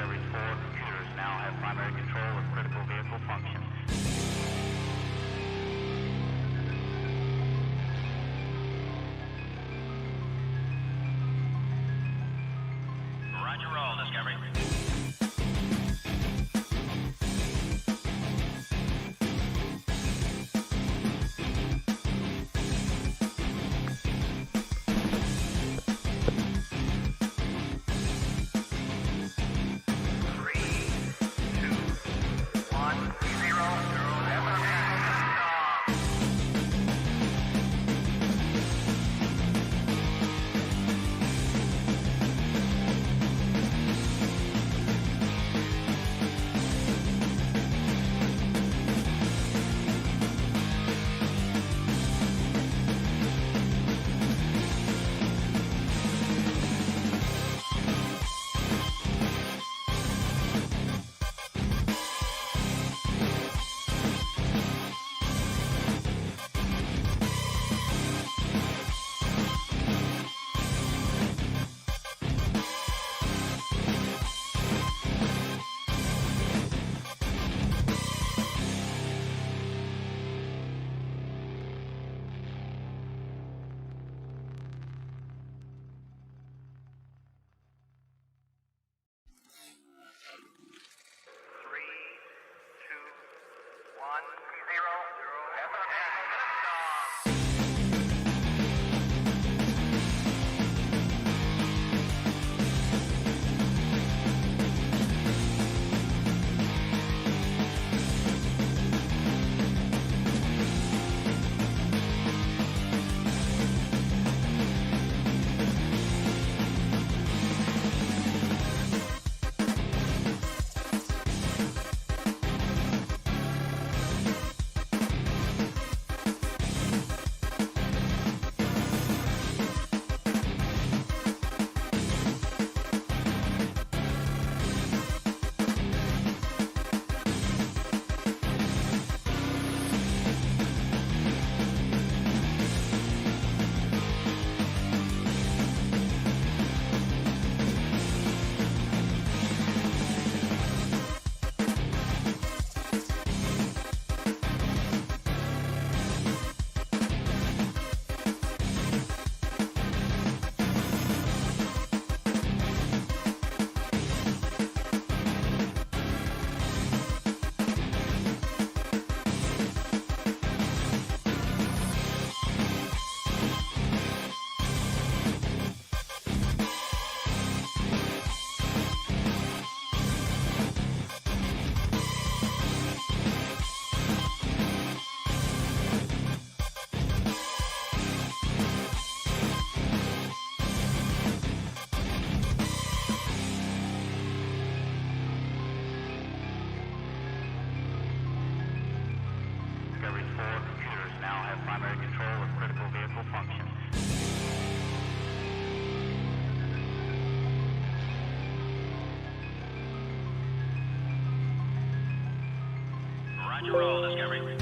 Discovery's 4 computers now have primary control of critical vehicle functions. Roger, roll, Discovery. Discovery's 4 computers now have primary control of critical vehicle functions. Roger, roll, Discovery.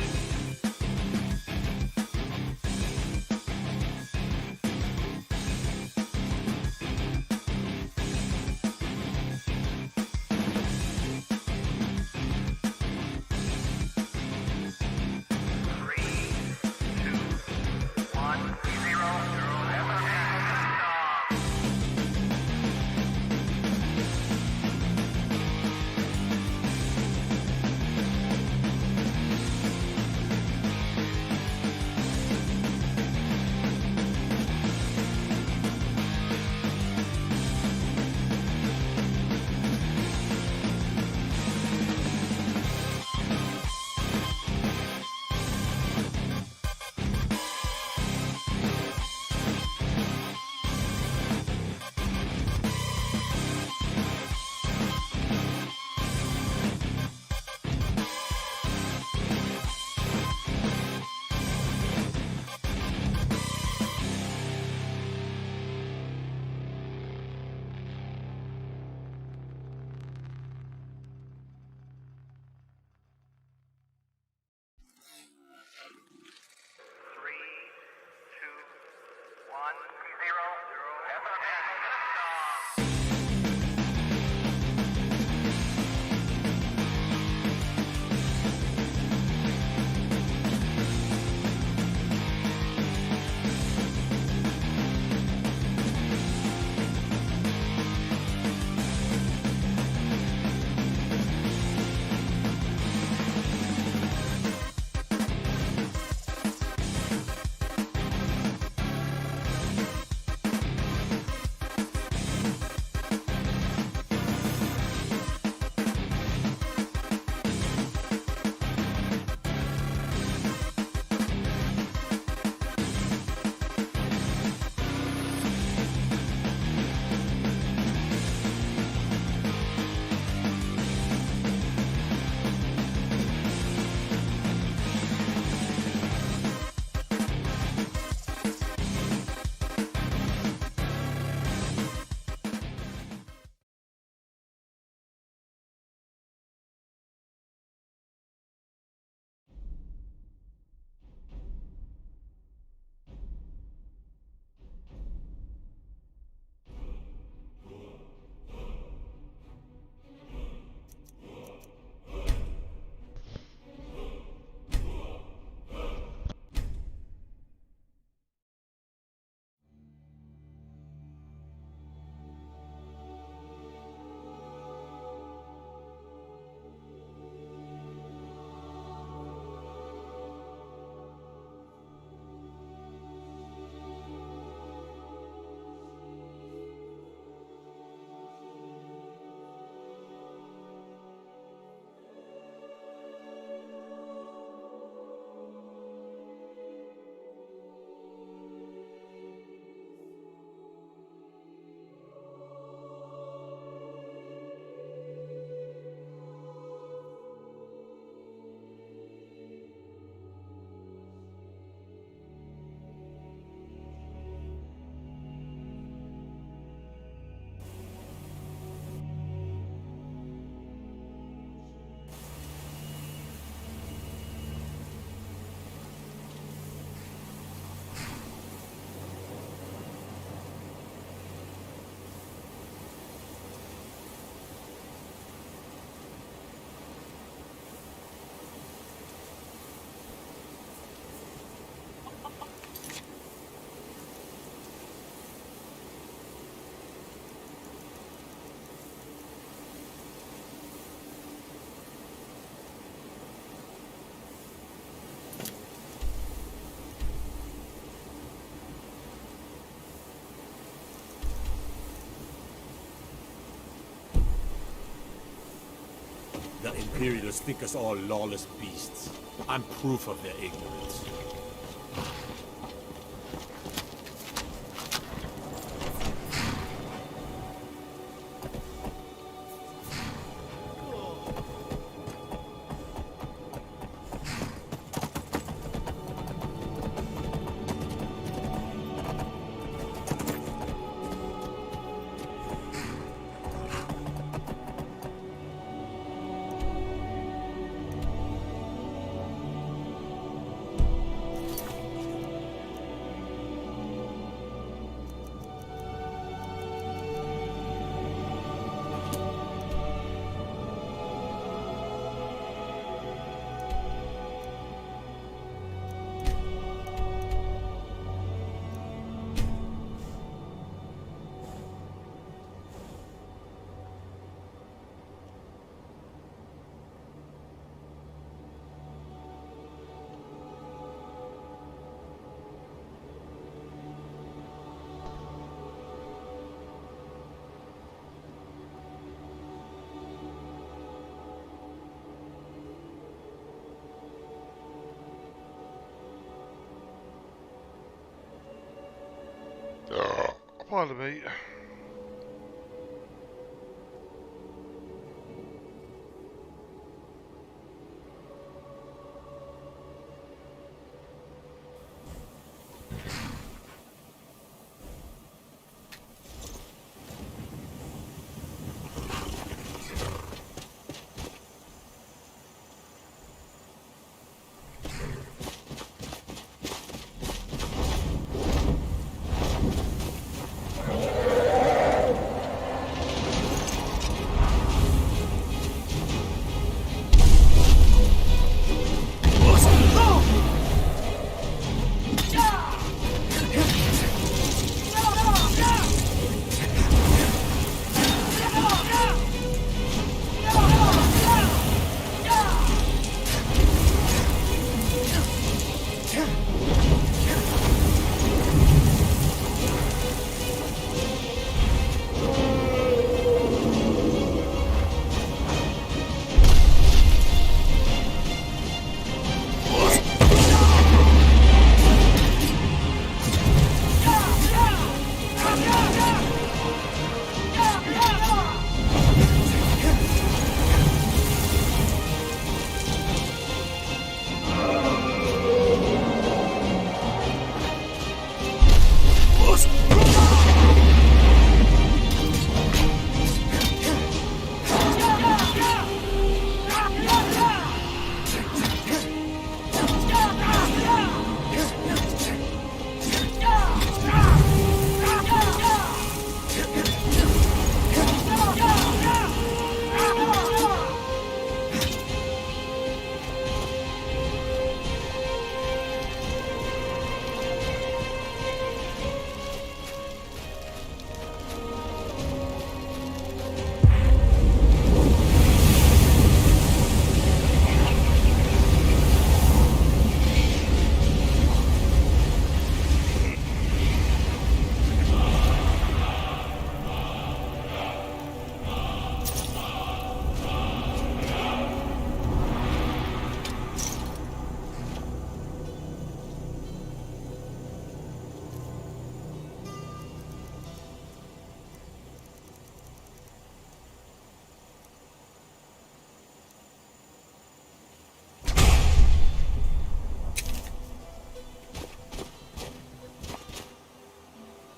The Imperials think us all lawless beasts. I'm proof of their ignorance. Pardon me.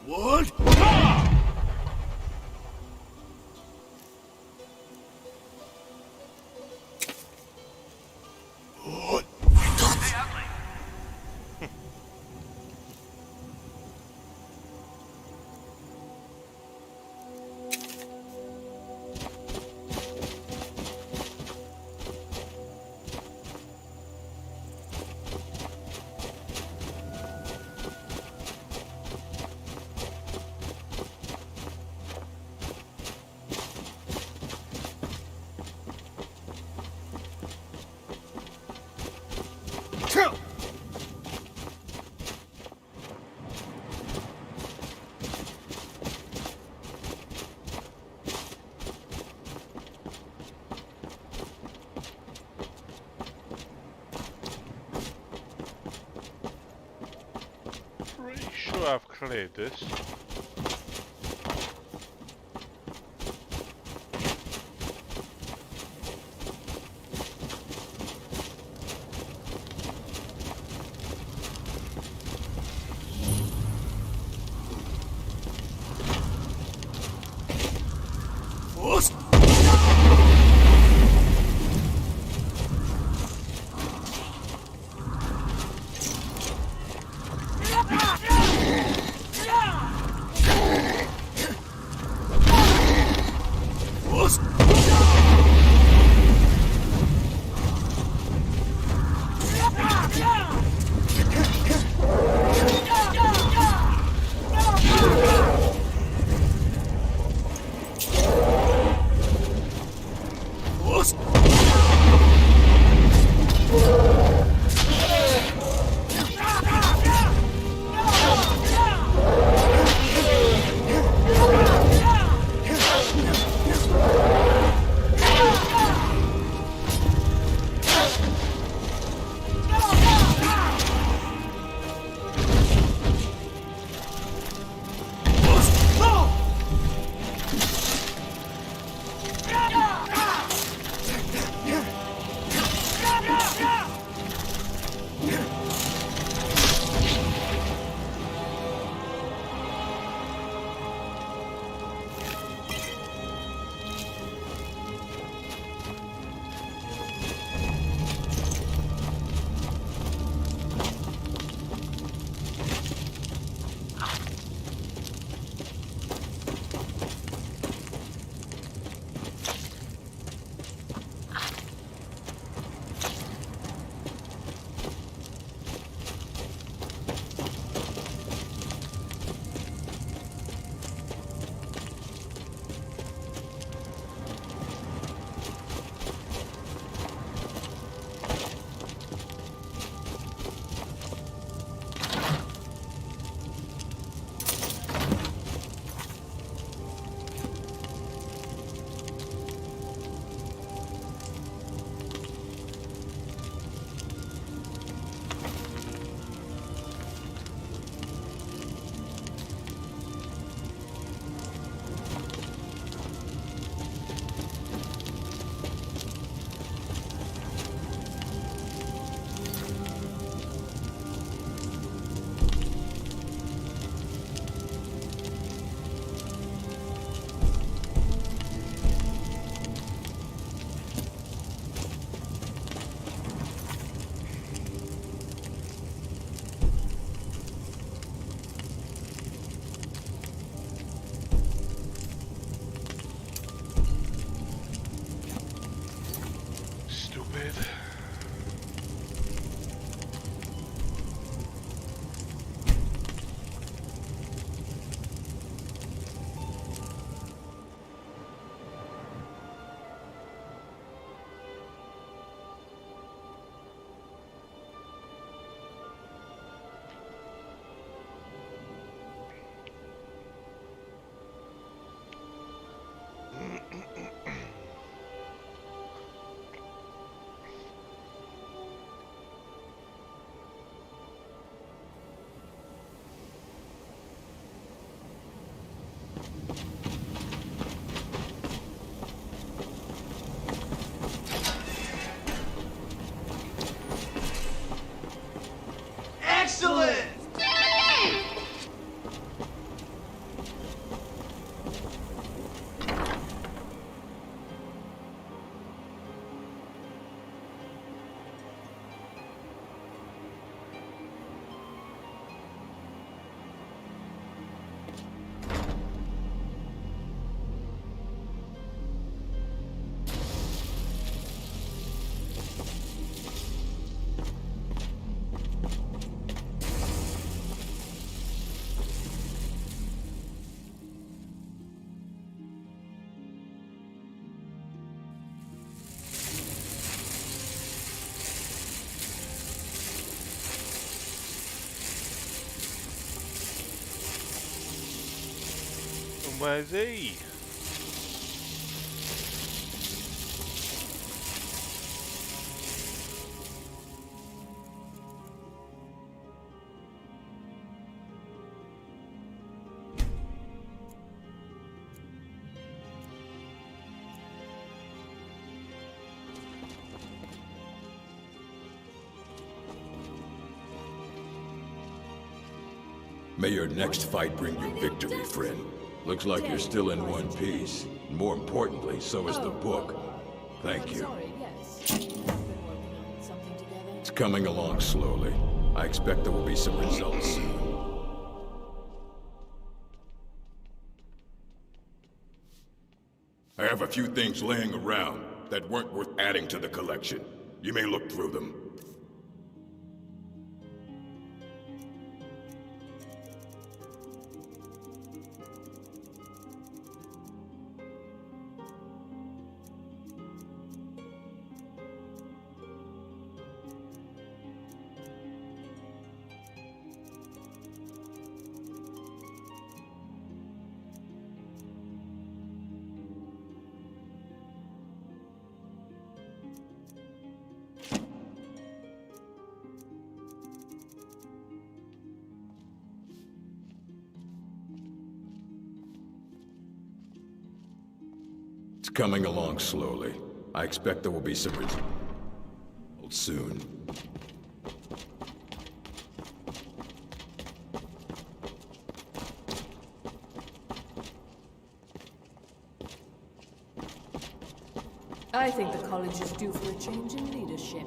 What? cleared this. Where's he? May your next fight bring you victory, friend. Looks like you're still in one piece. More importantly, so is the book. Thank you. Sorry, yes. We've been working on something together. It's coming along slowly. I expect there will be some results soon. I have a few things laying around that weren't worth adding to the collection. You may look through them. It's coming along slowly. I expect there will be some results soon. I think the college is due for a change in leadership.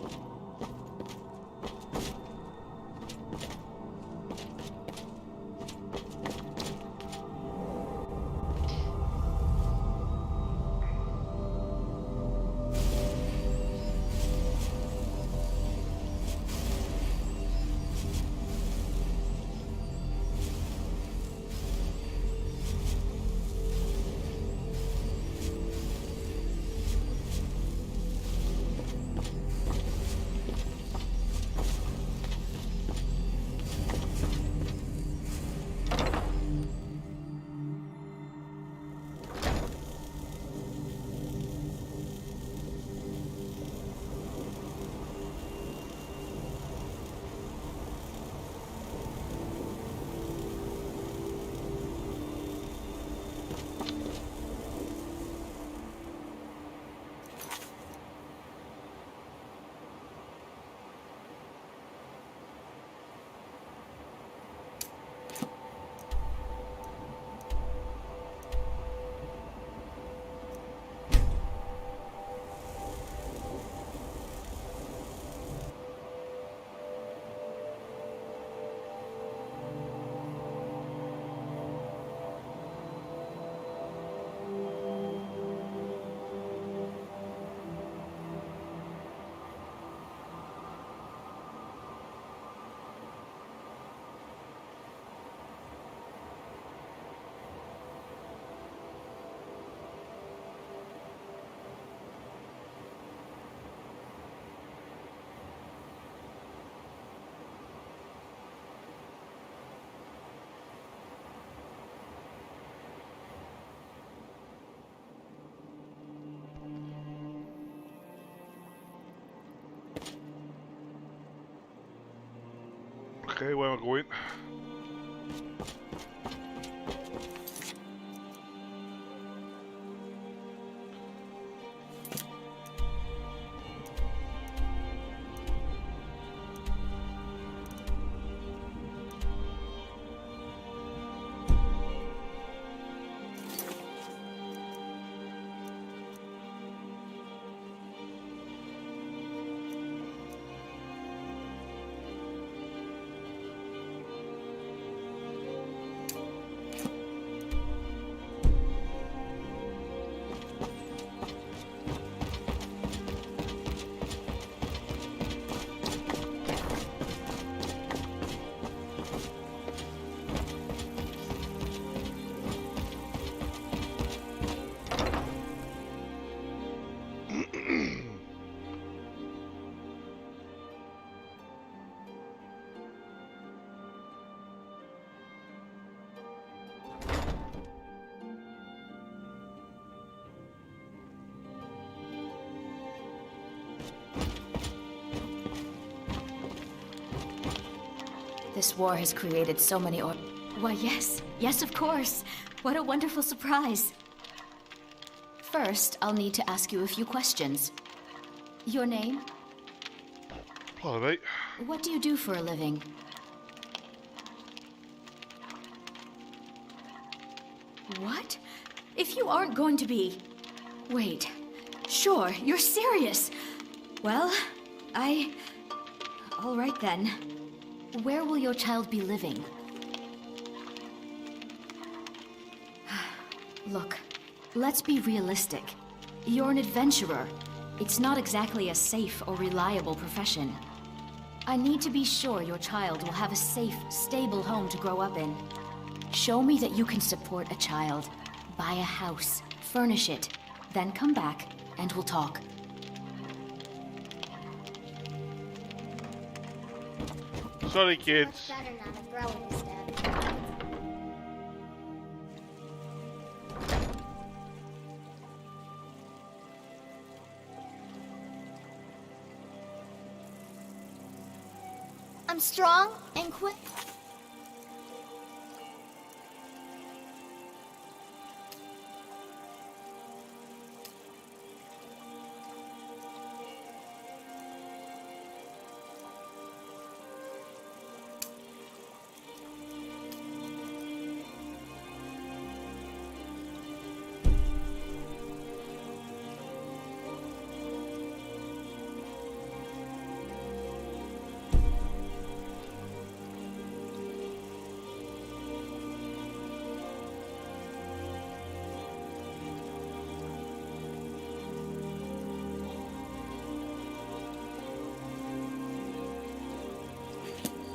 Okay, where am I going? This war has created so many Why, yes, of course. What a wonderful surprise. First, I'll need to ask you a few questions. Your name? Hello, mate. What do you do for a living? What? If you aren't going to be... Wait. Sure, you're serious. Well, all right then. Where will your child be living? Look, let's be realistic. You're an adventurer. It's not exactly a safe or reliable profession. I need to be sure your child will have a safe, stable home to grow up in. Show me that you can support a child. Buy a house, furnish it, then come back and we'll talk. Sorry, kids. Better not have grown instead. I'm strong and quick.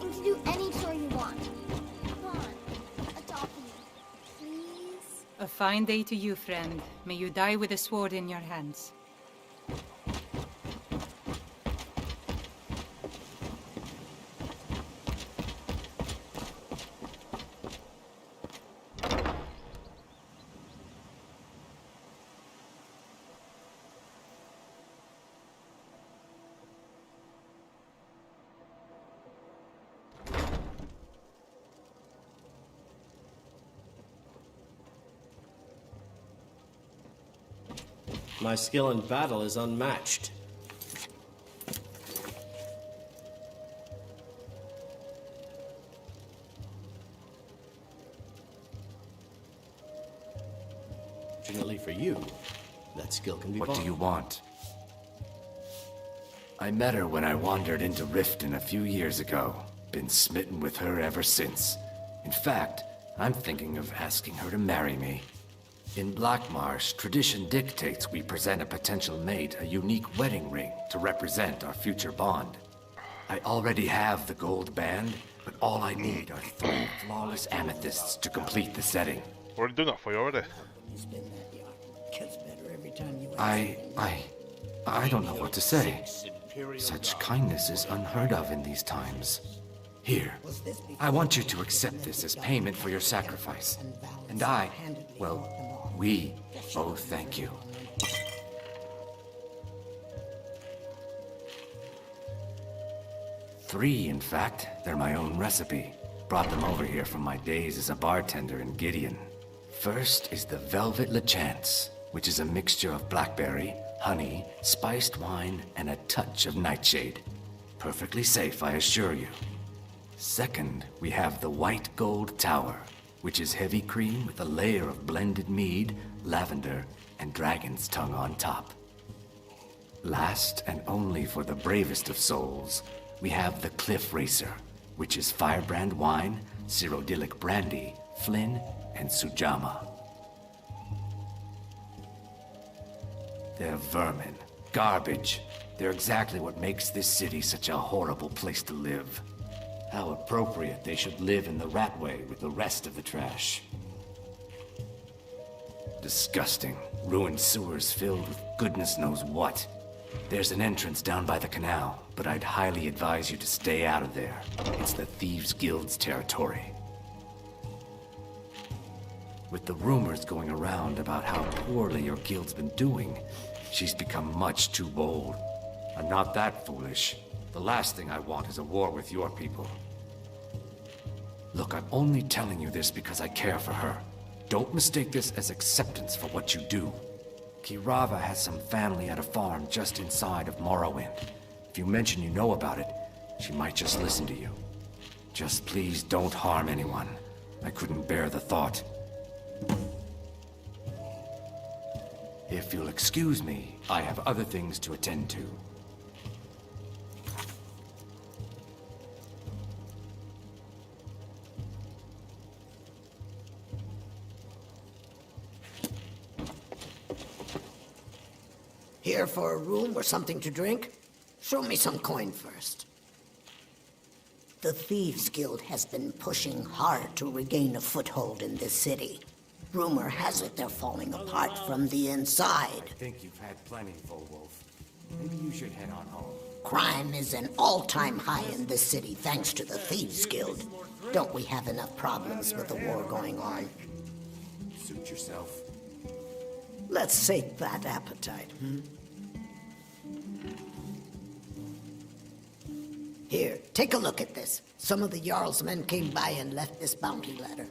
You can do any chore you want. Come on, adopt me, please. A fine day to you, friend. May you die with a sword in your hands. My skill in battle is unmatched. Fortunately for you, that skill can be What bought. do you want? I met her when I wandered into Riften a few years ago. Been smitten with her ever since. In fact, I'm thinking of asking her to marry me. In Blackmarsh, tradition dictates we present a potential mate a unique wedding ring to represent our future bond. I already have the gold band, but all I need are 3 flawless amethysts to complete the setting. Already done that for you already. I don't know what to say. Such kindness is unheard of in these times. Here, I want you to accept this as payment for your sacrifice. And we both thank you. Three, in fact. They're my own recipe. Brought them over here from my days as a bartender in Gideon. First is the Velvet Lechance, which is a mixture of blackberry, honey, spiced wine, and a touch of nightshade. Perfectly safe, I assure you. Second, we have the White Gold Tower, which is heavy cream with a layer of blended mead, lavender, and dragon's tongue on top. Last, and only for the bravest of souls, we have the Cliff Racer, which is firebrand wine, Cyrodiilic brandy, Flynn, and Sujama. They're vermin, garbage. They're exactly what makes this city such a horrible place to live. How appropriate they should live in the Ratway with the rest of the trash. Disgusting. Ruined sewers filled with goodness knows what. There's an entrance down by the canal, but I'd highly advise you to stay out of there. It's the Thieves' Guild's territory. With the rumors going around about how poorly your guild's been doing, she's become much too bold. I'm not that foolish. The last thing I want is a war with your people. Look, I'm only telling you this because I care for her. Don't mistake this as acceptance for what you do. Kirava has some family at a farm just inside of Morrowind. If you mention you know about it, she might just listen to you. Just please don't harm anyone. I couldn't bear the thought. If you'll excuse me, I have other things to attend to. Here for a room or something to drink? Show me some coin first. The Thieves Guild has been pushing hard to regain a foothold in this city. Rumor has it they're falling apart from the inside. I think you've had plenty, Volwolf. Maybe you should head on home. Crime is an all-time high in this city thanks to the Thieves Guild. Don't we have enough problems with the war going on? Suit yourself. Let's sate that appetite, Here, take a look at this. Some of the Jarl's men came by and left this bounty letter.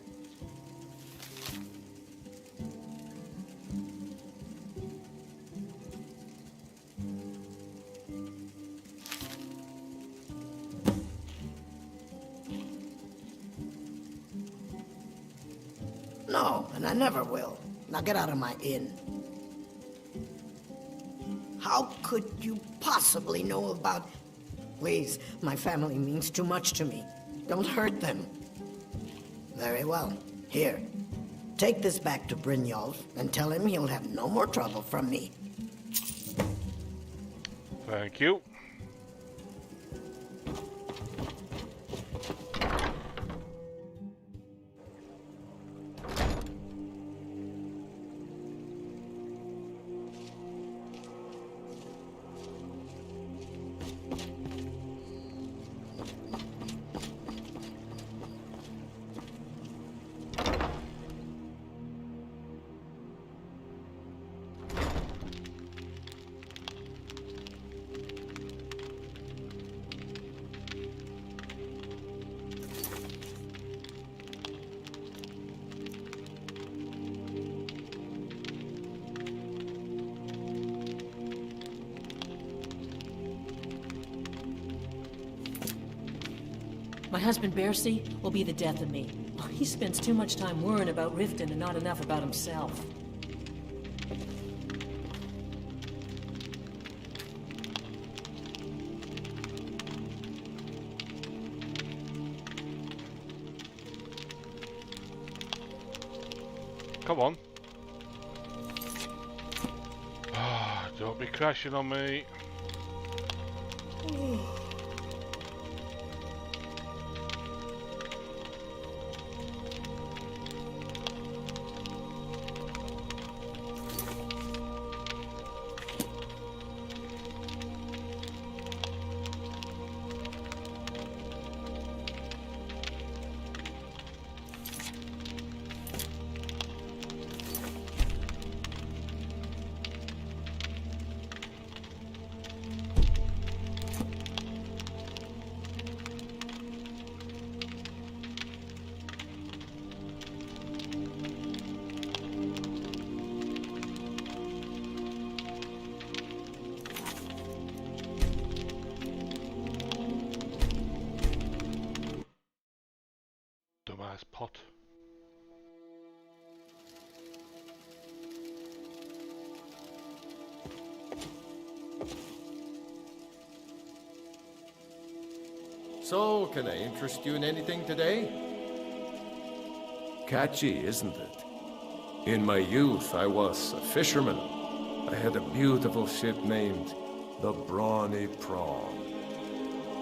No, and I never will. Now get out of my inn. How could you possibly know about... Please, my family means too much to me. Don't hurt them. Very well. Here, take this back to Brynjolf and tell him he'll have no more trouble from me. Thank you. My husband Bercy will be the death of me. He spends too much time worrying about Riften and not enough about himself. Come on. Don't be crashing on me. Dumbass pot. So, can I interest you in anything today? Catchy, isn't it? In my youth, I was a fisherman. I had a beautiful ship named the Brawny Prawn.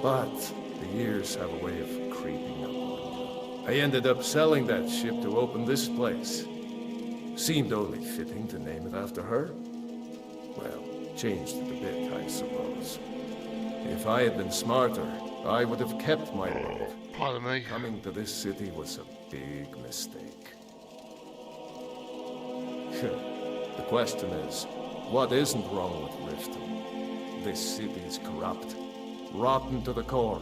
But the years have a way of creeping up on you. I ended up selling that ship to open this place. Seemed only fitting to name it after her. Well, changed it a bit, I suppose. If I had been smarter, I would have kept my word. Pardon me. Coming to this city was a big mistake. The question is, what isn't wrong with Riften? This city is corrupt, rotten to the core.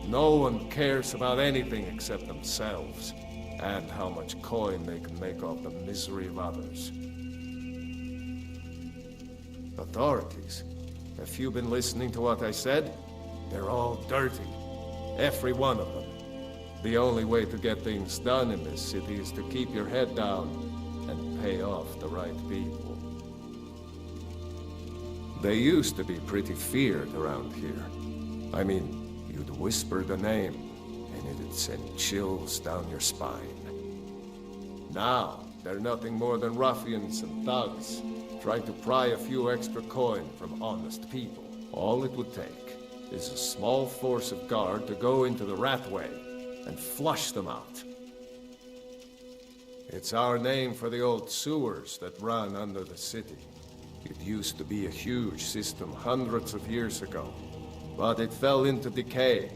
No one cares about anything except themselves, and how much coin they can make off the misery of others. Authorities, have you been listening to what I said? They're all dirty. Every one of them. The only way to get things done in this city is to keep your head down and pay off the right people. They used to be pretty feared around here. I mean, you'd whisper the name, and it'd send chills down your spine. Now, they're nothing more than ruffians and thugs, trying to pry a few extra coin from honest people. All it would take is a small force of guard to go into the Ratway and flush them out. It's our name for the old sewers that run under the city. It used to be a huge system hundreds of years ago, but it fell into decay,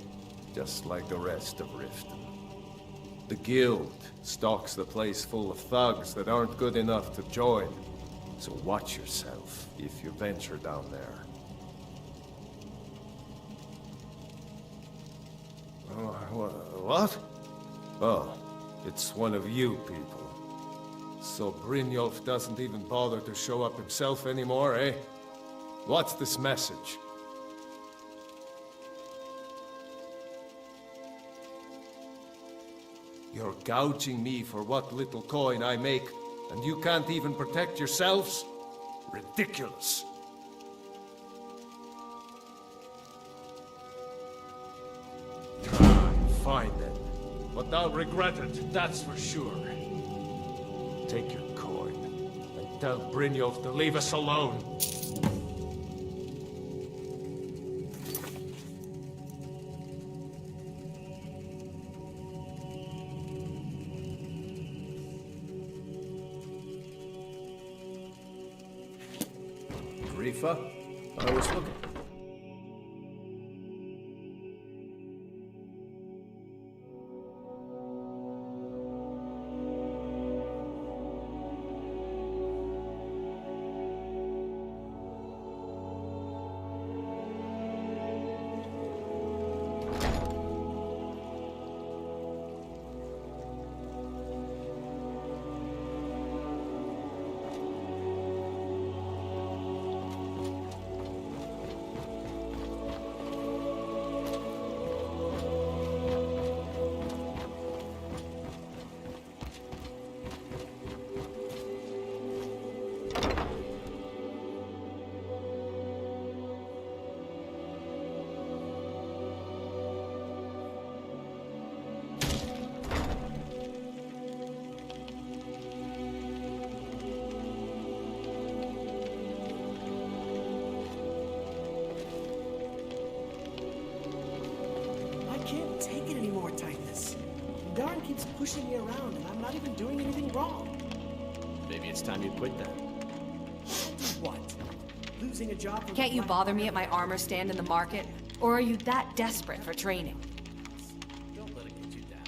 just like the rest of Riften. The Guild stocks the place full of thugs that aren't good enough to join, so watch yourself if you venture down there. What? Oh, it's one of you people. So Brynjolf doesn't even bother to show up himself anymore, eh? What's this message? You're gouging me for what little coin I make, and you can't even protect yourselves? Ridiculous. Fine then. But I'll regret it, that's for sure. Take your coin, and tell Brynjolf to leave us alone. Rifa, I was looking. Take it anymore, Titus. Darn keeps pushing me around, and I'm not even doing anything wrong. Maybe it's time you quit then. What? Losing a job from Can't you bother me at my armor stand in the market? Or are you that desperate for training? Don't let it get you down.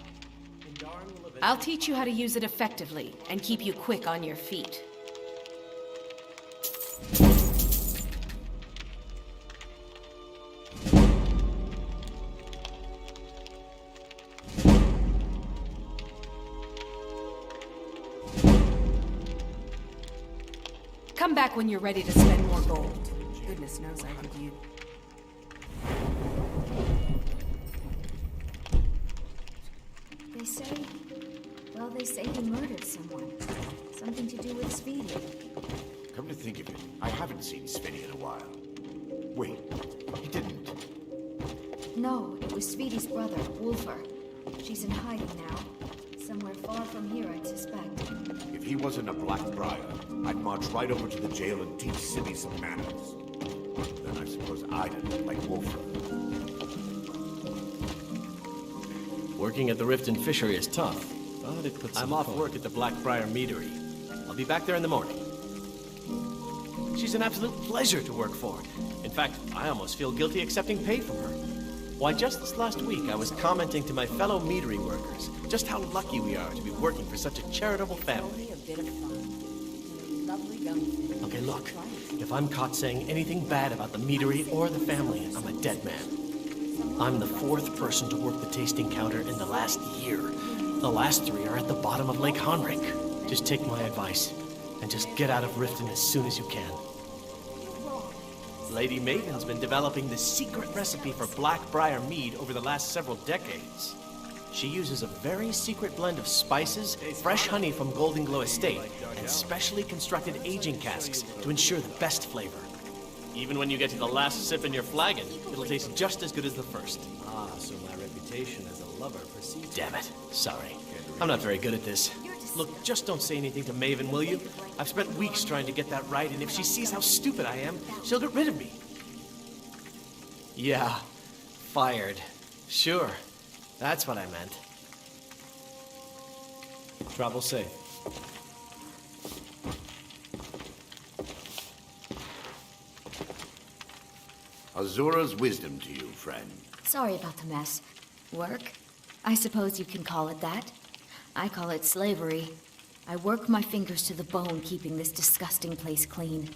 And Darn will eventually... I'll teach you how to use it effectively and keep you quick on your feet. Come back when you're ready to spend more gold. Goodness knows I could use. They say he murdered someone. Something to do with Svidey. Come to think of it, I haven't seen Svidey in a while. Wait, he didn't. No, it was Svidey's brother, Wolfer. She's in hiding now. Somewhere far from here, I'd suspect. If he wasn't a Blackbriar, I'd march right over to the jail and teach Svidey some manners. Then I suppose I'd end up like Wolfer. Working at the Riften fishery is tough, but it puts I'm off work at the Blackbriar meadery. I'll be back there in the morning. She's an absolute pleasure to work for. In fact, I almost feel guilty accepting pay from her. Why, just this last week, I was commenting to my fellow meadery workers just how lucky we are to be working for such a charitable family. Okay, look, if I'm caught saying anything bad about the meadery or the family, I'm a dead man. I'm the 4th person to work the tasting counter in the last year. The last 3 are at the bottom of Lake Honrik. Just take my advice and just get out of Riften as soon as you can. Lady Maiden's been developing the secret recipe for Blackbriar mead over the last several decades. She uses a very secret blend of spices, fresh honey from Golden Glow Estate, and specially constructed aging casks to ensure the best flavor. Even when you get to the last sip in your flagon, it'll taste just as good as the first. Ah, so my reputation as a lover precedes. Damn it. Sorry. I'm not very good at this. Look, just don't say anything to Maven, will you? I've spent weeks trying to get that right, and if she sees how stupid I am, she'll get rid of me. Yeah. Fired. Sure. That's what I meant. Travel safe. Azura's wisdom to you, friend. Sorry about the mess. Work? I suppose you can call it that. I call it slavery. I work my fingers to the bone keeping this disgusting place clean.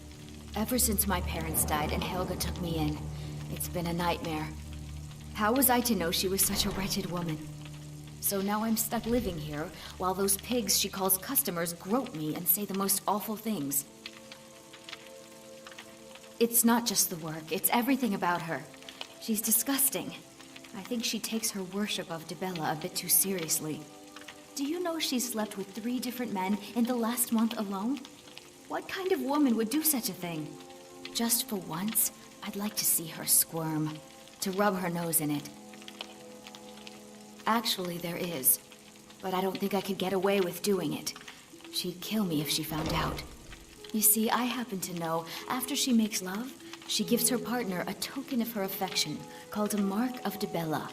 Ever since my parents died and Helga took me in, it's been a nightmare. How was I to know she was such a wretched woman? So now I'm stuck living here, while those pigs she calls customers grope me and say the most awful things. It's not just the work, it's everything about her. She's disgusting. I think she takes her worship of Dibella a bit too seriously. Do you know she's slept with 3 different men in the last month alone? What kind of woman would do such a thing? Just for once, I'd like to see her squirm, to rub her nose in it. Actually, there is, but I don't think I could get away with doing it. She'd kill me if she found out. You see, I happen to know, after she makes love, she gives her partner a token of her affection, called a Mark of Dibella.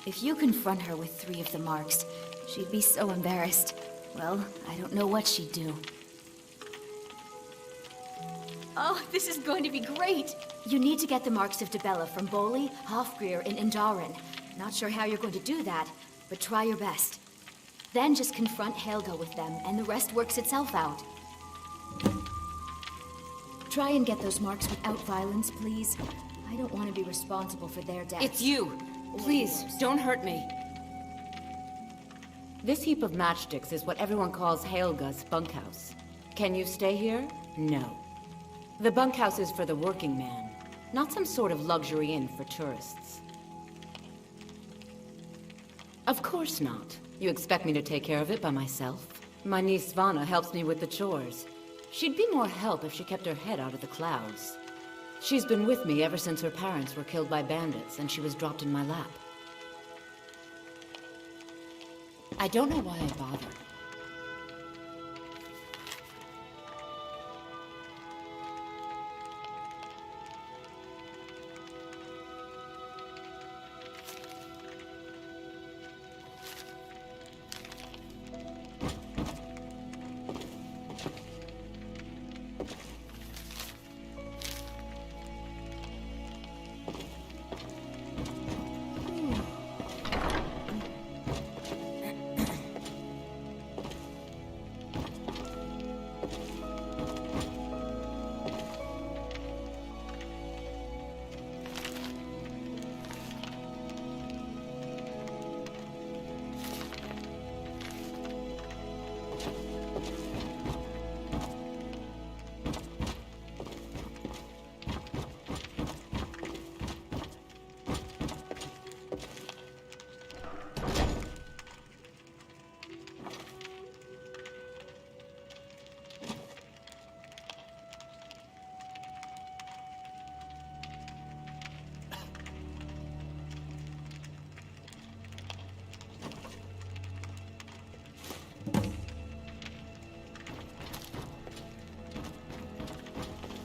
If you confront her with 3 of the marks, she'd be so embarrassed. Well, I don't know what she'd do. Oh, this is going to be great! You need to get the marks of Dibella from Boli, Hofgrir, and Indaren. Not sure how you're going to do that, but try your best. Then just confront Helga with them, and the rest works itself out. Try and get those marks without violence, please. I don't want to be responsible for their death. It's you! Please, don't hurt me. This heap of matchsticks is what everyone calls Helga's bunkhouse. Can you stay here? No. The bunkhouse is for the working man, not some sort of luxury inn for tourists. Of course not. You expect me to take care of it by myself? My niece Svana helps me with the chores. She'd be more help if she kept her head out of the clouds. She's been with me ever since her parents were killed by bandits and she was dropped in my lap. I don't know why I bother.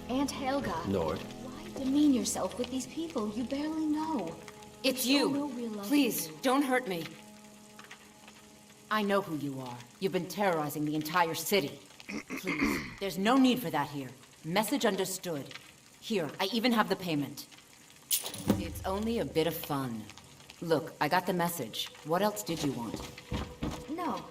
Aunt Helga. Nord. Why demean yourself with these people you barely know? It's Show you. no real love Please, for you. don't hurt me. I know who you are. You've been terrorizing the entire city. Please, there's no need for that here. Message understood. Here, I even have the payment. It's only a bit of fun. Look, I got the message. What else did you want? No,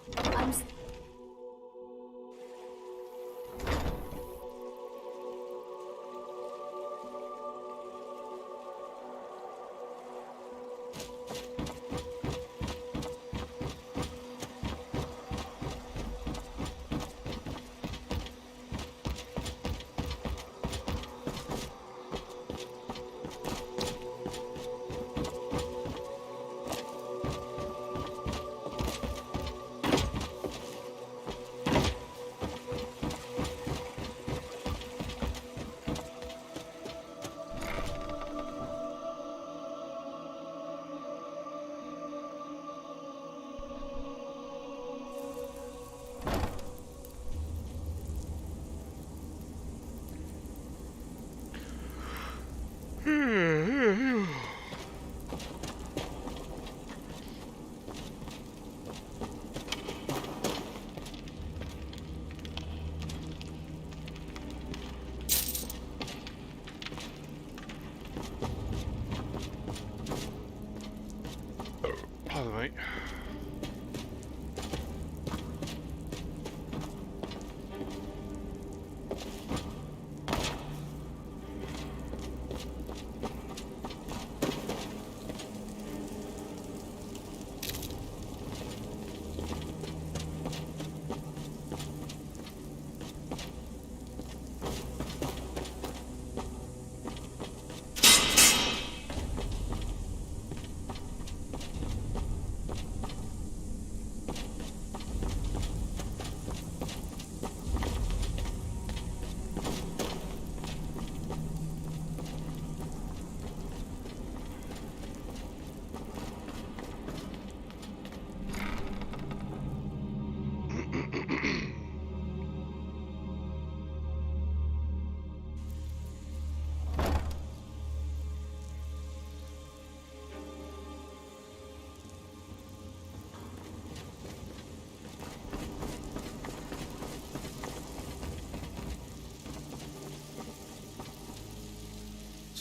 Pardon me.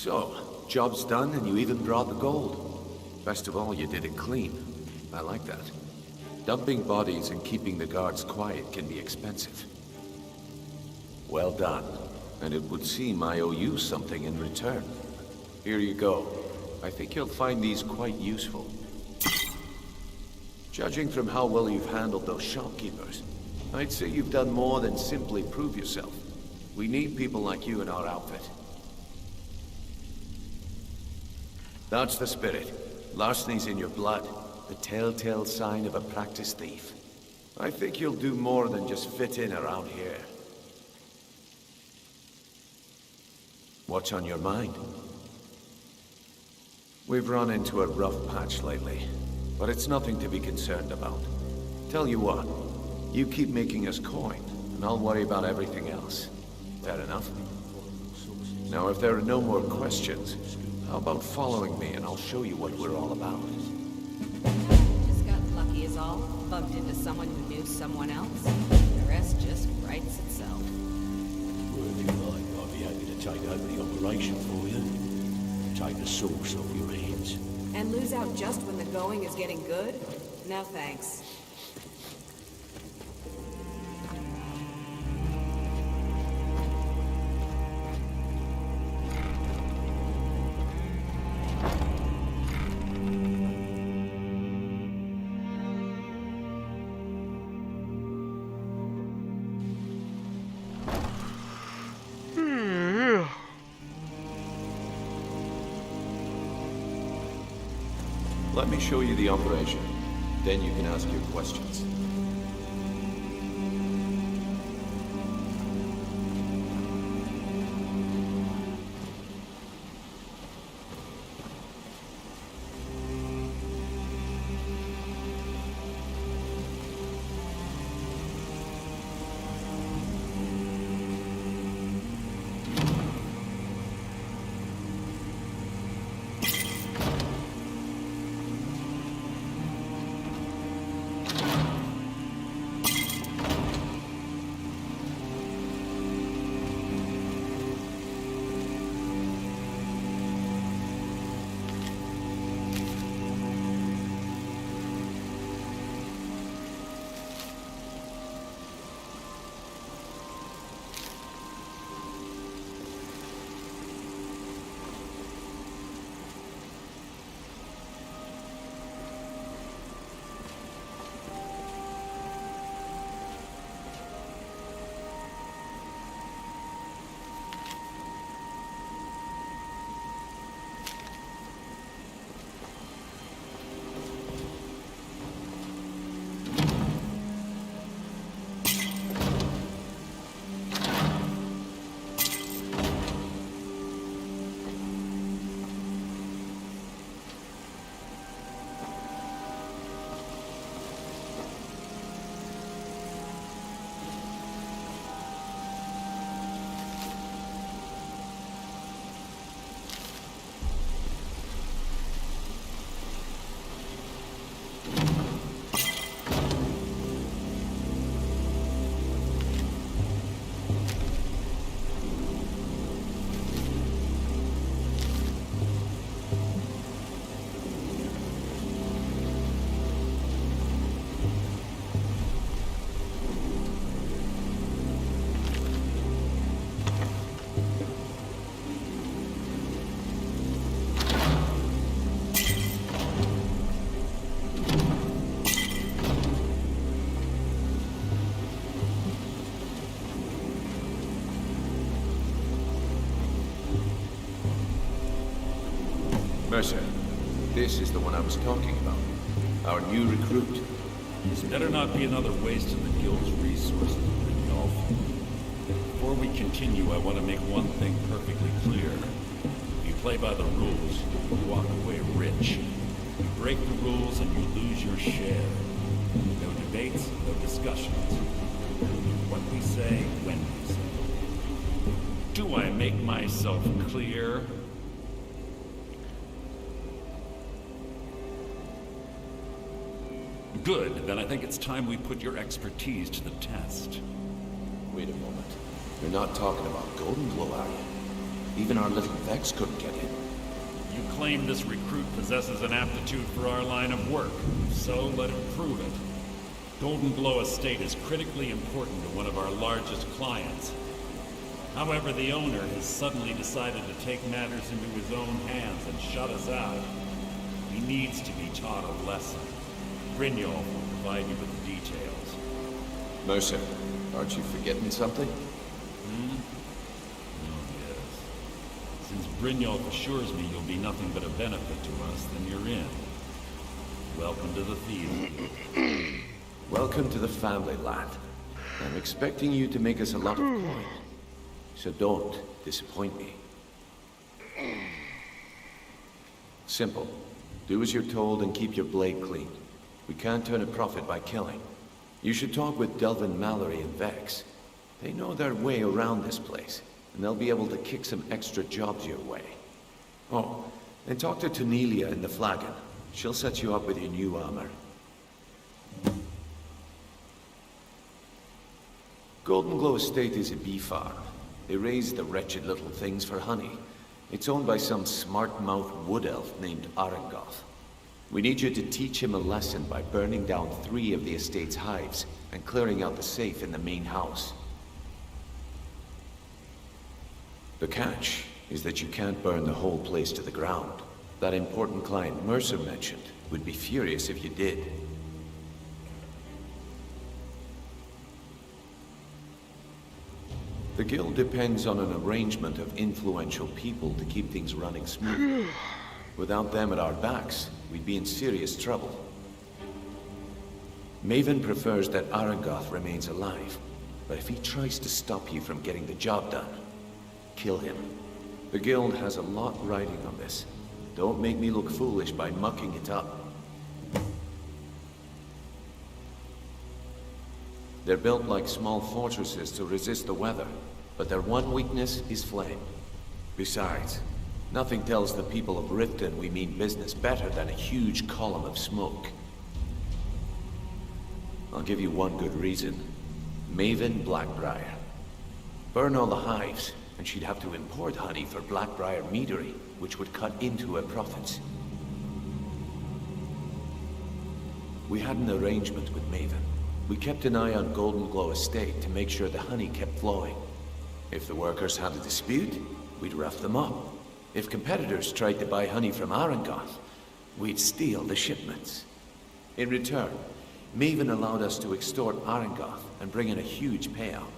So, job's done and you even brought the gold. Best of all, you did it clean. I like that. Dumping bodies and keeping the guards quiet can be expensive. Well done. And it would seem I owe you something in return. Here you go. I think you'll find these quite useful. Judging from how well you've handled those shopkeepers, I'd say you've done more than simply prove yourself. We need people like you in our outfit. That's the spirit. Larceny's in your blood. The telltale sign of a practiced thief. I think you'll do more than just fit in around here. What's on your mind? We've run into a rough patch lately, but it's nothing to be concerned about. Tell you what, you keep making us coin, and I'll worry about everything else. Fair enough? Now, if there are no more questions, how about following me and I'll show you what we're all about? Just got lucky is all. Bumped into someone who knew someone else. The rest just writes itself. Well, if you like, I'll be happy to take over the operation for you. Take the sauce off your hands. And lose out just when the going is getting good? No thanks. Let me show you the operation. Then you can ask your questions. Mercer, this is the one I was talking about. Our new recruit. This better not be another waste of the Guild's resources, Brynjolf. Before we continue, I want to make one thing perfectly clear. If you play by the rules, you walk away rich. You break the rules and you lose your share. No debates, no discussions. What we say, when we say. Do I make myself clear? Good, then I think it's time we put your expertise to the test. Wait a moment. You're not talking about Golden Glow, are you? Even our little Vex couldn't get in. You claim this recruit possesses an aptitude for our line of work. If so, let him prove it. Golden Glow Estate is critically important to one of our largest clients. However, the owner has suddenly decided to take matters into his own hands and shut us out. He needs to be taught a lesson. Brynjolf will provide you with the details. Mercer, aren't you forgetting something? Oh, yes. Since Brynjolf assures me you'll be nothing but a benefit to us, then you're in. Welcome to the Thieves. Welcome to the family, lad. I'm expecting you to make us a lot of coin. So don't disappoint me. Simple. Do as you're told and keep your blade clean. We can't turn a profit by killing. You should talk with Delvin Mallory and Vex. They know their way around this place, and they'll be able to kick some extra jobs your way. Oh, and talk to Tanelia in the Flagon. She'll set you up with your new armor. Golden Glow Estate is a bee farm. They raise the wretched little things for honey. It's owned by some smart-mouthed wood elf named Arangoth. We need you to teach him a lesson by burning down 3 of the estate's hives and clearing out the safe in the main house. The catch is that you can't burn the whole place to the ground. That important client Mercer mentioned would be furious if you did. The guild depends on an arrangement of influential people to keep things running smoothly. Without them at our backs, we'd be in serious trouble. Maven prefers that Arangoth remains alive, but if he tries to stop you from getting the job done, kill him. The guild has a lot riding on this. Don't make me look foolish by mucking it up. They're built like small fortresses to resist the weather, but their one weakness is flame. Besides, nothing tells the people of Riften we mean business better than a huge column of smoke. I'll give you one good reason. Maven Blackbriar. Burn all the hives, and she'd have to import honey for Blackbriar meadery, which would cut into her profits. We had an arrangement with Maven. We kept an eye on Golden Glow Estate to make sure the honey kept flowing. If the workers had a dispute, we'd rough them up. If competitors tried to buy honey from Arangoth, we'd steal the shipments. In return, Maven allowed us to extort Arangoth and bring in a huge payout.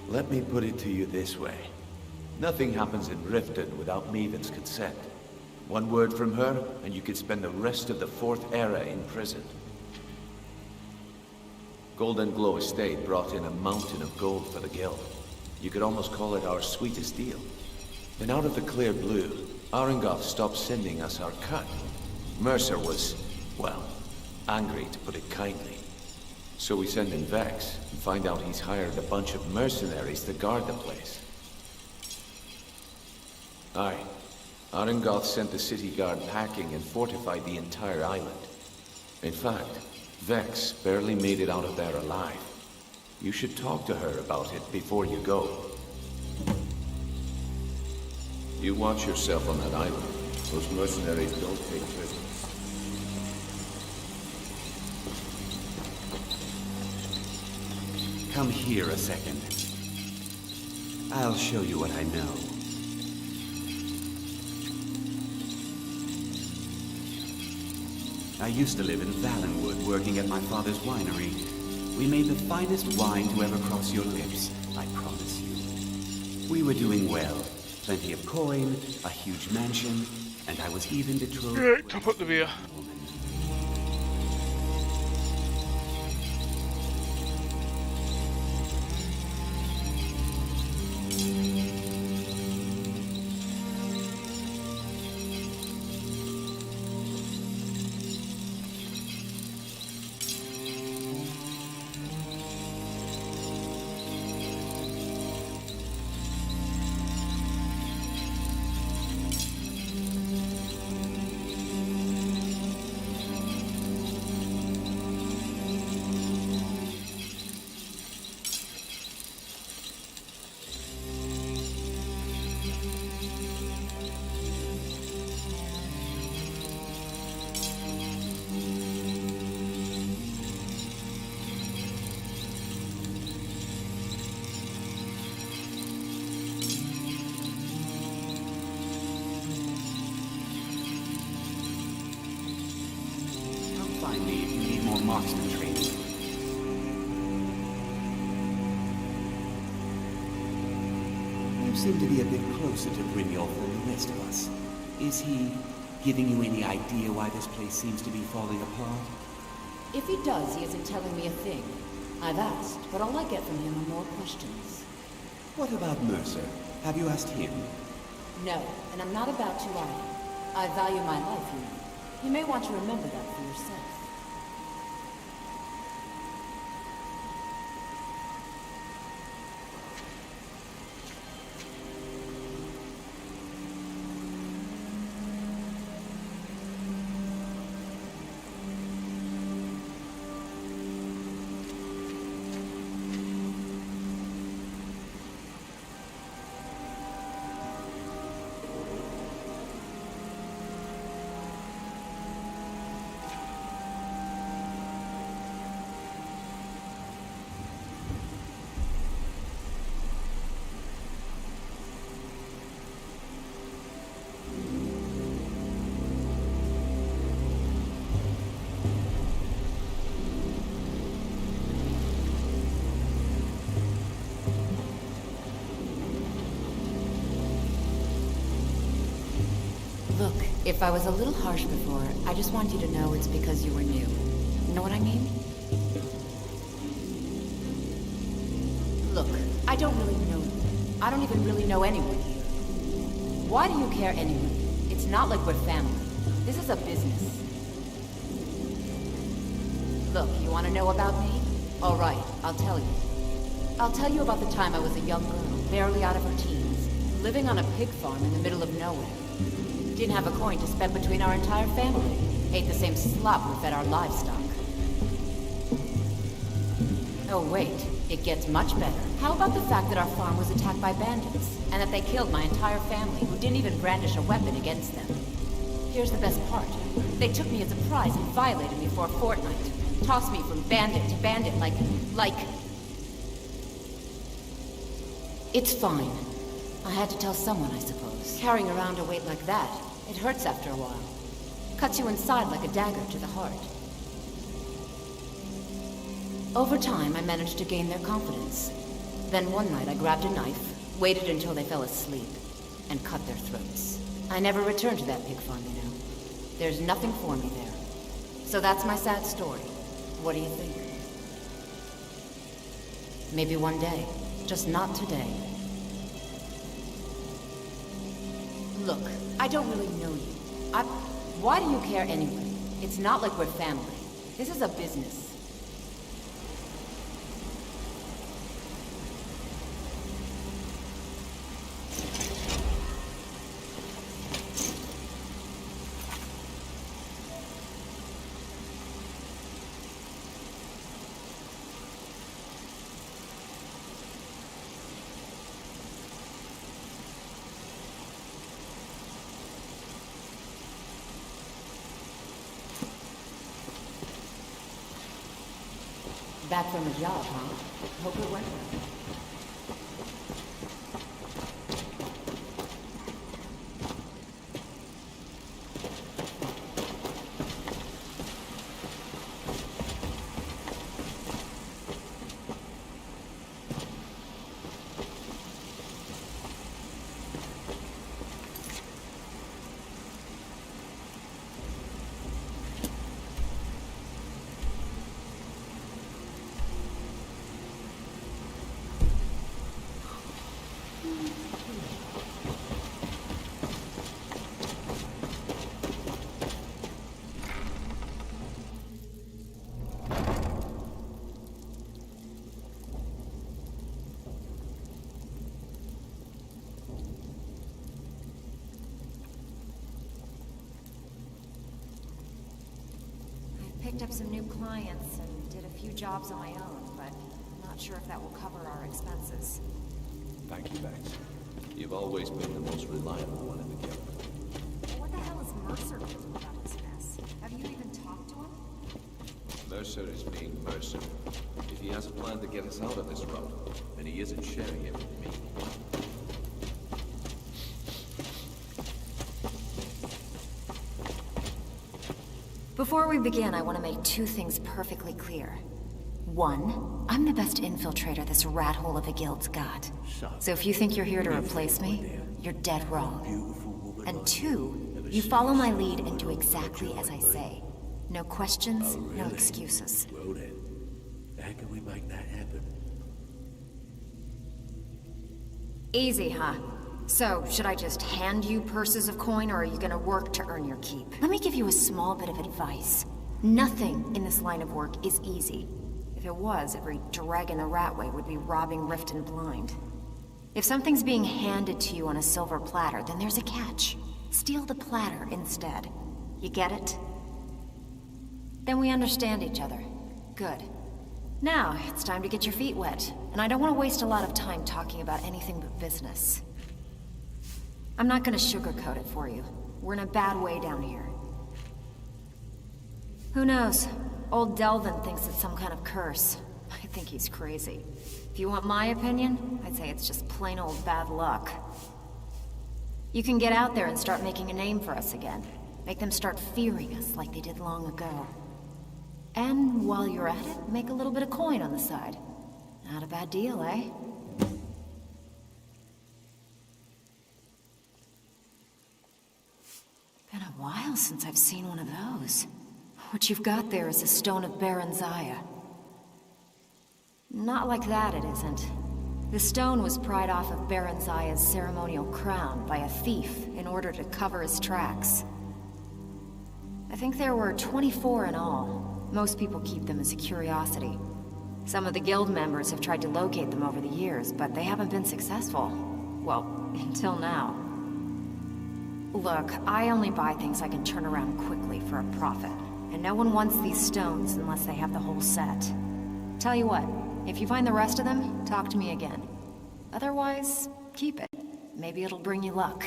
Let me put it to you this way. Nothing happens in Riften without Maven's consent. One word from her, and you could spend the rest of the 4th era in prison. Golden Glow Estate brought in a mountain of gold for the guild. You could almost call it our sweetest deal. Then out of the clear blue, Arangoth stopped sending us our cut. Mercer was, well, angry to put it kindly. So we send in Vex and find out he's hired a bunch of mercenaries to guard the place. Aye. Arangoth sent the city guard packing and fortified the entire island. In fact, Vex barely made it out of there alive. You should talk to her about it before you go. You watch yourself on that island. Those mercenaries don't take prisoners. Come here a second. I'll show you what I know. I used to live in Valenwood, working at my father's winery. We made the finest wine to ever cross your lips, I promise you. We were doing well, Plenty of coin, a huge mansion, and I was even betrothed. Right, top up the beer. Find me if you need more marksman training. You seem to be a bit closer to Brynjolf than the rest of us. Is he giving you any idea why this place seems to be falling apart? If he does, he isn't telling me a thing. I've asked, but all I get from him are more questions. What about Mercer? Have you asked him? No, and I'm not about to either. I value my life, you know. You may want to remember that for yourself. Look, if I was a little harsh before, I just want you to know it's because you were new. You know what I mean? Look, I don't really know you. I don't even really know anyone here. Why do you care anyway? It's not like we're family. This is a business. Look, you want to know about me? All right, I'll tell you. I'll tell you about the time I was a young girl, barely out of her teens, living on a pig farm in the middle of nowhere. Didn't have a coin to spend between our entire family. Ate the same slop we fed our livestock. Oh wait, it gets much better. How about the fact that our farm was attacked by bandits, and that they killed my entire family, who didn't even brandish a weapon against them? Here's the best part. They took me as a prize and violated me for a fortnight. Tossed me from bandit to bandit like... It's fine. I had to tell someone, I suppose. Carrying around a weight like that, it hurts after a while. Cuts you inside like a dagger to the heart. Over time, I managed to gain their confidence. Then one night I grabbed a knife, waited until they fell asleep, and cut their throats. I never returned to that pig farm, you know. There's nothing for me there. So that's my sad story. What do you think? Maybe one day. Just not today. Look, I don't really know you. Why do you care anyway? It's not like we're family. This is a business. Back from a job, huh? Hope it went well. picked up some new clients and did a few jobs on my own, but I'm not sure if that will cover our expenses. Thank you, Banks. You've always been the most reliable one in the guild. What the hell is Mercer doing about this mess? Have you even talked to him? Mercer is being Mercer. If he has a plan to get us out of this rut, then he isn't sharing it with me. Before we begin, I want to make two things perfectly clear. One, I'm the best infiltrator this rat hole of a guild's got. So if you think you're here to replace me, you're dead wrong. And two, you follow my lead and do exactly as I say. No questions, no excuses. Well then, how can we make that happen? Easy, huh? So, should I just hand you purses of coin, or are you gonna work to earn your keep? Let me give you a small bit of advice. Nothing in this line of work is easy. If it was, every drag in the Ratway would be robbing Riften blind. If something's being handed to you on a silver platter, then there's a catch. Steal the platter instead. You get it? Then we understand each other. Good. Now, it's time to get your feet wet, and I don't want to waste a lot of time talking about anything but business. I'm not gonna sugarcoat it for you. We're in a bad way down here. Who knows? Old Delvin thinks it's some kind of curse. I think he's crazy. If you want my opinion, I'd say it's just plain old bad luck. You can get out there and start making a name for us again. Make them start fearing us like they did long ago. And while you're at it, make a little bit of coin on the side. Not a bad deal, eh? Been a while since I've seen one of those. What you've got there is a stone of Baron Zaya. Not like that, it isn't. The stone was pried off of Baron Zaya's ceremonial crown by a thief in order to cover his tracks. I think there were 24 in all. Most people keep them as a curiosity. Some of the guild members have tried to locate them over the years, but they haven't been successful. Well, until now. Look, I only buy things I can turn around quickly for a profit. And no one wants these stones unless they have the whole set. Tell you what, if you find the rest of them, talk to me again. Otherwise, keep it. Maybe it'll bring you luck.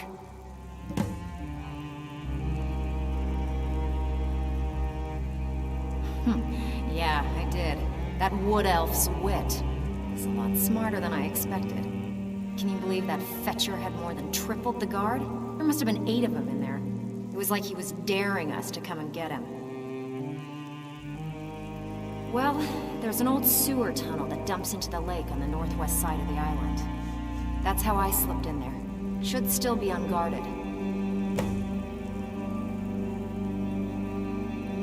Yeah, I did. That wood elf's wit is a lot smarter than I expected. Can you believe that fetcher had more than tripled the guard? There must have been 8 of them in there. It was like he was daring us to come and get him. Well, there's an old sewer tunnel that dumps into the lake on the northwest side of the island. That's how I slipped in there. Should still be unguarded.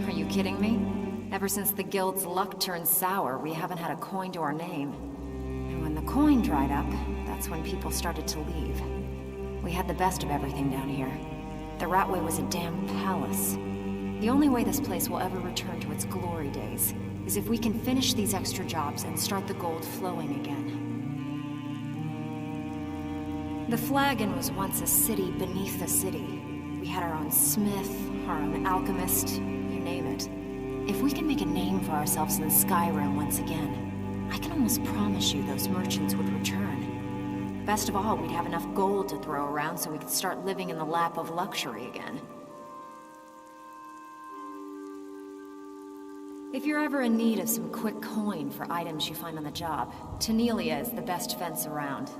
Are you kidding me? Ever since the guild's luck turned sour, we haven't had a coin to our name. And when the coin dried up, that's when people started to leave. We had the best of everything down here. The Ratway was a damn palace. The only way this place will ever return to its glory days is if we can finish these extra jobs and start the gold flowing again. The Flagon was once a city beneath a city. We had our own smith, our own alchemist, you name it. If we can make a name for ourselves in Skyrim once again, I can almost promise you those merchants would return. Best of all, we'd have enough gold to throw around so we could start living in the lap of luxury again. If you're ever in need of some quick coin for items you find on the job, Tanelia is the best fence around.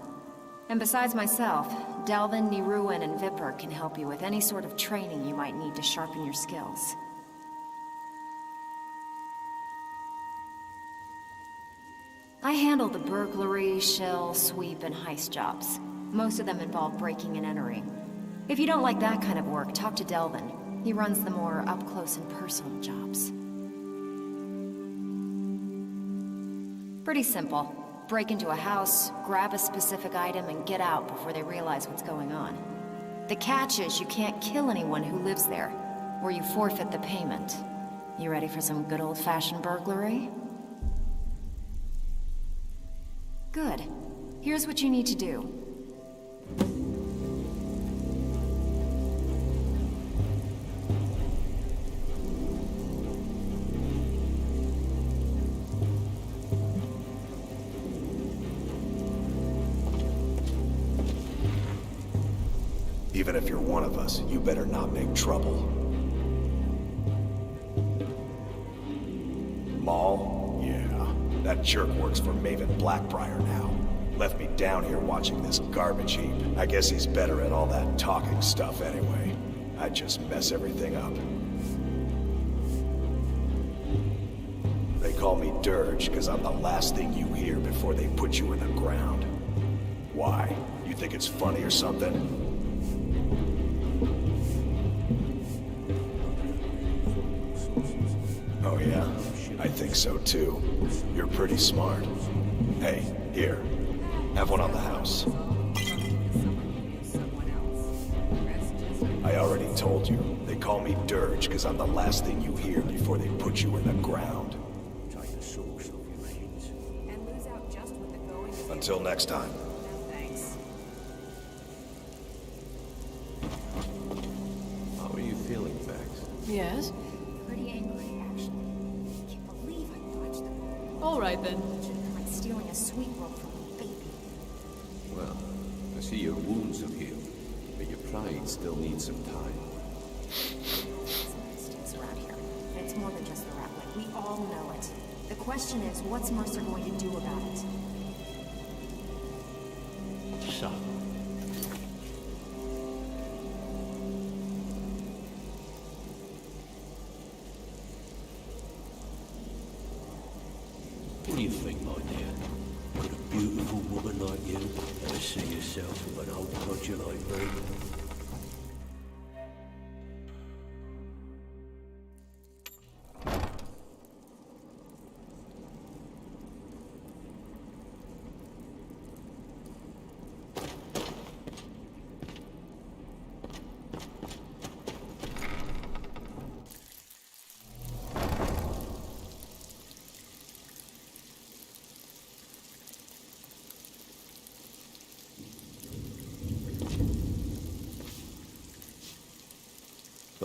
And besides myself, Delvin, Niruin, and Vipper can help you with any sort of training you might need to sharpen your skills. I handle the burglary, shill, sweep, and heist jobs. Most of them involve breaking and entering. If you don't like that kind of work, talk to Delvin. He runs the more up-close and personal jobs. Pretty simple. Break into a house, grab a specific item, and get out before they realize what's going on. The catch is you can't kill anyone who lives there, or you forfeit the payment. You ready for some good old-fashioned burglary? Good. Here's what you need to do. Even if you're one of us, you better not make trouble. Maul? Yeah. That jerk works for Maven Blackbriar now. Left me down here watching this garbage heap. I guess he's better at all that talking stuff anyway. I'd just mess everything up. They call me Dirge because I'm the last thing you hear before they put you in the ground. Why? You think it's funny or something? Oh yeah? I think so too. You're pretty smart. Hey, here. Have one on the house. I already told you. They call me Dirge because I'm the last thing you hear before they put you in the ground. Until next time. Thanks. How are you feeling, Max? Yes? Pretty angry, actually. Can't believe I dodged them. All right, then. Like stealing a sweet roll from a baby. Well, I see your wounds have healed, but your pride still needs some time. Some mistakes around here. And it's more than just the rat. Like, we all know it. The question is, what's Mercer going to do about it? So, what do you think, my dear? Could a beautiful woman like you ever see yourself with an old codger like me?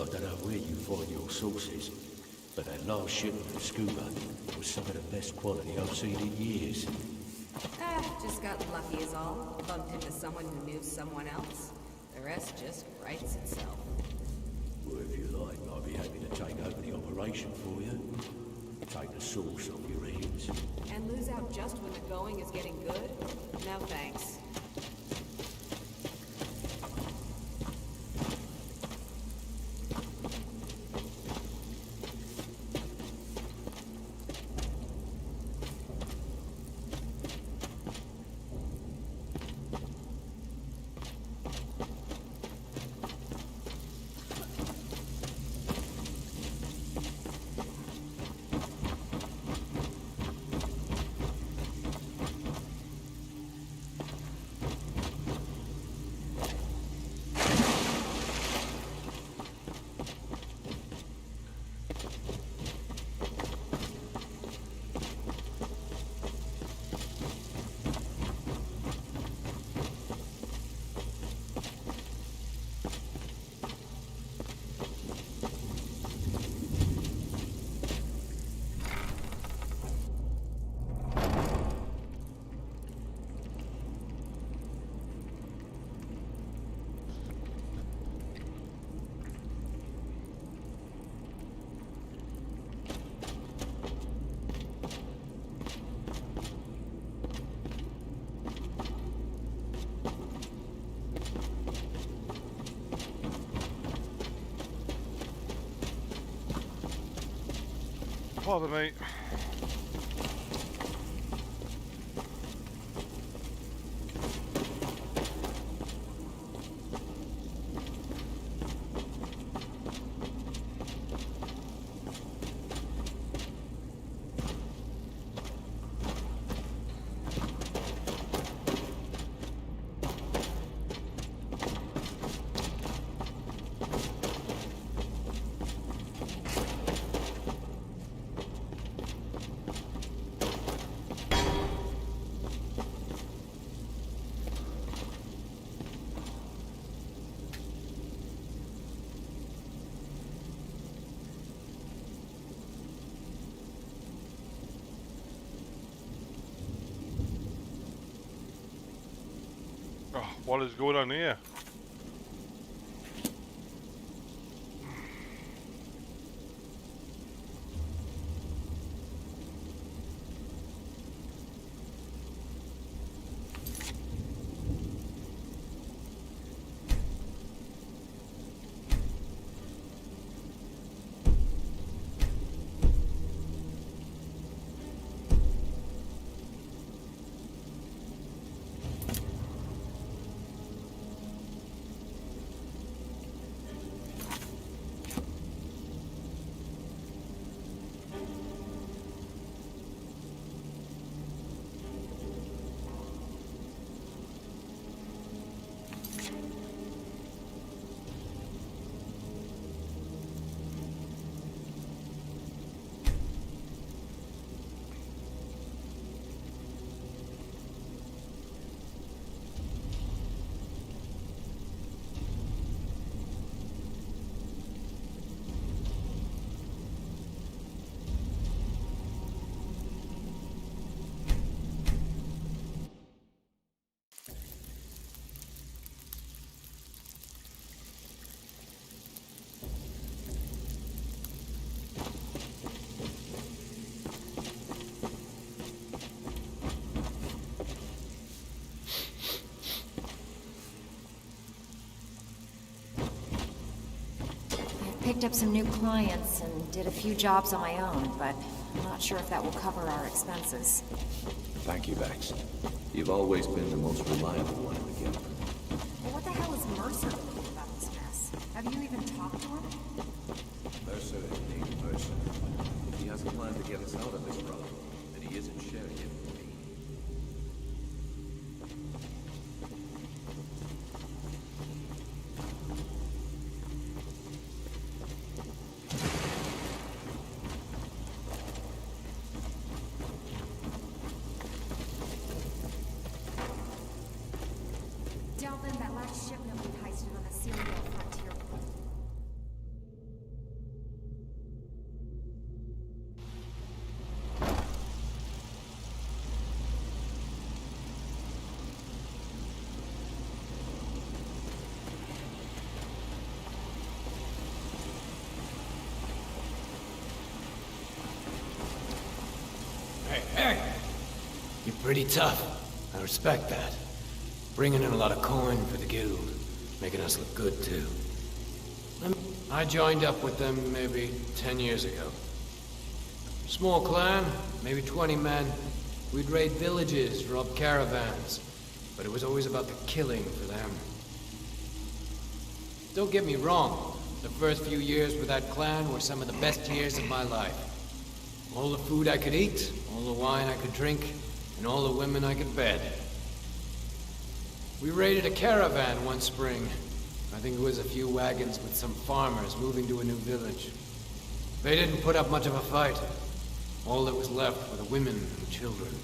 I don't know where you find your sources, but that last shipment of scuba was some of the best quality I've seen in years. Just got lucky is all. Bumped into someone who knew someone else. The rest just writes itself. Well, if you like, I'll be happy to take over the operation for you. Take the source off your hands. And lose out just when the going is getting good? No thanks. Pardon me. Oh, what is going on here? picked up some new clients and did a few jobs on my own, but I'm not sure if that will cover our expenses. Thank you, Vex. You've always been the most reliable one in the guild. Well, what the hell is Mercer thinking about this mess? Have you even talked to him? Mercer is named Mercer. If he has a plan to get us out of this problem, then he isn't sharing it with me. Delvin, that last shipment we heisted on the Serial frontier. Hey! You're pretty tough. I respect that. Bringing in a lot of coin for the guild. Making us look good, too. I joined up with them maybe 10 years ago. Small clan, maybe 20 men. We'd raid villages, rob caravans. But it was always about the killing for them. Don't get me wrong. The first few years with that clan were some of the best years of my life. All the food I could eat, all the wine I could drink, and all the women I could bed. We raided a caravan one spring. I think it was a few wagons with some farmers moving to a new village. They didn't put up much of a fight. All that was left were the women and children.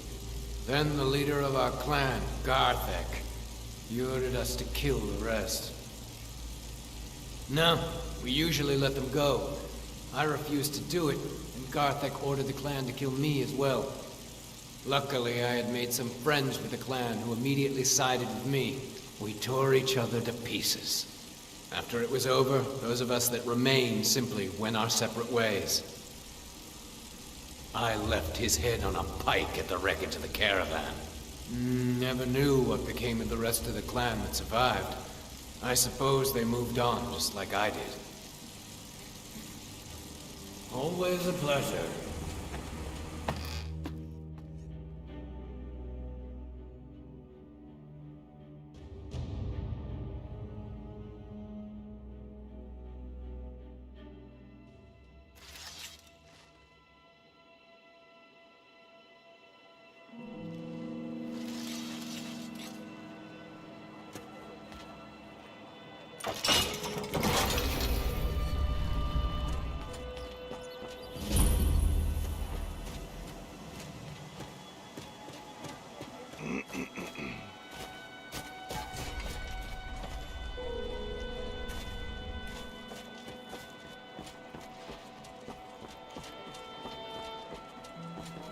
Then the leader of our clan, Garthek, he ordered us to kill the rest. No, we usually let them go. I refused to do it, and Garthek ordered the clan to kill me as well. Luckily, I had made some friends with the clan who immediately sided with me. We tore each other to pieces. After it was over, those of us that remained simply went our separate ways. I left his head on a pike at the wreckage of the caravan. Never knew what became of the rest of the clan that survived. I suppose they moved on just like I did. Always a pleasure.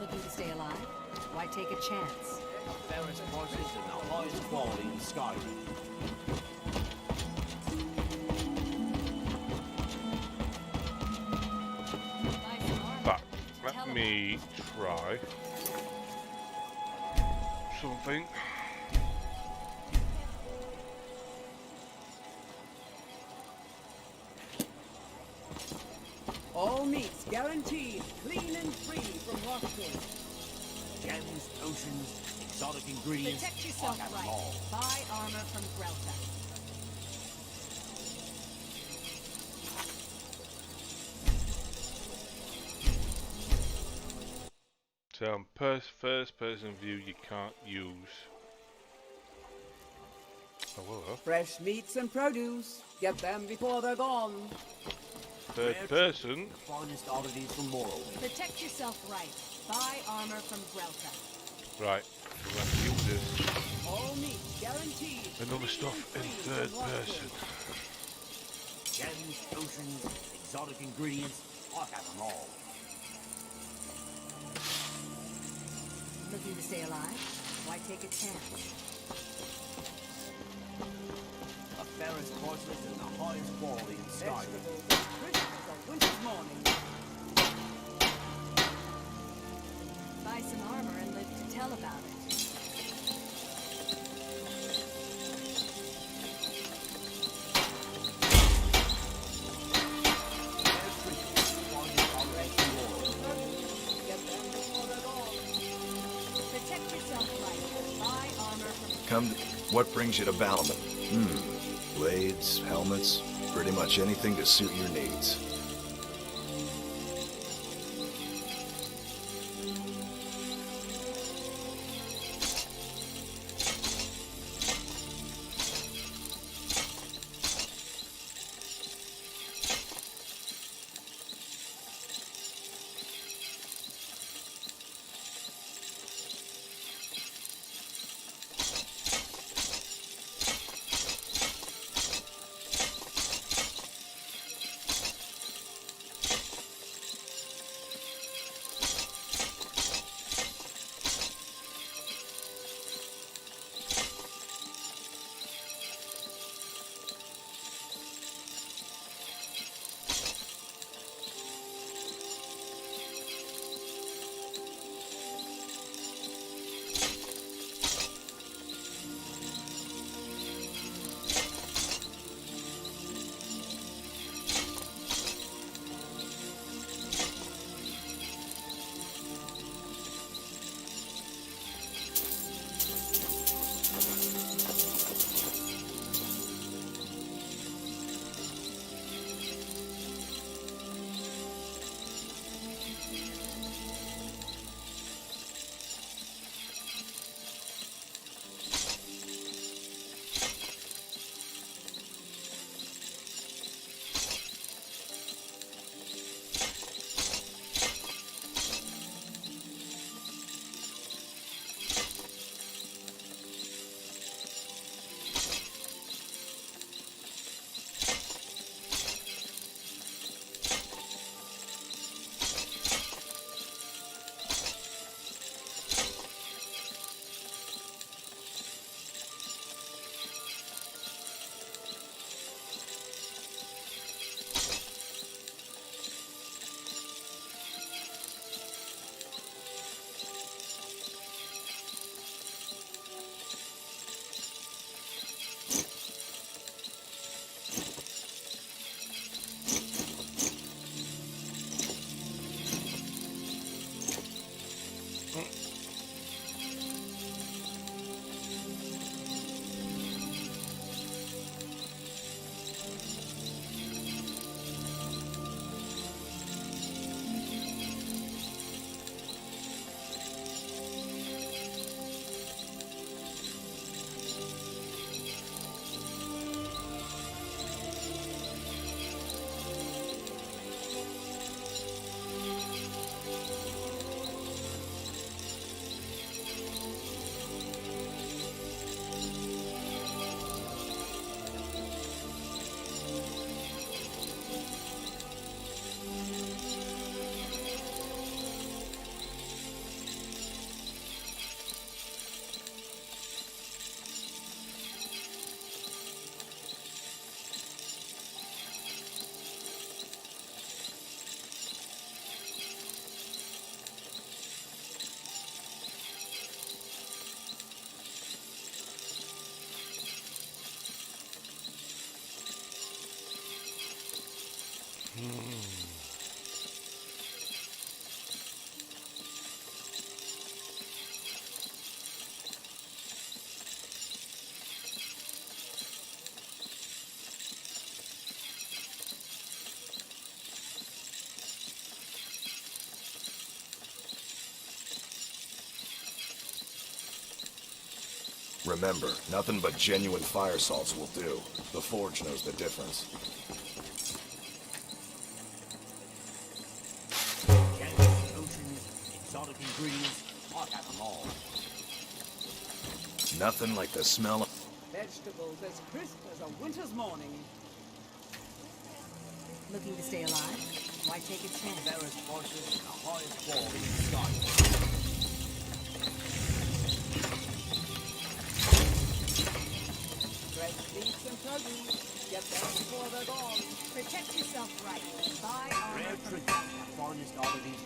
Looking to stay alive? Why take a chance? Fairest prices and the highest quality in Skyrim. But let me try something. All meats guaranteed, clean and free from rockfish. Gems, potions, exotic ingredients. Protect yourself I got them right. all. Buy armor from Grelta. So first person view you can't use. Oh, hello. Fresh meats and produce. Get them before they're gone. Third person. The finest oddities from Morrowind. Protect yourself right. Buy armor from Grelta. Right, we're going to use this. All meats guaranteed. Another stuff in third person. Gems, potions, exotic ingredients. I got them all. Looking to stay alive? Why take a chance? The fairest prices and the highest quality in Skyrim. Christmas of winter's morning. Buy some armor and live to tell about it. What brings you to Balaman? Blades, helmets, pretty much anything to suit your needs. Remember, nothing but genuine fire salts will do. The Forge knows the difference. Oceans, exotic ingredients, I got them all. Nothing like the smell of... Vegetables as crisp as a winter's morning. Looking to stay alive? Why take a chance? Barest horses in the highest quality in Skyrim. Fresh beets and produce. Get them before they're gone. Protect yourself right. Buy armor Rare from treat, the finest oddities.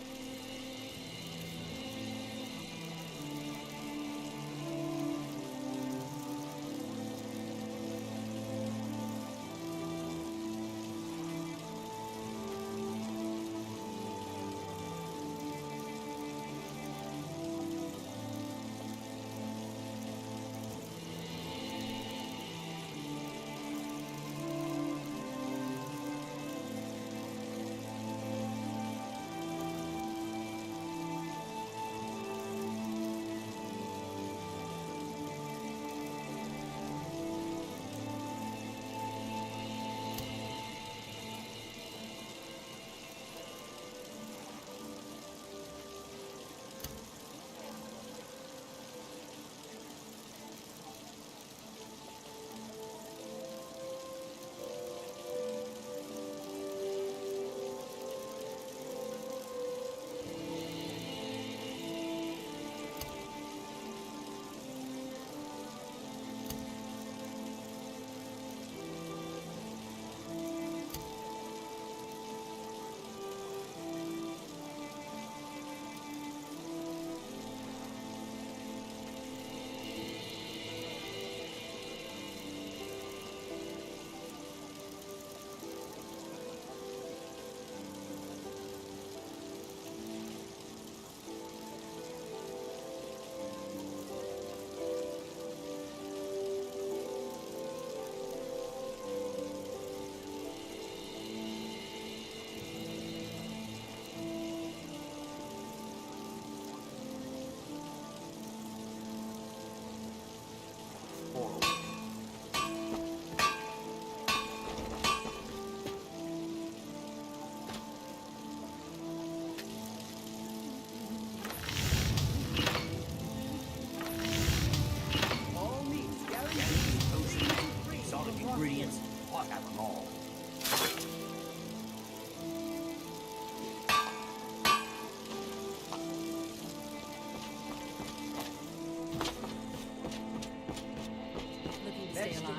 Looking to stay alive.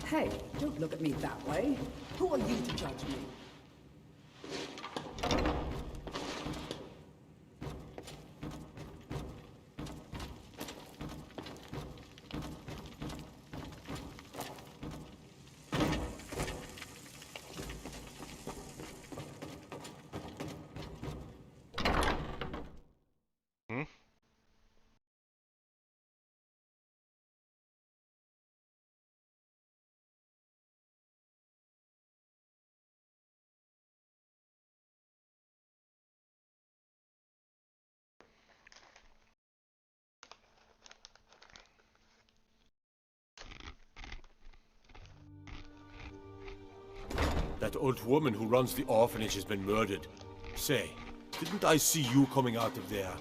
Hey, don't look at me that way. Who are you to judge me? That old woman who runs the orphanage has been murdered. Say, didn't I see you coming out of there?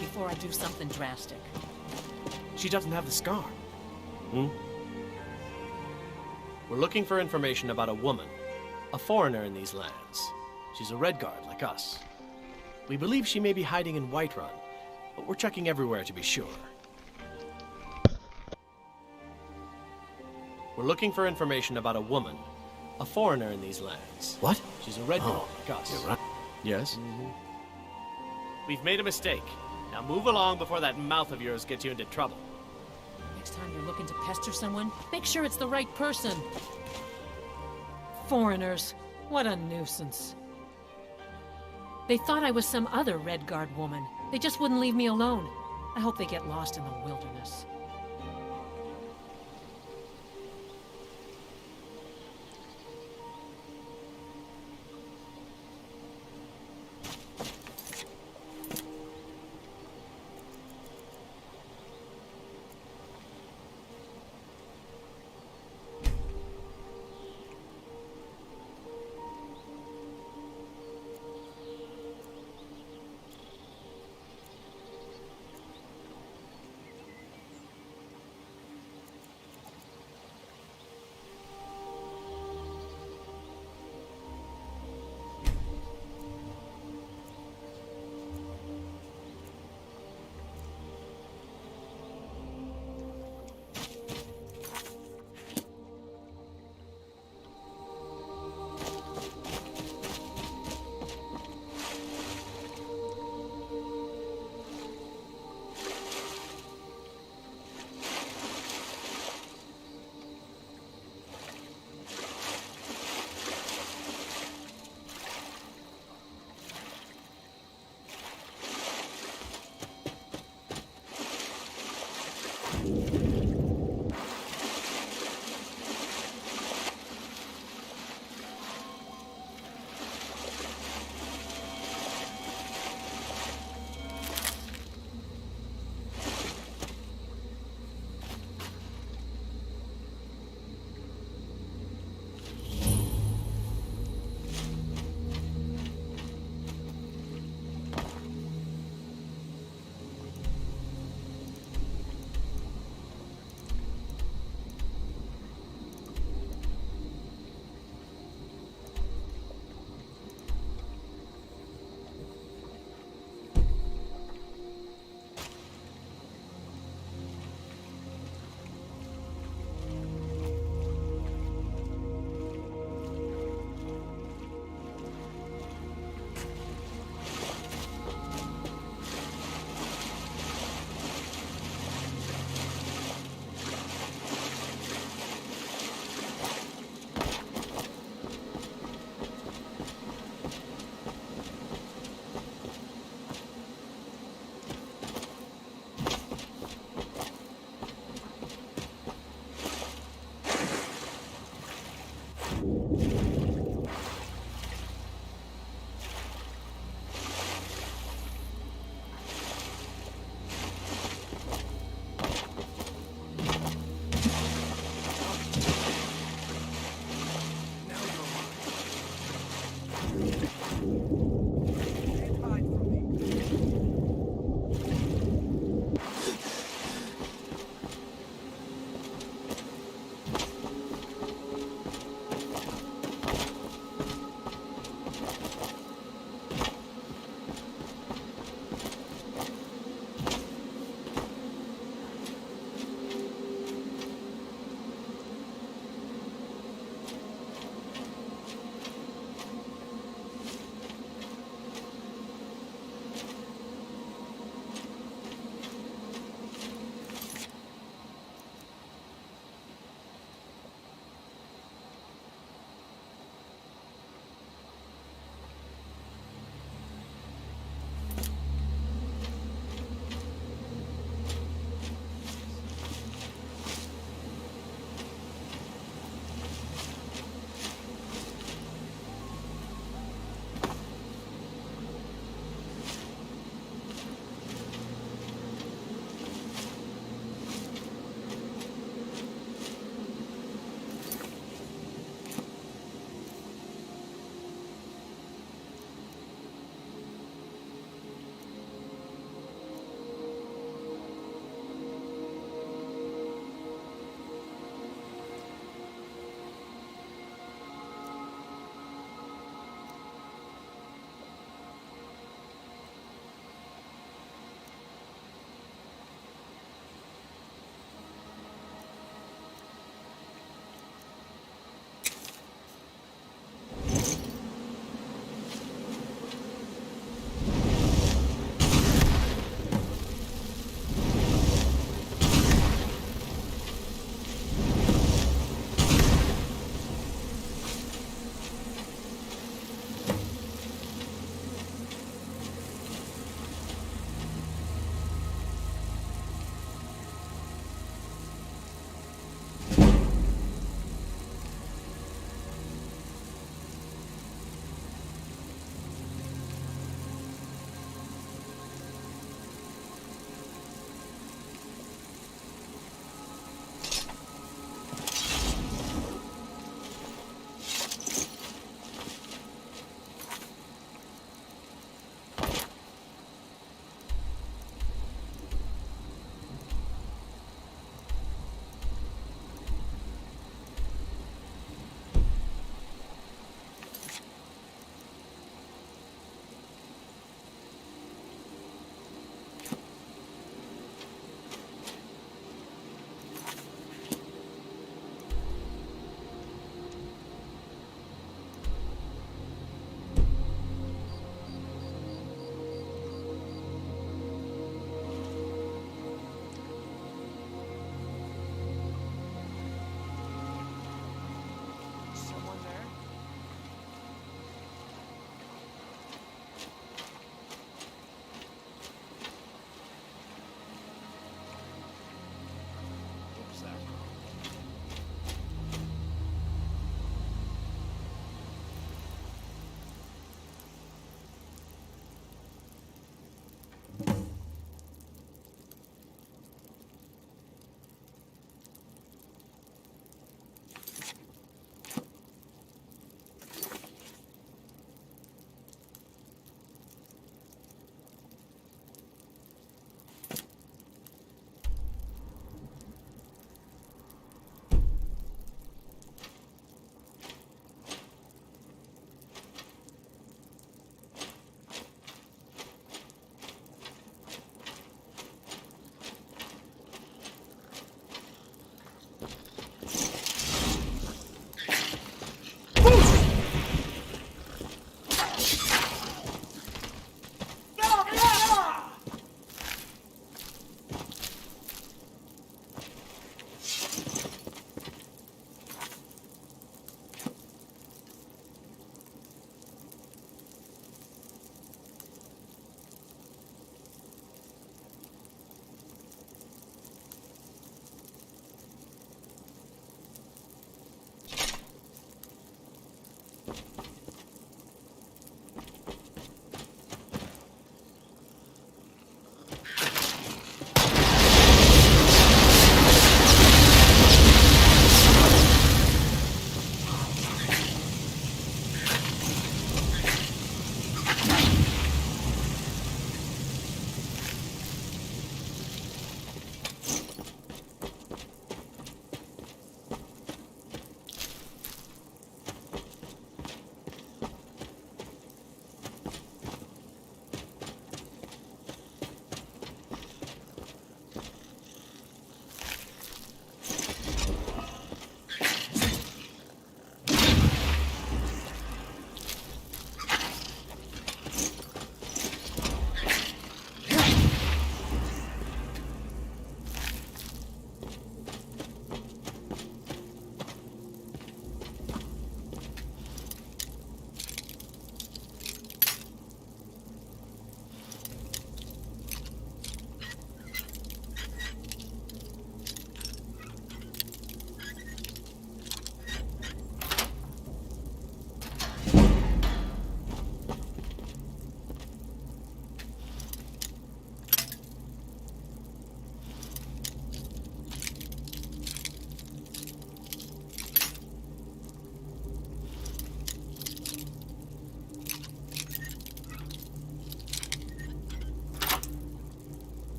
Before I do something drastic. She doesn't have the scar. Hmm? We're looking for information about a woman, a foreigner in these lands. She's a Red Guard like us. We believe she may be hiding in Whiterun, but we're checking everywhere to be sure. We're looking for information about a woman, a foreigner in these lands. What? She's a Red Guard like us. You're right. Yes? We've made a mistake. Now move along before that mouth of yours gets you into trouble. Next time you're looking to pester someone, make sure it's the right person. Foreigners. What a nuisance. They thought I was some other Red Guard woman. They just wouldn't leave me alone. I hope they get lost in the wilderness.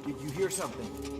Did you hear something?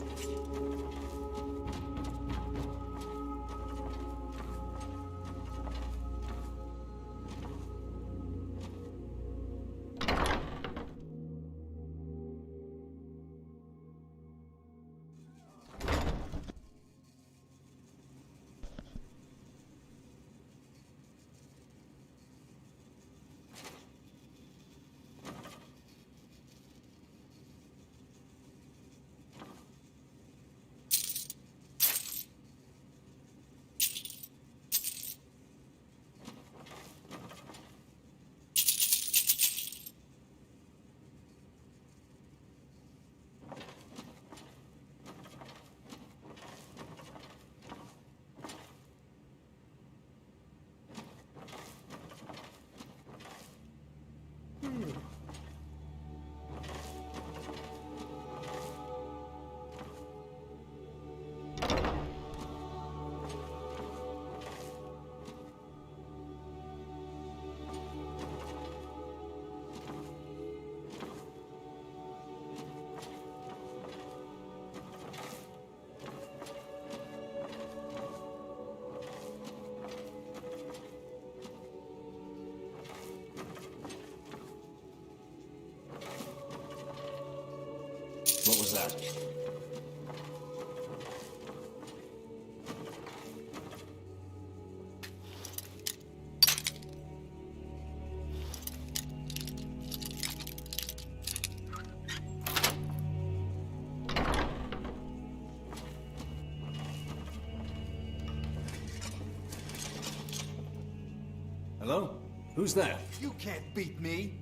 Hello? Who's there? You can't beat me.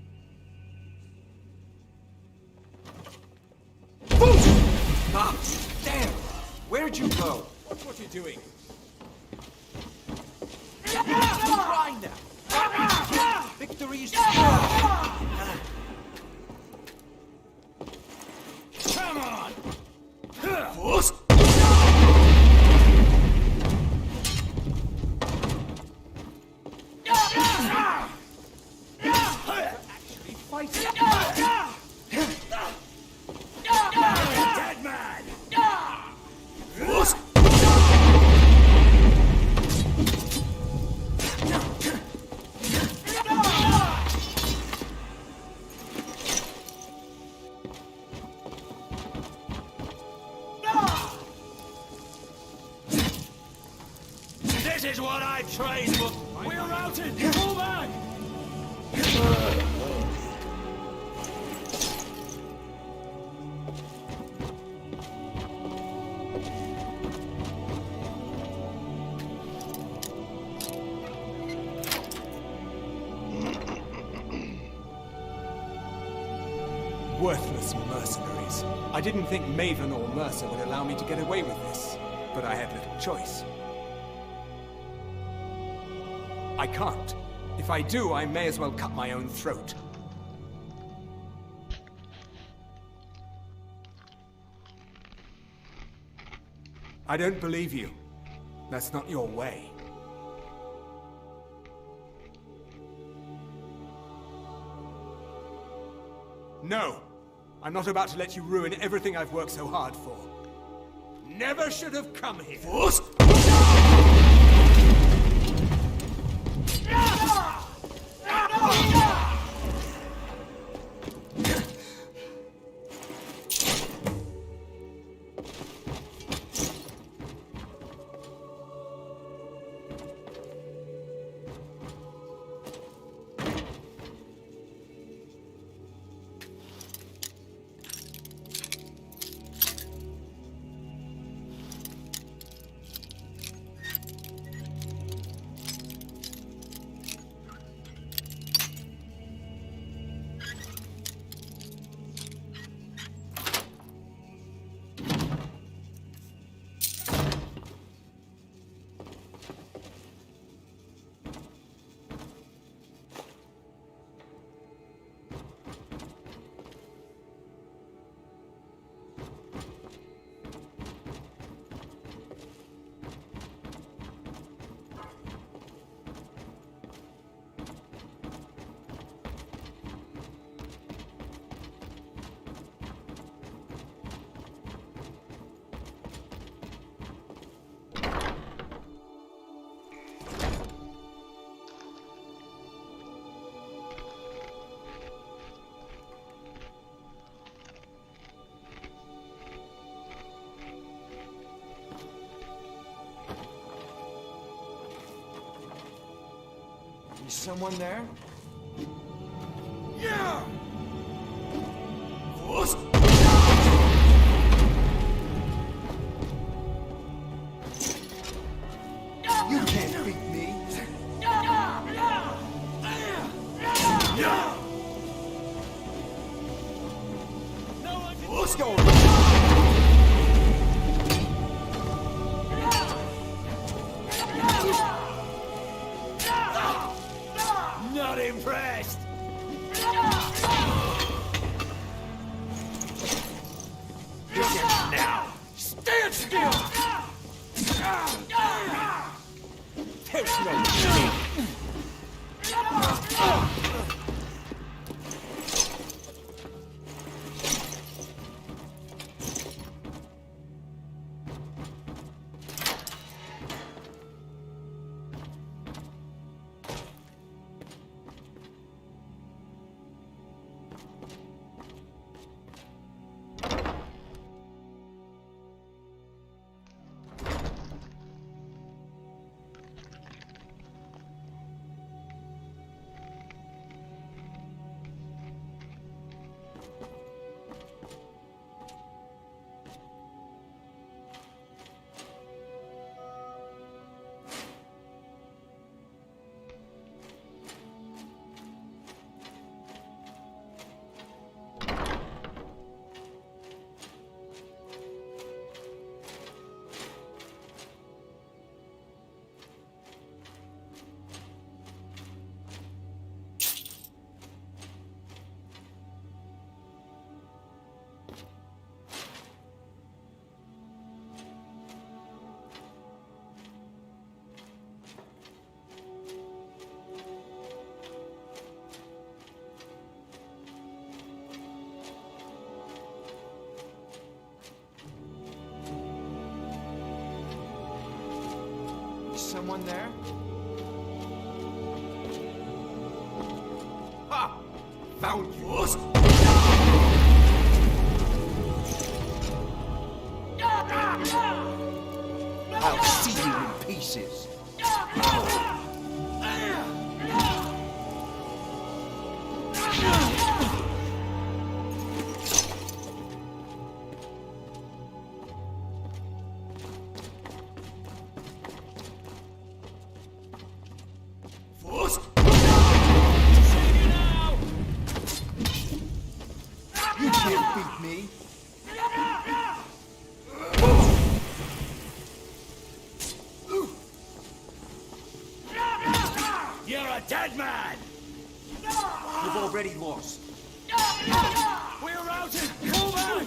Ah, damn! Where'd you go? What are you doing? Grind now. Victory's Come on! actually fighting. Dead man! This is what I trained for. We're routed. Pull back. Worthless mercenaries. I didn't think Maven or Mercer would allow me to get away with this, but I had little choice. I can't. If I do, I may as well cut my own throat. I don't believe you. That's not your way. No! I'm not about to let you ruin everything I've worked so hard for. Never should have come here. Is someone there? Yeah! You can't beat me. Let's go! Not impressed! Now! Stand still! There's no escape! someone there? Ha! Found you! I'll see you in pieces. You can't beat me. You're a dead man! You've already lost. We're routed! Fall back!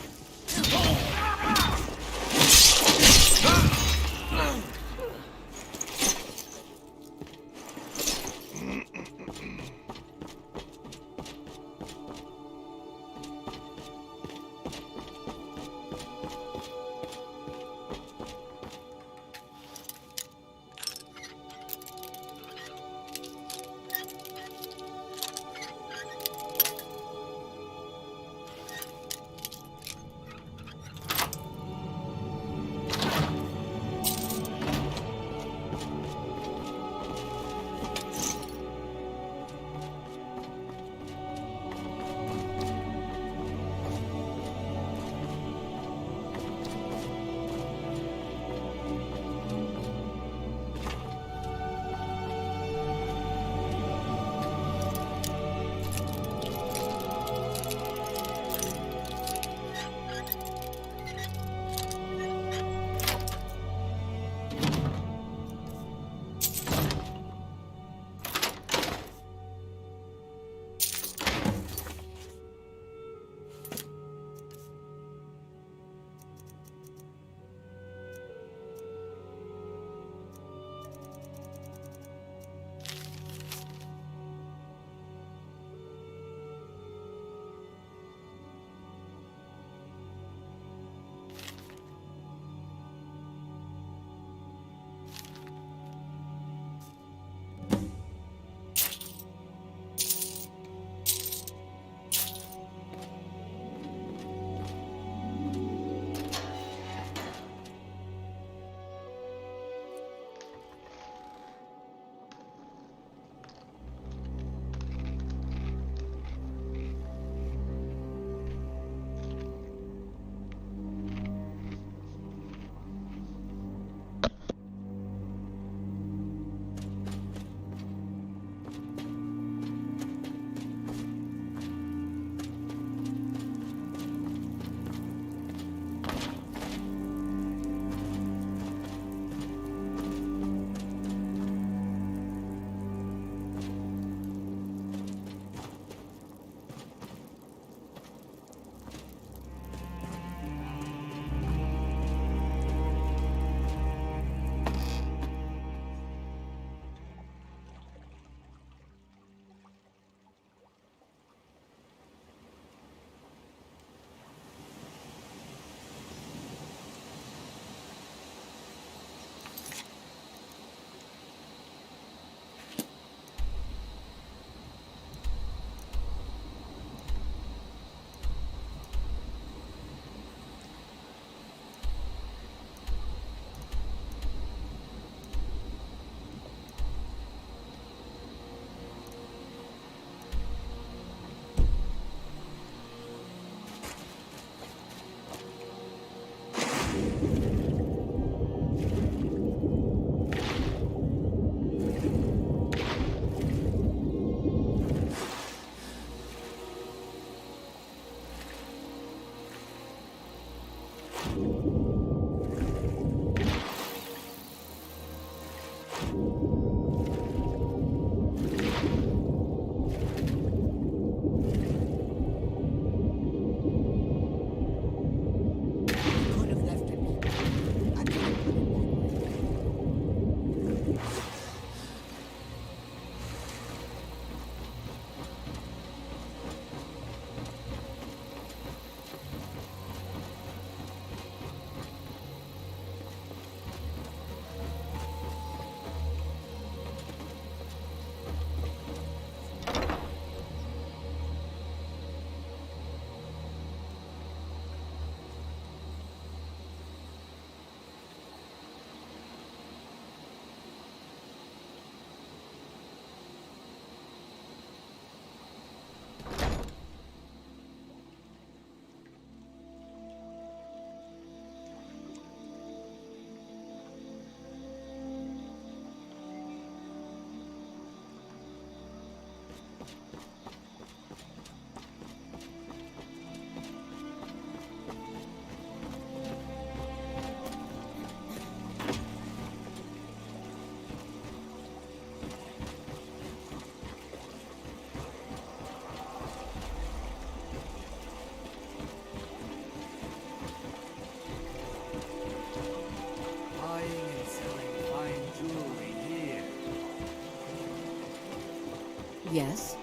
Yes?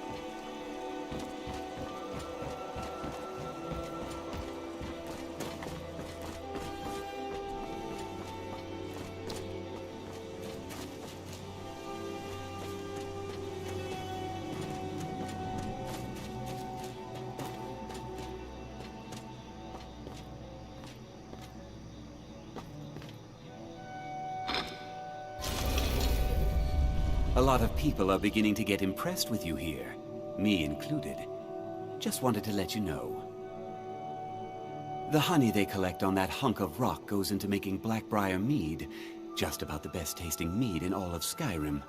A lot of people are beginning to get impressed with you here, me included. Just wanted to let you know. The honey they collect on that hunk of rock goes into making Blackbriar mead, just about the best tasting mead in all of Skyrim.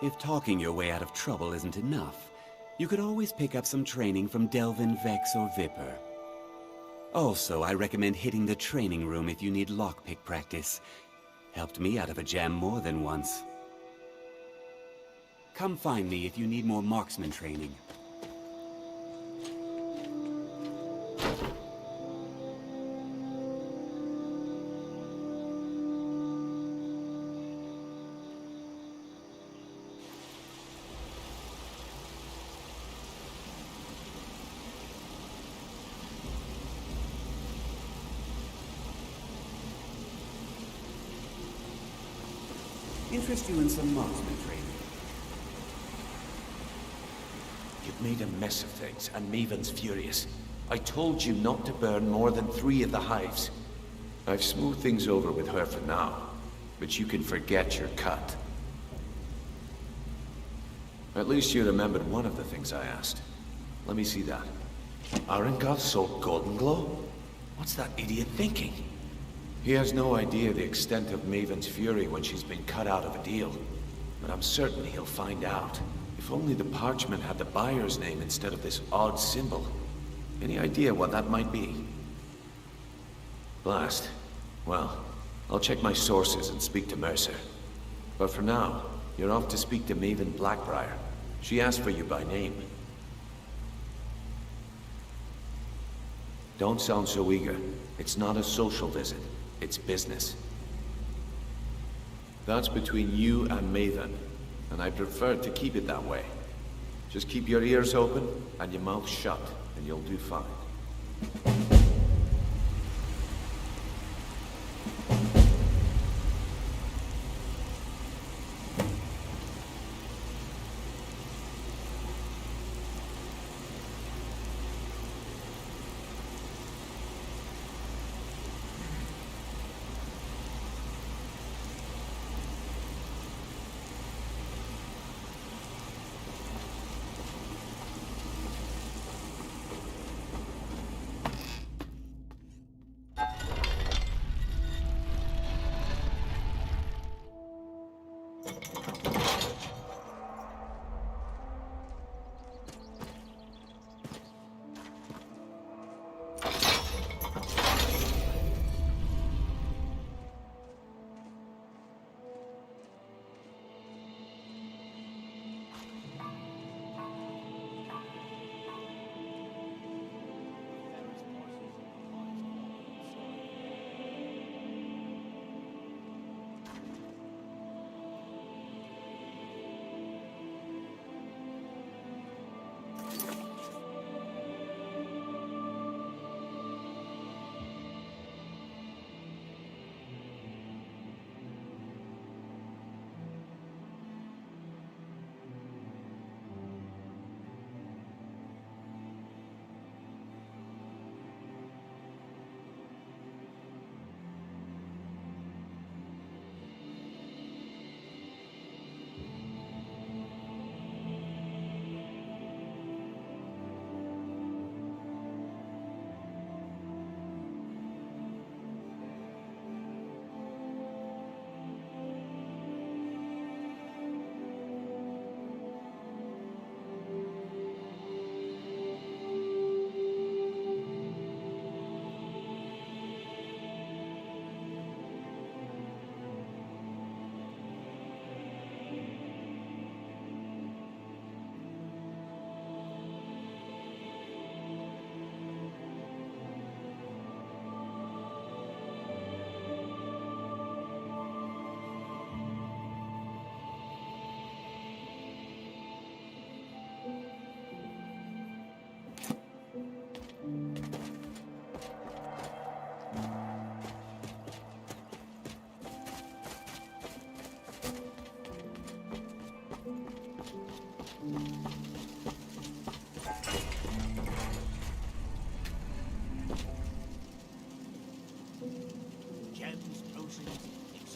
If talking your way out of trouble isn't enough, you could always pick up some training from Delvin, Vex, or Viper. Also, I recommend hitting the training room if you need lockpick practice. Helped me out of a jam more than once. Come find me if you need more marksman training. Interest you in some marksman training? You've made a mess of things, and Maven's furious. I told you not to burn more than 3 of the hives. I've smoothed things over with her for now, but you can forget your cut. At least you remembered one of the things I asked. Let me see that. Arengar sold Golden Glow? What's that idiot thinking? He has no idea the extent of Maven's fury when she's been cut out of a deal. But I'm certain he'll find out. If only the parchment had the buyer's name instead of this odd symbol. Any idea what that might be? Blast. Well, I'll check my sources and speak to Mercer. But for now, you're off to speak to Maven Blackbriar. She asked for you by name. Don't sound so eager. It's not a social visit. It's business. That's between you and Maven, and I prefer to keep it that way. Just keep your ears open and your mouth shut, and you'll do fine.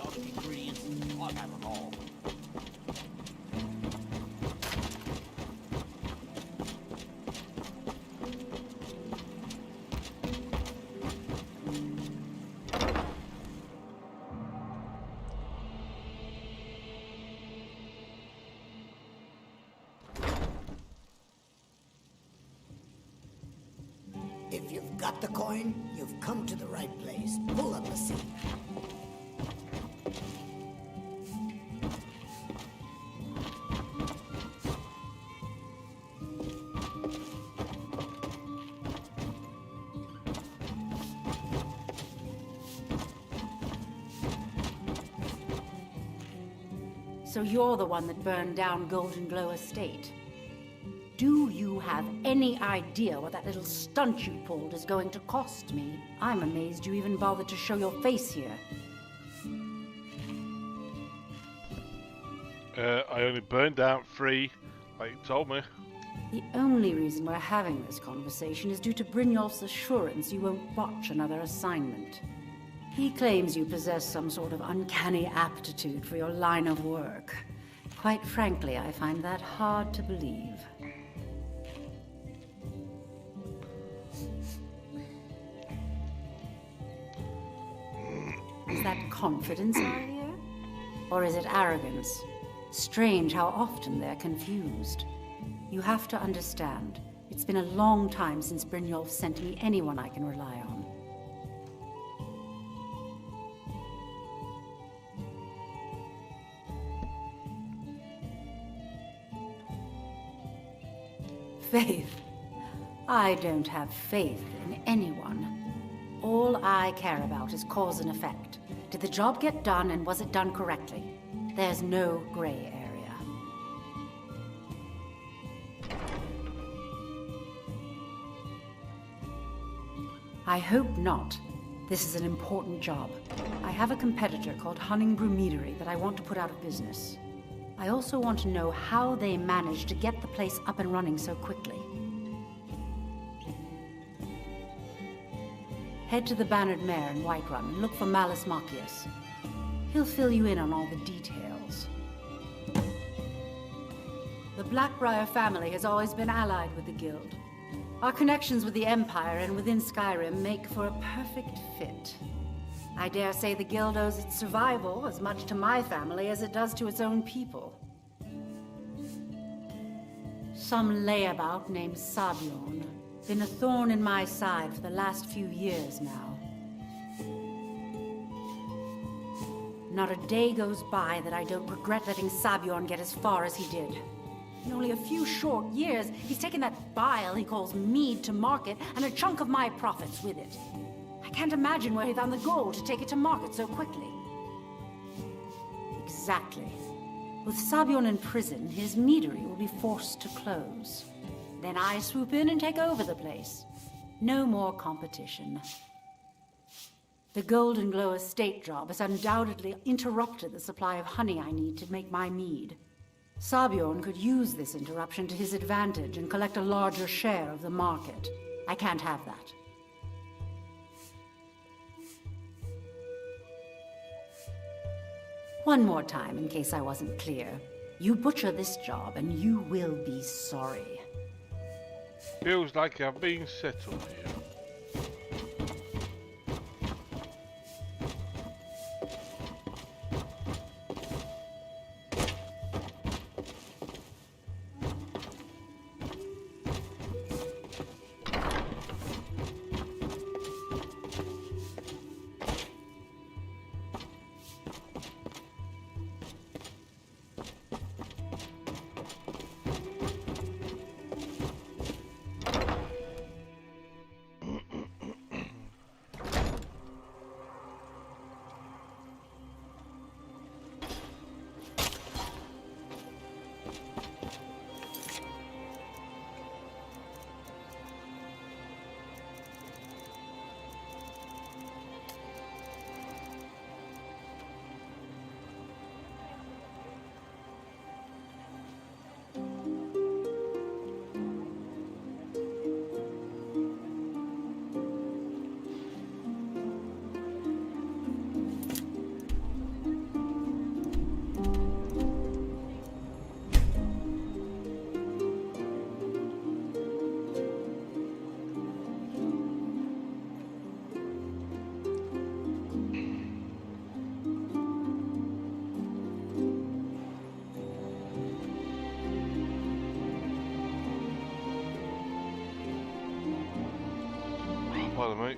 exotic ingredients. I've had them all. If you've got the coin, you've come to the right place. Pull up a seat. So you're the one that burned down Golden Glow Estate. Do you have any idea what that little stunt you pulled is going to cost me? I'm amazed you even bothered to show your face here. I only burned down 3, like you told me. The only reason we're having this conversation is due to Brynjolf's assurance you won't botch another assignment. He claims you possess some sort of uncanny aptitude for your line of work. Quite frankly, I find that hard to believe. Is that confidence I hear? Or is it arrogance? Strange how often they're confused. You have to understand, it's been a long time since Brynjolf sent me anyone I can rely on. Faith? I don't have faith in anyone. All I care about is cause and effect. Did the job get done, and was it done correctly? There's no gray area. I hope not. This is an important job. I have a competitor called Hunningbrew Meadery that I want to put out of business. I also want to know how they managed to get the place up and running so quickly. Head to the Bannered Mare in Whiterun and look for Malus Macius. He'll fill you in on all the details. The Blackbriar family has always been allied with the Guild. Our connections with the Empire and within Skyrim make for a perfect fit. I dare say the Guild owes its survival as much to my family as it does to its own people. Some layabout named Sabiorn. Been a thorn in my side for the last few years now. Not a day goes by that I don't regret letting Sabiorn get as far as he did. In only a few short years, he's taken that bile he calls mead to market, and a chunk of my profits with it. I can't imagine where he found the gold to take it to market so quickly. Exactly. With Sabiorn in prison, his meadery will be forced to close. Then I swoop in and take over the place. No more competition. The Golden Glow Estate job has undoubtedly interrupted the supply of honey I need to make my mead. Sabiorn could use this interruption to his advantage and collect a larger share of the market. I can't have that. One more time, in case I wasn't clear. You butcher this job, and you will be sorry. Feels like I've been settled here. Follow me.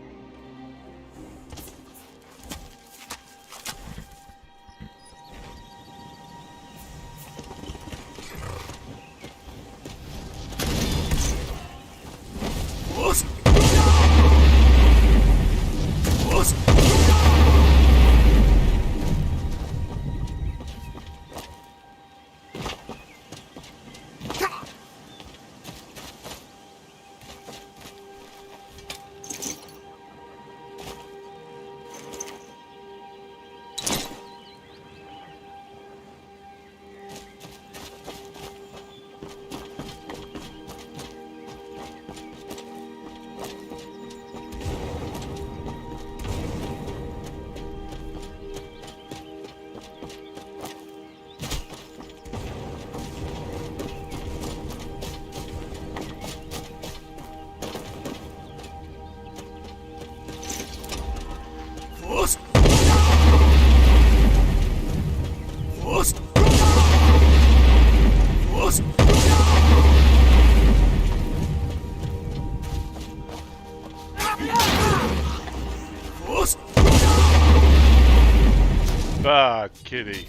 Ah, kitty.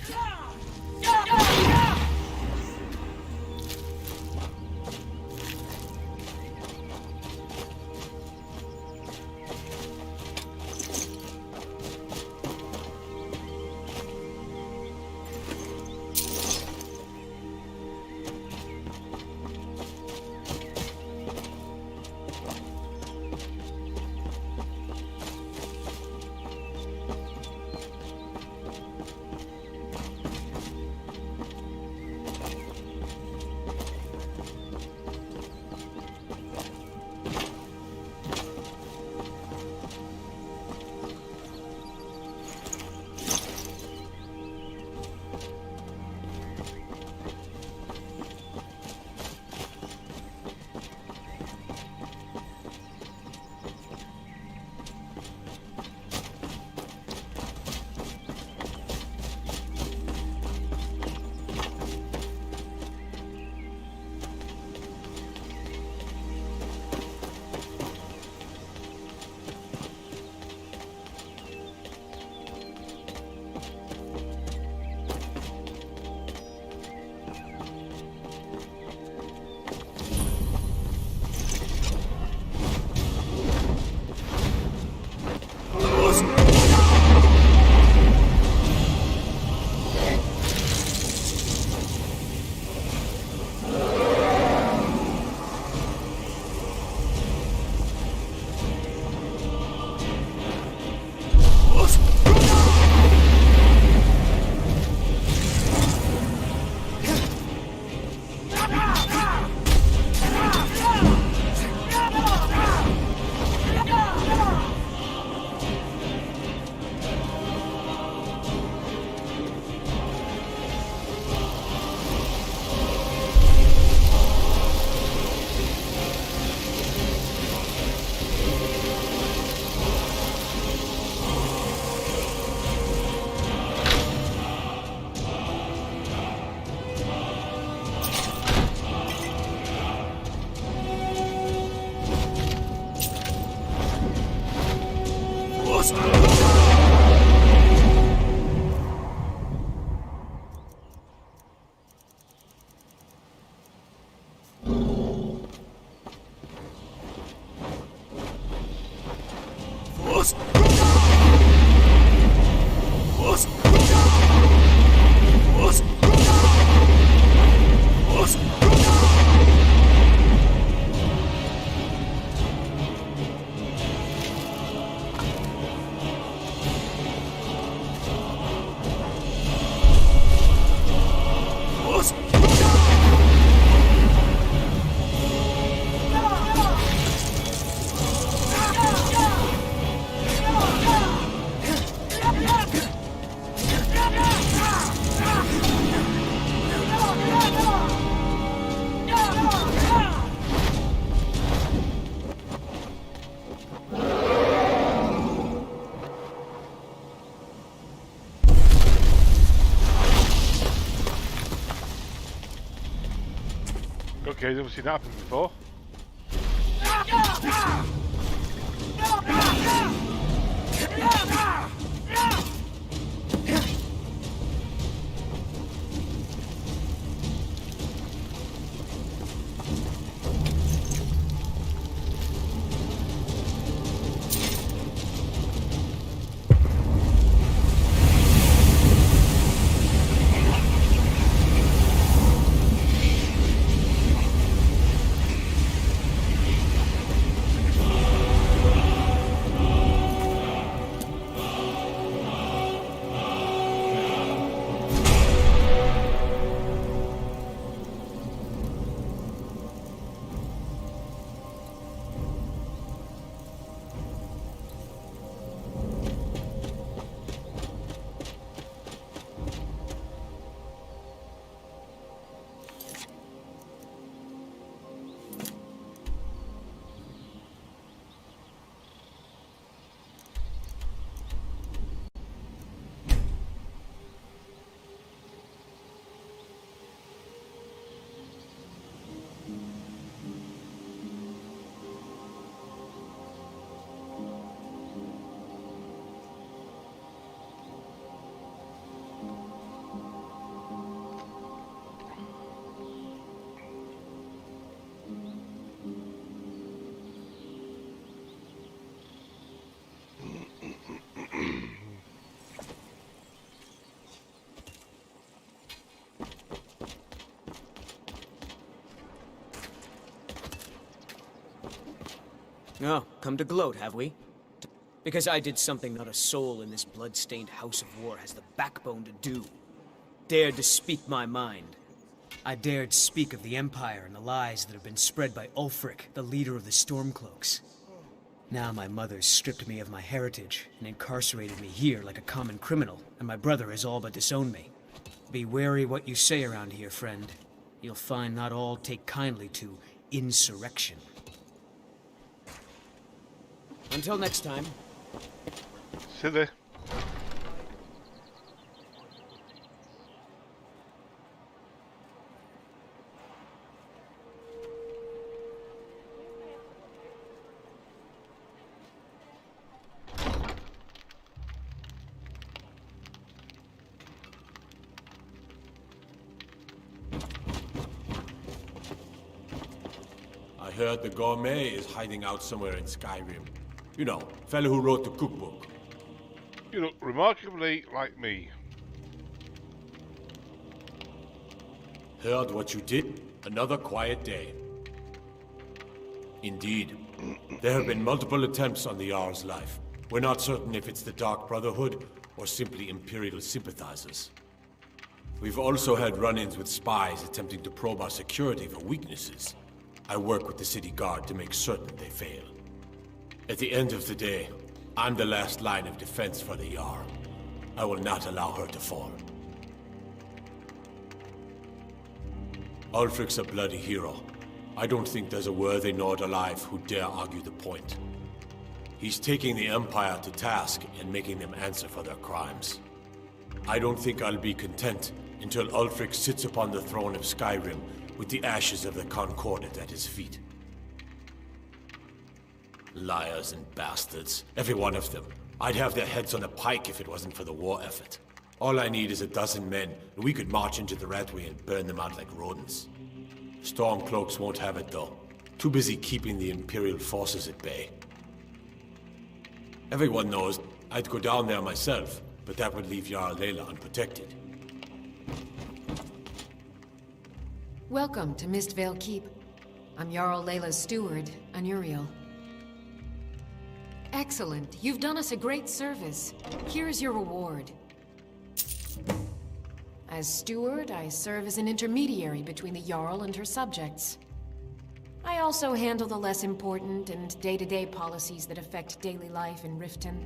Okay, never seen that happen before. Oh, come to gloat, have we? Because I did something not a soul in this blood-stained house of war has the backbone to do. Dared to speak my mind. I dared speak of the Empire and the lies that have been spread by Ulfric, the leader of the Stormcloaks. Now my mother's stripped me of my heritage and incarcerated me here like a common criminal, and my brother has all but disowned me. Be wary what you say around here, friend. You'll find not all take kindly to insurrection. Until next time. Silly. I heard the gourmet is hiding out somewhere in Skyrim. You know, fellow who wrote the cookbook. You look remarkably like me. Heard what you did? Another quiet day. Indeed. There have been multiple attempts on the Jarl's life. We're not certain if it's the Dark Brotherhood or simply Imperial sympathizers. We've also had run-ins with spies attempting to probe our security for weaknesses. I work with the city guard to make certain they fail. At the end of the day, I'm the last line of defense for the Jarl. I will not allow her to fall. Ulfric's a bloody hero. I don't think there's a worthy Nord alive who dare argue the point. He's taking the Empire to task and making them answer for their crimes. I don't think I'll be content until Ulfric sits upon the throne of Skyrim with the ashes of the Concordat at his feet. Liars and bastards, every one of them. I'd have their heads on a pike if it wasn't for the war effort. All I need is a dozen men, and we could march into the Ratway and burn them out like rodents. Stormcloaks won't have it, though. Too busy keeping the Imperial forces at bay. Everyone knows I'd go down there myself, but that would leave Jarl Layla unprotected. Welcome to Mistvale Keep. I'm Jarl Layla's steward, Anuriel. Excellent. You've done us a great service. Here is your reward. As steward, I serve as an intermediary between the Jarl and her subjects. I also handle the less important and day-to-day policies that affect daily life in Riften.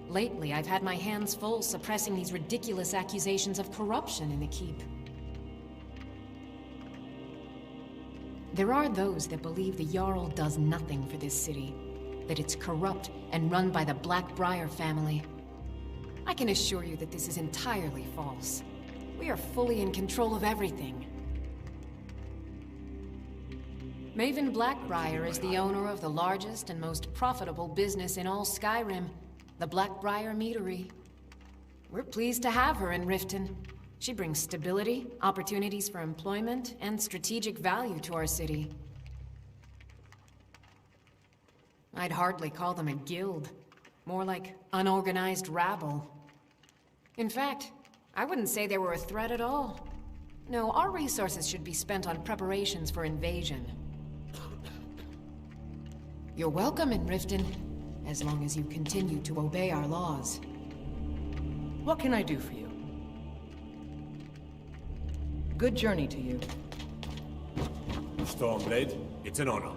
Lately, I've had my hands full suppressing these ridiculous accusations of corruption in the Keep. There are those that believe the Jarl does nothing for this city, that it's corrupt and run by the Blackbriar family. I can assure you that this is entirely false. We are fully in control of everything. Maven Blackbriar is the owner of the largest and most profitable business in all Skyrim, the Blackbriar Meadery. We're pleased to have her in Riften. She brings stability, opportunities for employment, and strategic value to our city. I'd hardly call them a guild. More like unorganized rabble. In fact, I wouldn't say they were a threat at all. No, our resources should be spent on preparations for invasion. You're welcome in Riften, as long as you continue to obey our laws. What can I do for you? Good journey to you. Stormblade, it's an honor.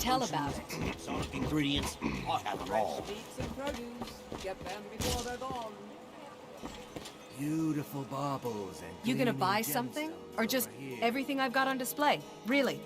tell about it. Exotic ingredients, I have them all. Meats and produce. Get them before they're gone. Beautiful baubles and You gonna gleaming buy something? gemstones Or just over here. everything I've got on display? Really?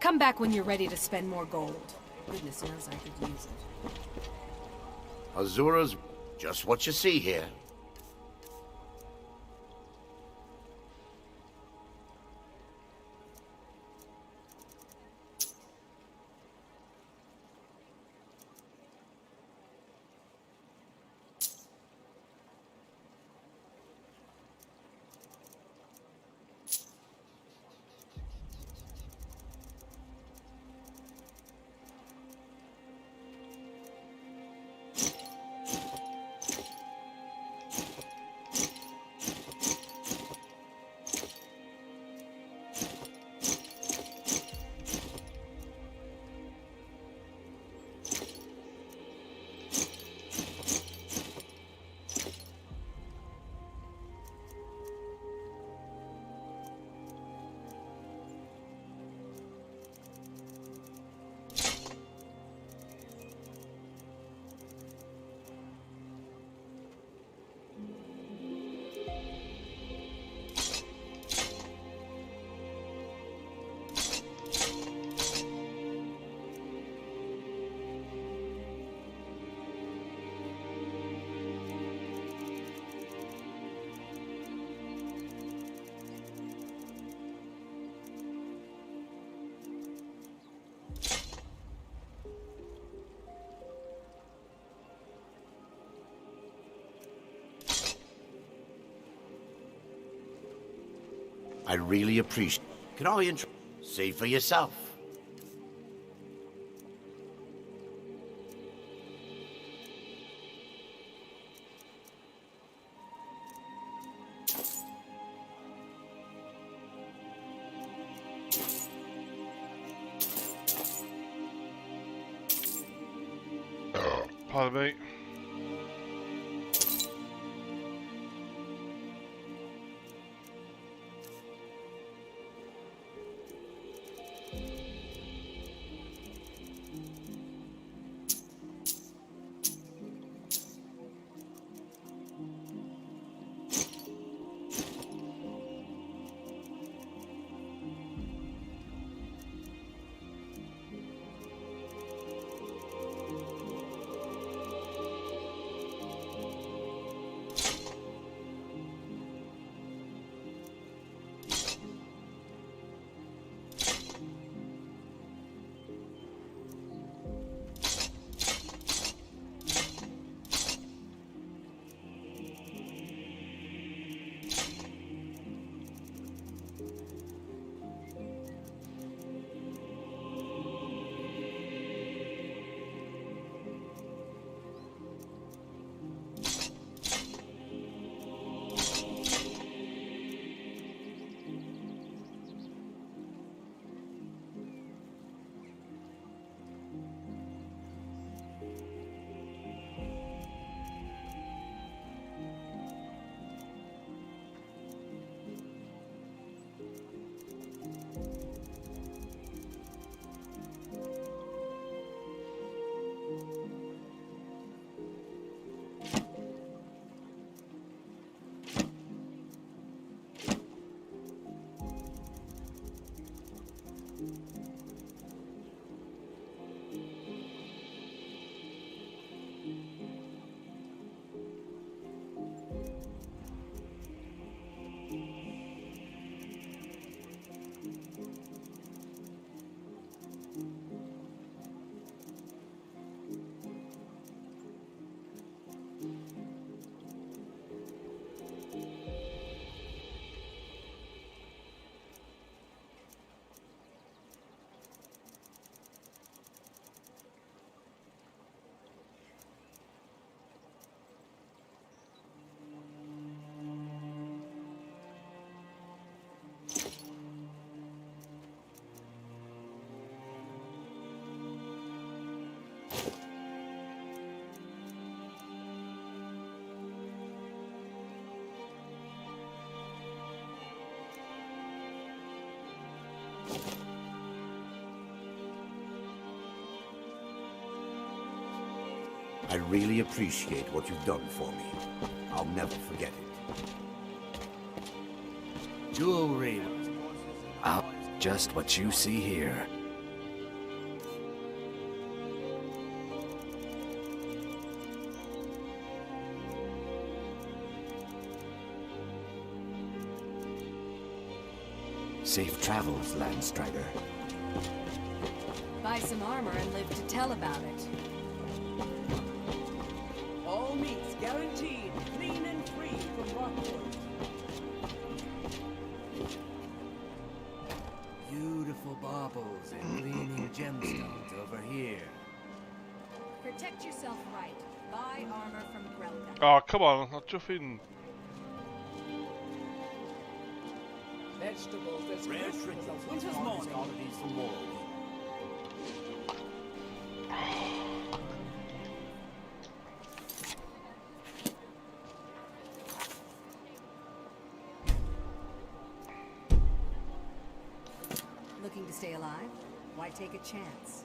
Come back when you're ready to spend more gold. Goodness knows I could use it. Azura's just what you see here. I really appreciate. Can I see for yourself? Pardon me. I really appreciate what you've done for me. I'll never forget it. Jewelry. Oh, just what you see here. Safe travels, Landstrider. Buy some armor and live to tell about it. All meats guaranteed, clean and free from rockwood. Beautiful baubles and gleaming gemstones over here. Protect yourself right. Buy armor from Grelka. Oh, come on, I'll jump in. Vegetables, there's Rare fruit trinkets as a winter's morning. oddities from Morrowind. Looking to stay alive? Why take a chance?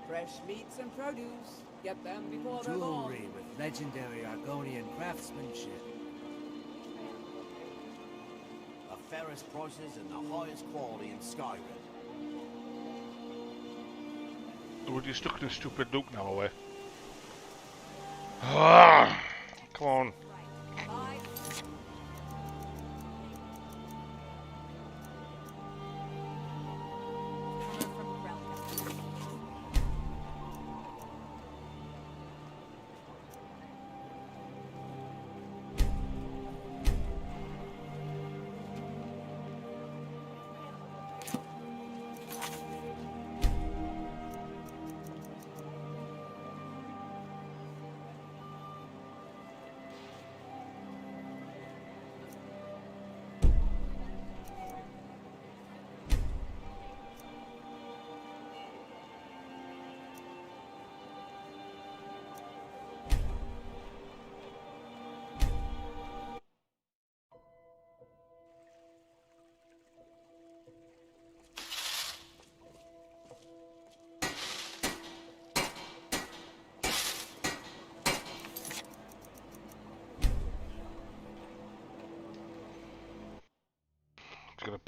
Fresh meats and produce. Get them before they're gone. Jewelry with legendary Argonian craftsmanship. The fairest prices and the highest quality in Skyrim. Would you stuck in a stupid loop now away? Ah, come on.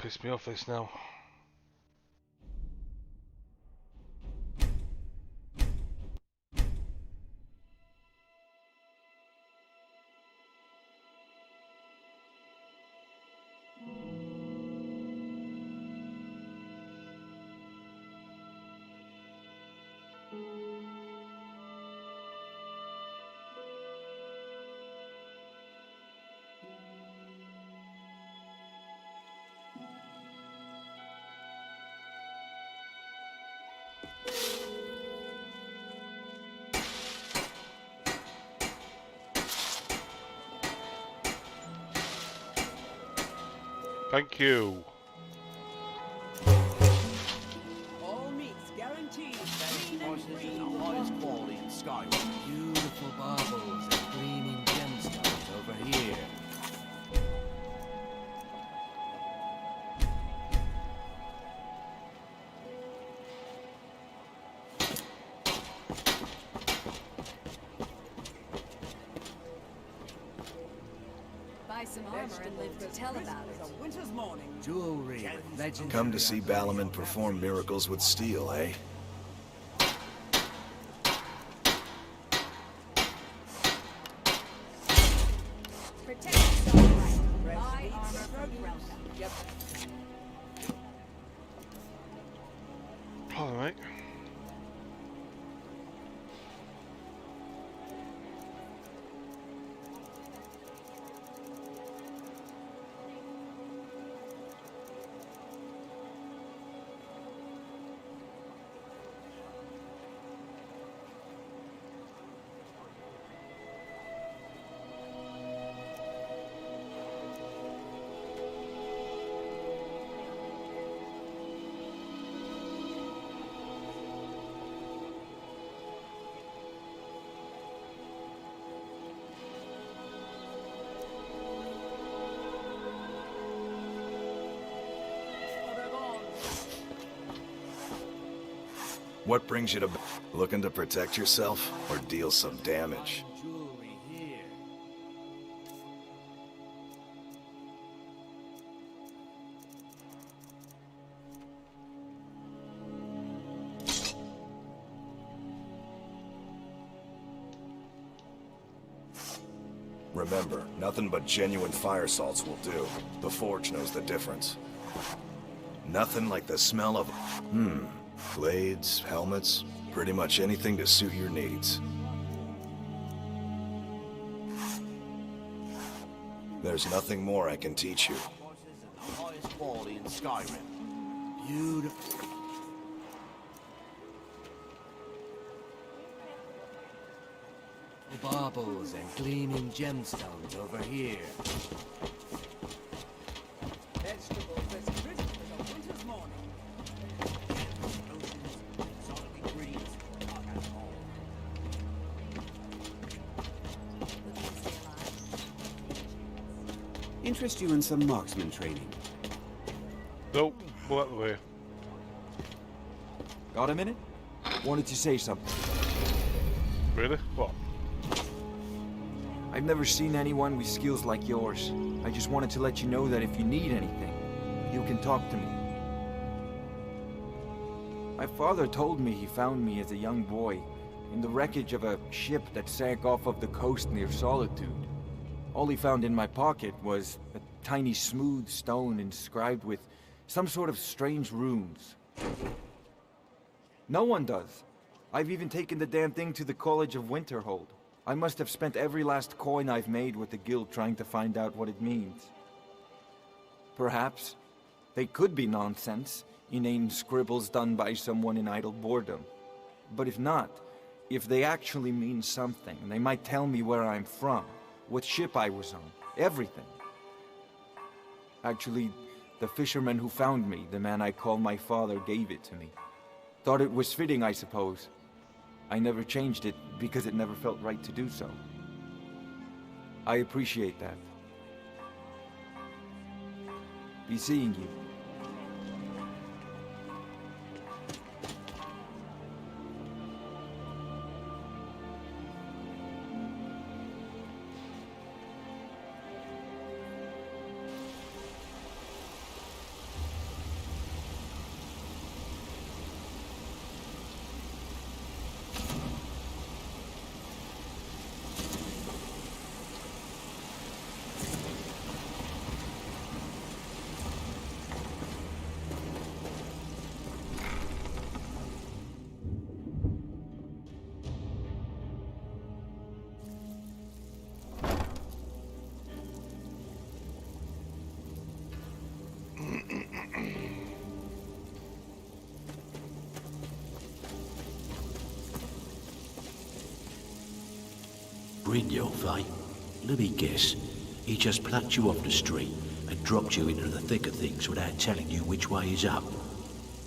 pissed me off this now. Thank you. All meats guaranteed. Horses in the highest quality in Skyrim. Beautiful baubles and gleaming gemstones over here. Buy some armor and live to tell about it. A winter's morning. Jewelry with legends. Come to see Balaman perform miracles with steel, eh? Protect yourself right. Buy armor from Relka. Yep. All right. What brings you to... Looking to protect yourself or deal some damage? Jewelry here. Remember, nothing but genuine fire salts will do. The Forge knows the difference. Nothing like the smell of... Blades, helmets, pretty much anything to suit your needs. There's nothing more I can teach you. Horses in the highest quality in Skyrim. Beautiful. Baubles and gleaming gemstones over here. Vegetables as crisp as a winter's morning. Interest you in some marksman training? Nope. Go out the way. Got a minute? Wanted to say something. Really? What? I've never seen anyone with skills like yours. I just wanted to let you know that if you need anything, you can talk to me. My father told me he found me as a young boy in the wreckage of a ship that sank off of the coast near Solitude. All he found in my pocket was a tiny smooth stone inscribed with some sort of strange runes. No one does. I've even taken the damn thing to the College of Winterhold. I must have spent every last coin I've made with the guild trying to find out what it means. Perhaps they could be nonsense, inane scribbles done by someone in idle boredom. But if not, if they actually mean something, they might tell me where I'm from, what ship I was on, everything. Actually, the fisherman who found me, the man I call my father, gave it to me. Thought it was fitting, I suppose. I never changed it because it never felt right to do so. I appreciate that. Be seeing you. Brynjolf, eh? Let me guess. He just plucked you off the street and dropped you into the thick of things without telling you which way is up.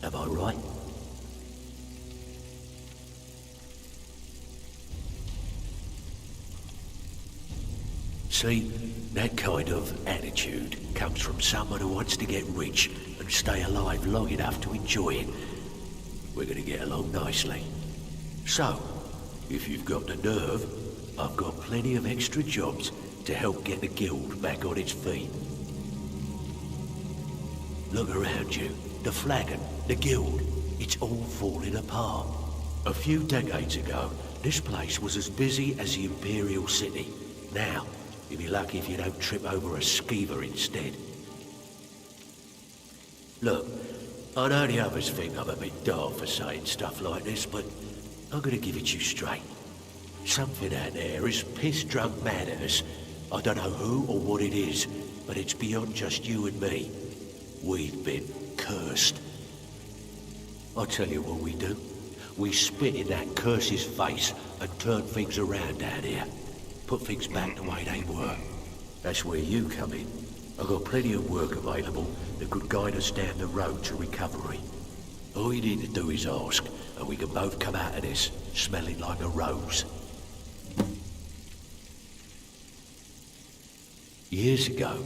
Am I right? See, that kind of attitude comes from someone who wants to get rich and stay alive long enough to enjoy it. We're gonna get along nicely. So, if you've got the nerve, I've got plenty of extra jobs to help get the guild back on its feet. Look around you. The flagon, the guild, it's all falling apart. A few decades ago, this place was as busy as the Imperial City. Now, you'll be lucky if you don't trip over a skeever instead. Look, I know the others think I'm a bit daft for saying stuff like this, but I'm gonna give it you straight. Something out there is piss-drunk mad at us. I don't know who or what it is, but it's beyond just you and me. We've been cursed. I'll tell you what we do. We spit in that curse's face and turn things around down here. Put things back the way they were. That's where you come in. I've got plenty of work available that could guide us down the road to recovery. All you need to do is ask, and we can both come out of this smelling like a rose. Years ago,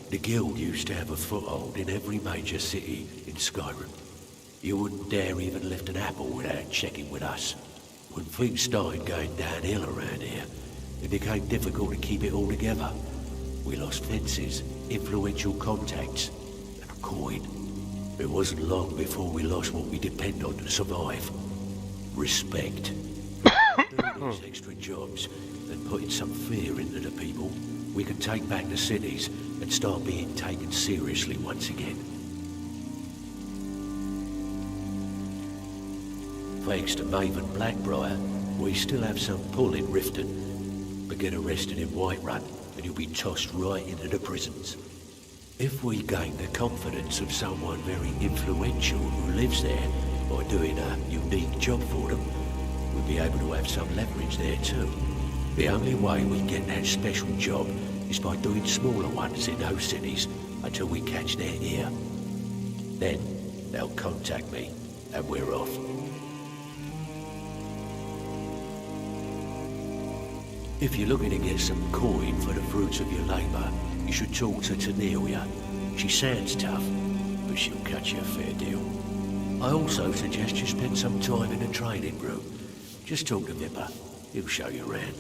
the guild used to have a foothold in every major city in Skyrim. You wouldn't dare even lift an apple without checking with us. When things started going downhill around here, it became difficult to keep it all together. We lost fences, influential contacts, and coin. It wasn't long before we lost what we depend on to survive. Respect. Doing these extra jobs and putting some fear into the people, we can take back the cities and start being taken seriously once again. Thanks to Maven Blackbriar, we still have some pull in Riften. But get arrested in Whiterun and you'll be tossed right into the prisons. If we gain the confidence of someone very influential who lives there by doing a unique job for them, we'll be able to have some leverage there too. The only way we get that special job is by doing smaller ones in those cities until we catch their ear. Then they'll contact me and we're off. If you're looking to get some coin for the fruits of your labour, you should talk to Tanelia. She sounds tough, but she'll cut you a fair deal. I also suggest you spend some time in the training room. Just talk to Vipper. He'll show you around.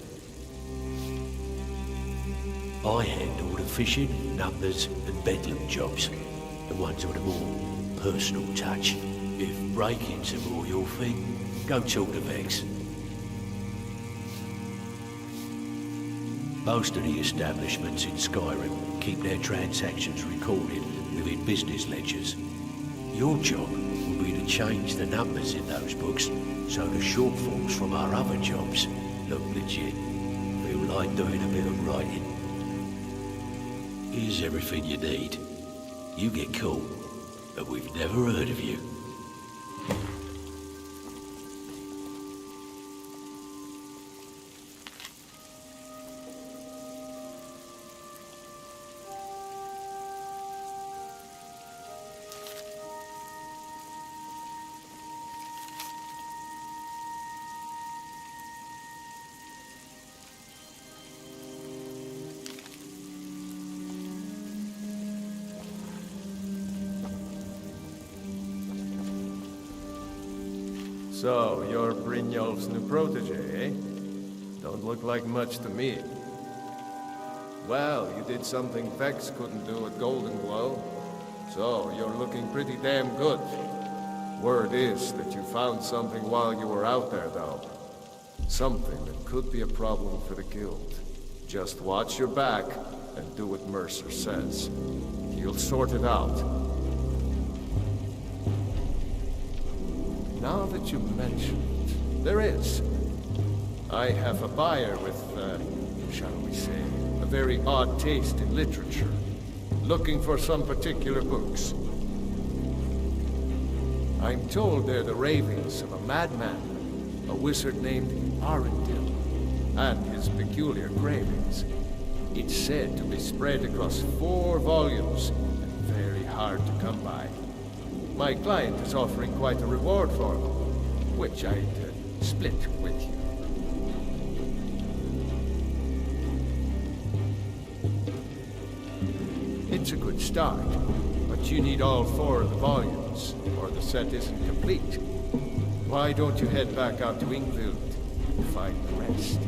I handle the fishing, numbers, and bedlam jobs. The ones with a more personal touch. If breaking's a more your thing, go talk to Vex. Most of the establishments in Skyrim keep their transactions recorded within business ledgers. Your job will be to change the numbers in those books so the shortfalls from our other jobs look legit. Feel like doing a bit of writing. Here's everything you need. You get caught, but we've never heard of you. So, you're Brynjolf's new protege, eh? Don't look like much to me. Well, you did something Vex couldn't do at Golden Glow, so you're looking pretty damn good. Word is that you found something while you were out there, though. Something that could be a problem for the guild. Just watch your back and do what Mercer says. He'll sort it out. Now that you mention it, there is. I have a buyer with, shall we say, a very odd taste in literature, looking for some particular books. I'm told they're the ravings of a madman, a wizard named Arundel. and his peculiar cravings. It's said to be spread across 4 volumes and very hard to come by. My client is offering quite a reward for them, which I'd split with you. It's a good start, but you need all 4 of the volumes, or the set isn't complete. Why don't you head back out to Ingvild and find the rest?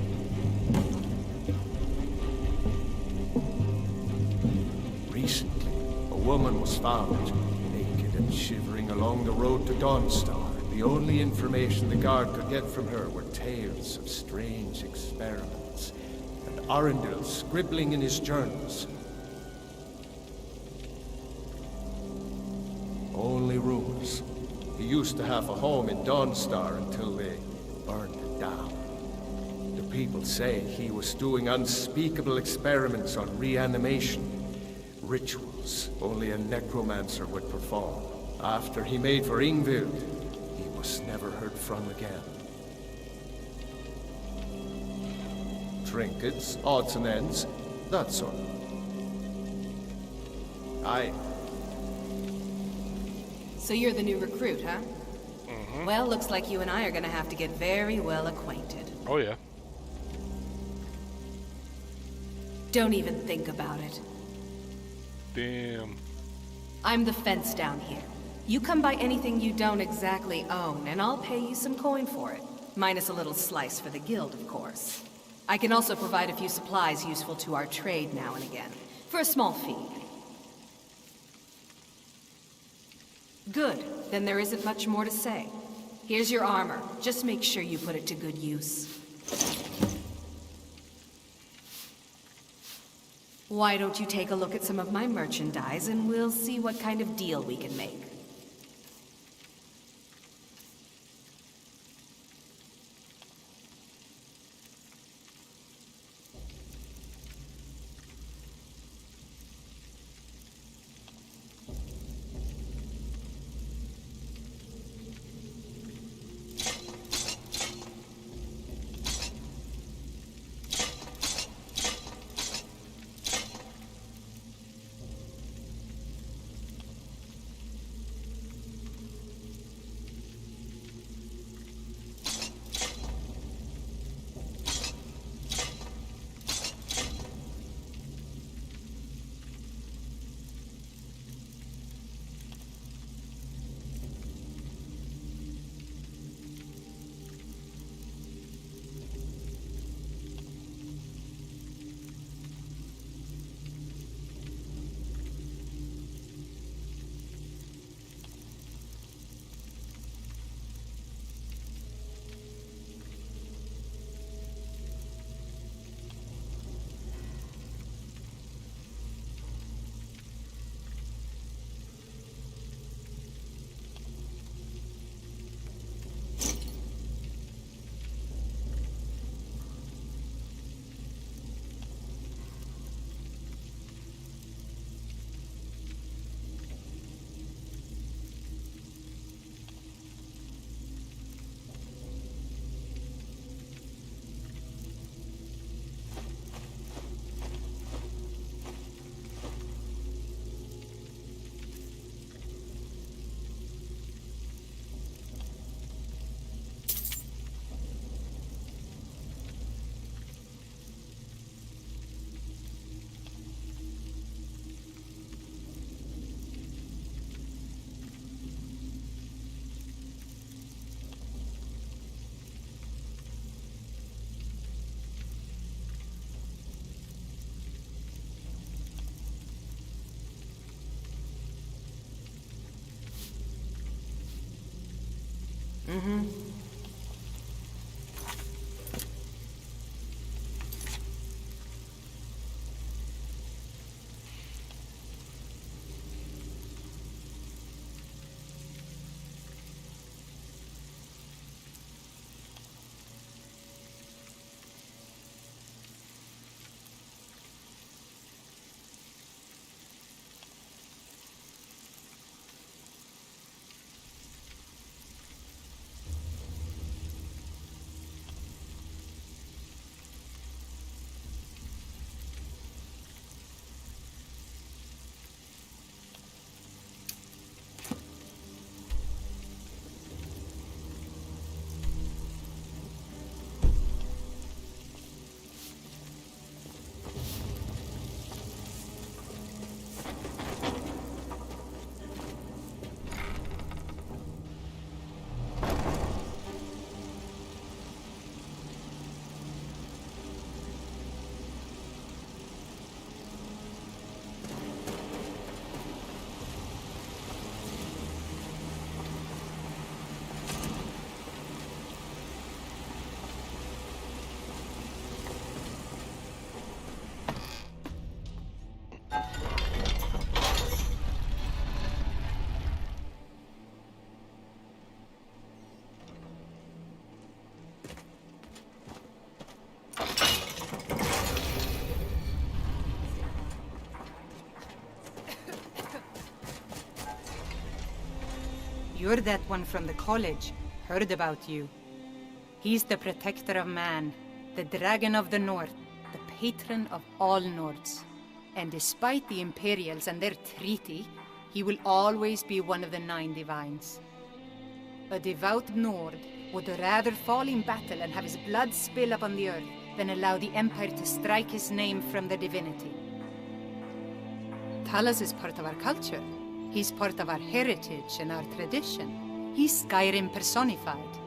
Recently, a woman was found, naked and shivering along the road to Dawnstar. The only information the guard could get from her were tales of strange experiments, and Arundel scribbling in his journals. Only rumors. He used to have a home in Dawnstar until they burned it down. The people say he was doing unspeakable experiments on reanimation. Rituals only a necromancer would perform. After he made for Ingvild, he was never heard from again. Trinkets, odds and ends, that sort. So you're the new recruit, huh? Mm-hmm. Well, looks like you and I are gonna have to get very well acquainted. Oh, yeah. Don't even think about it. Damn. I'm the fence down here. You come by anything you don't exactly own, and I'll pay you some coin for it. Minus a little slice for the guild, of course. I can also provide a few supplies useful to our trade now and again, for a small fee. Good. Then there isn't much more to say. Here's your armor. Just make sure you put it to good use. Why don't you take a look at some of my merchandise and we'll see what kind of deal we can make. Mm-hmm. You're that one from the college. Heard about you. He's the protector of man, the dragon of the north, the patron of all Nords. And despite the Imperials and their treaty, he will always be one of the 9 divines. A devout Nord would rather fall in battle and have his blood spill upon the earth than allow the Empire to strike his name from the divinity. Talos is part of our culture. He's part of our heritage and our tradition. He's Skyrim personified.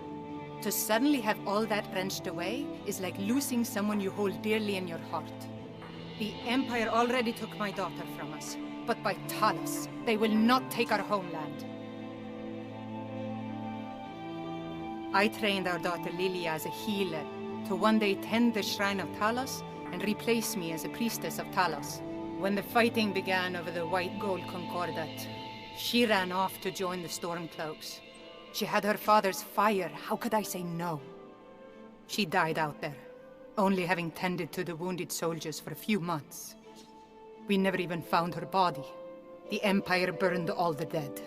To suddenly have all that wrenched away is like losing someone you hold dearly in your heart. The Empire already took my daughter from us, but by Talos, they will not take our homeland. I trained our daughter Lilia as a healer to one day tend the shrine of Talos and replace me as a priestess of Talos. When the fighting began over the white gold concordat, she ran off to join the Stormcloaks. She had her father's fire. How could I say no? She died out there, only having tended to the wounded soldiers for a few months. We never even found her body. The Empire burned all the dead.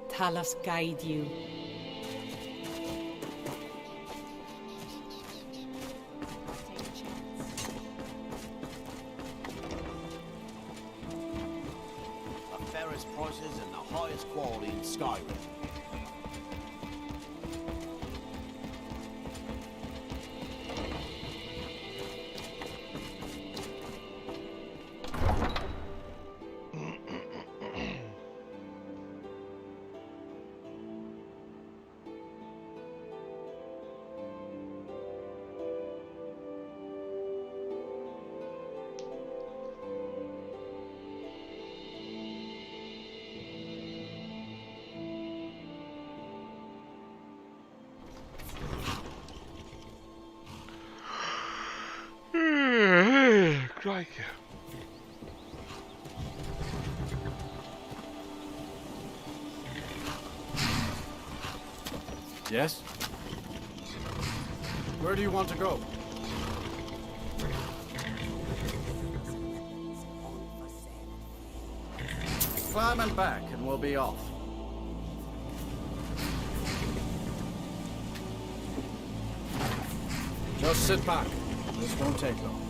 Talos guide you. The fairest prices and the highest quality in Skyrim. Crikey. Yes? Where do you want to go? Climb and back, and we'll be off. Just sit back. This won't take long.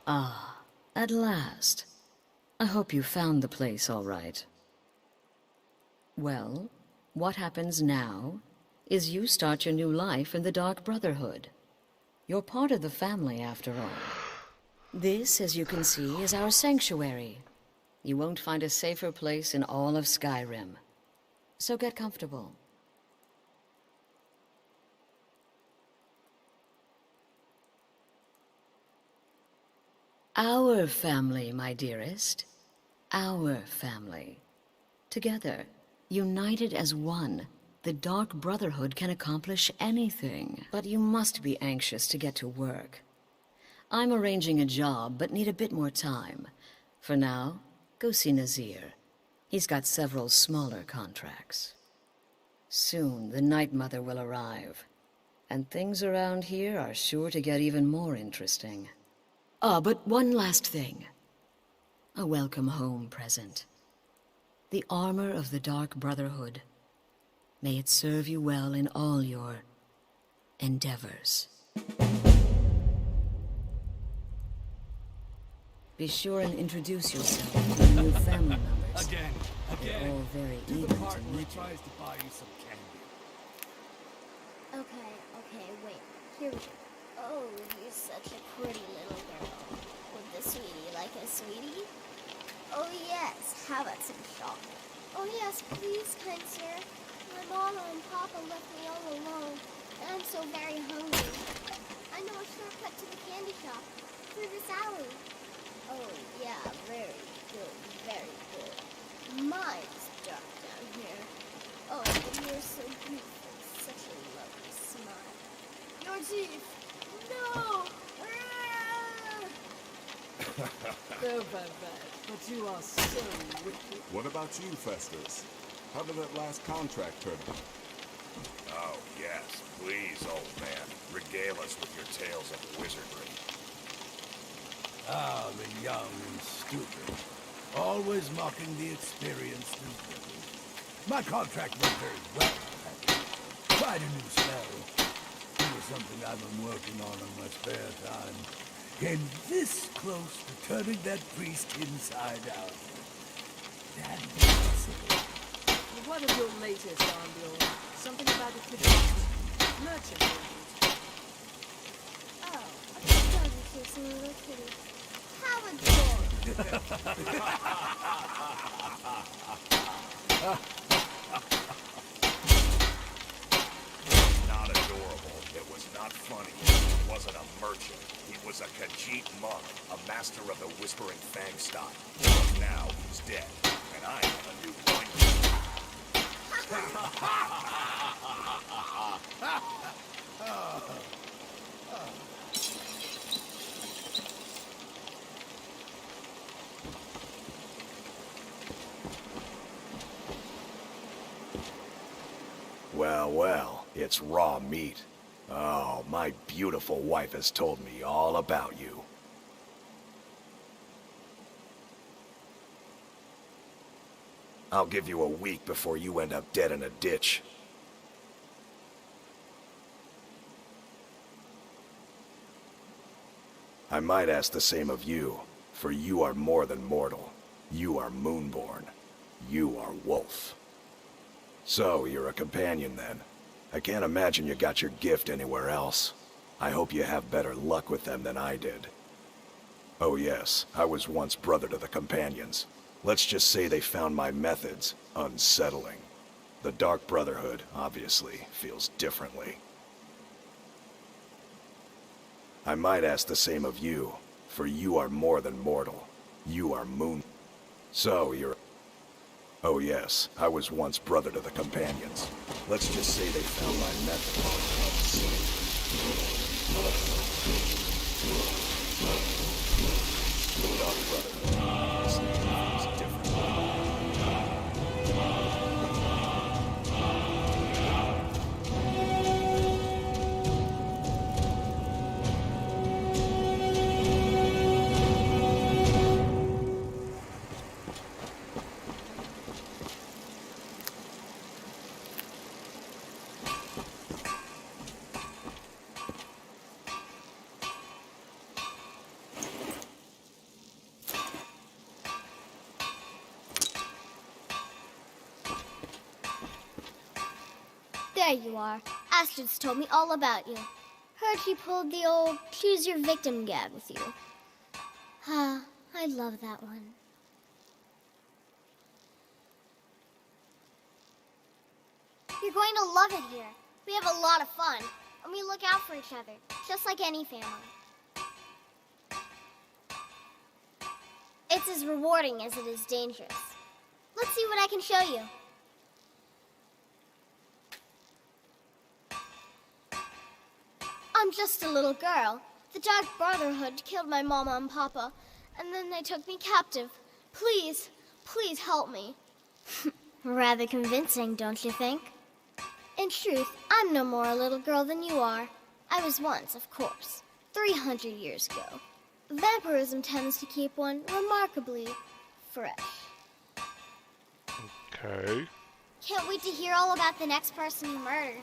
Ah, at last. I hope you found the place all right. Well, what happens now is you start your new life in the Dark Brotherhood. You're part of the family, after all. This, as you can see, is our sanctuary. You won't find a safer place in all of Skyrim. So get comfortable. Our family, my dearest. Our family. Together, united as one, the Dark Brotherhood can accomplish anything. But you must be anxious to get to work. I'm arranging a job, but need a bit more time. For now, go see Nazir. He's got several smaller contracts. Soon, the Night Mother will arrive. And things around here are sure to get even more interesting. Ah, but one last thing. A welcome home present. The armor of the Dark Brotherhood. May it serve you well in all your endeavors. Be sure and introduce yourself to your new family members. Again. They're all very To eager the to part where he meet you. tries to buy you some candy. Okay, wait. Here we go. Oh, you're such a pretty little girl. With the sweetie like a sweetie? Oh yes, how about some chocolate? Oh yes, please, kind sir. My mama and papa left me all alone, and I'm so very hungry. I know a shortcut to the candy shop, through this alley. Oh yeah, very good, very good. Mine's dark down here. Oh, and you're so beautiful, such a lovely smile. Your teeth! No! So bad, but you are so wicked. What about you, Festus? How did that last contract turn out? Oh, yes. Please, old man. Regale us with your tales of wizardry. Ah, the young and stupid. Always mocking the experienced and brilliant. My contract went very well, quite a new spell. It was something I've been working on in my spare time. Came this close to turning that priest inside out. That impossible. What of your latest, Armbior? Something about a cadet? Merchant, maybe? Oh, a doggy chasing a little kitty. How adorable! Not adorable. It was not funny. He wasn't a merchant. He was a Khajiit monk, a master of the Whispering Fang stock. But now he's dead, and I have a new point. Well, well, it's raw meat. Oh, my beautiful wife has told me all about you. I'll give you a week before you end up dead in a ditch. I might ask the same of you, for you are more than mortal. You are Moonborn. You are Wolf. So, you're a companion then. I can't imagine you got your gift anywhere else. I hope you have better luck with them than I did. Oh yes, I was once brother to the companions. Let's just say they found my methods unsettling. The Dark Brotherhood, obviously, feels differently. I might ask the same of you, for you are more than mortal. You are Moon. So, you're... Oh yes, I was once brother to the companions. Let's just say they found my methods unsettling. The Dark Brotherhood, obviously, feels differently. there you are. Astrid's told me all about you. Heard he pulled the old choose your victim gag with you. Ah, I love that one. You're going to love it here. We have a lot of fun, and we look out for each other, just like any family. It's as rewarding as it is dangerous. Let's see what I can show you. I'm just a little girl. The Dark Brotherhood killed my mama and papa, and then they took me captive. Please, please help me. Rather convincing, don't you think? In truth, I'm no more a little girl than you are. I was once, of course, 300 years ago. Vampirism tends to keep one remarkably fresh. Okay. Can't wait to hear all about the next person you murder.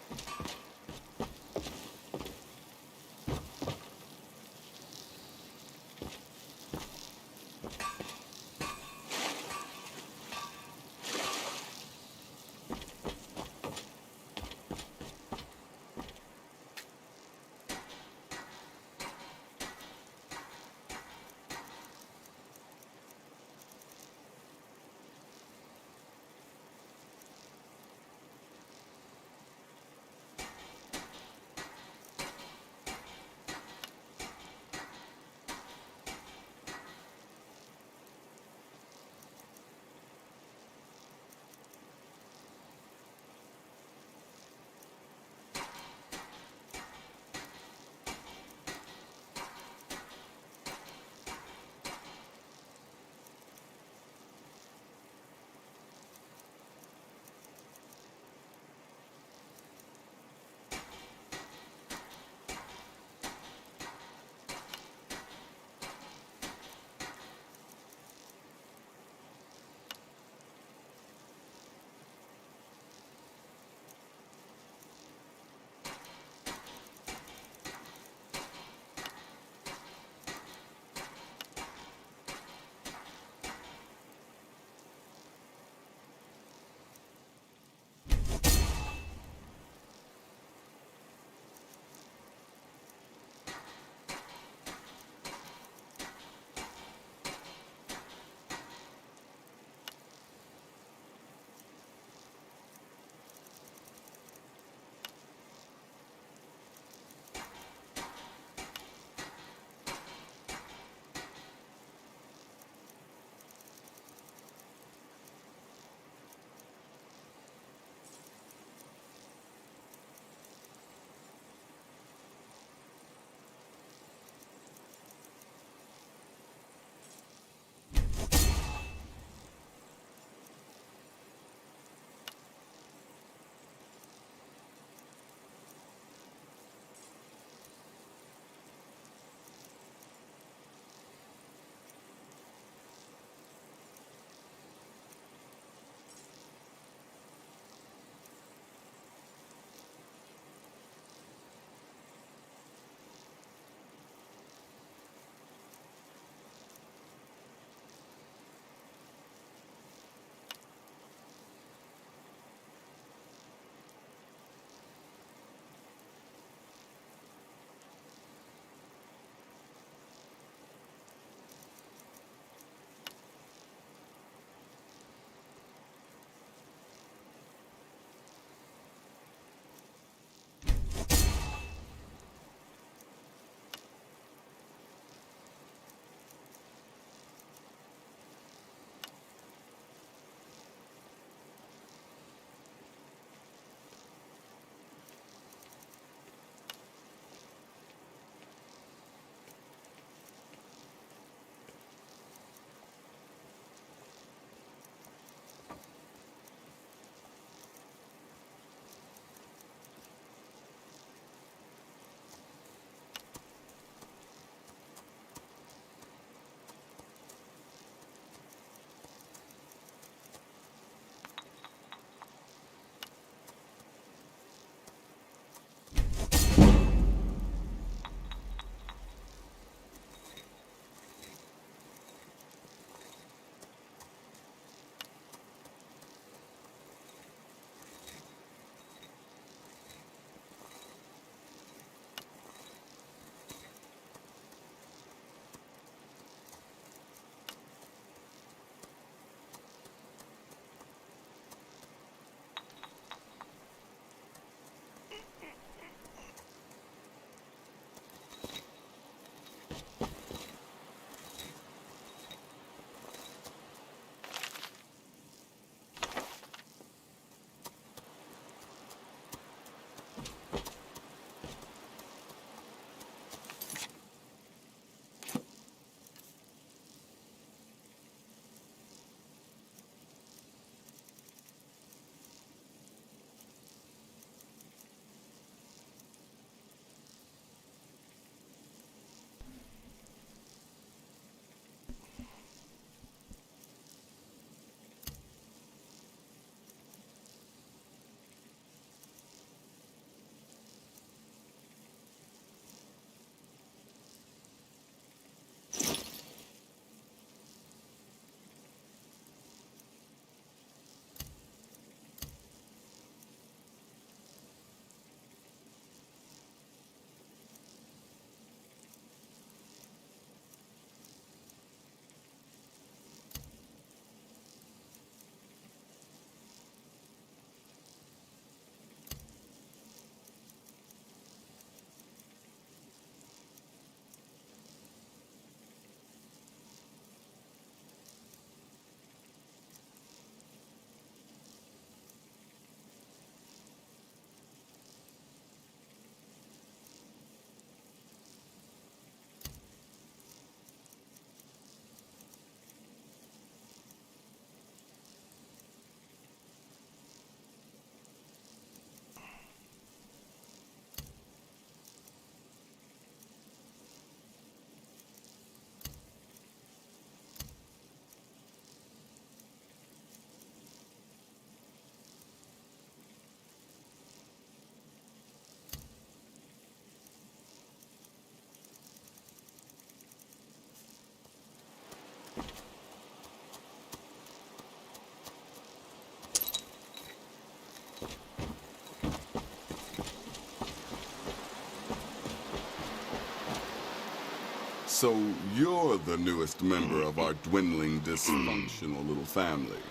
So you're the newest member of our dwindling, dysfunctional little family.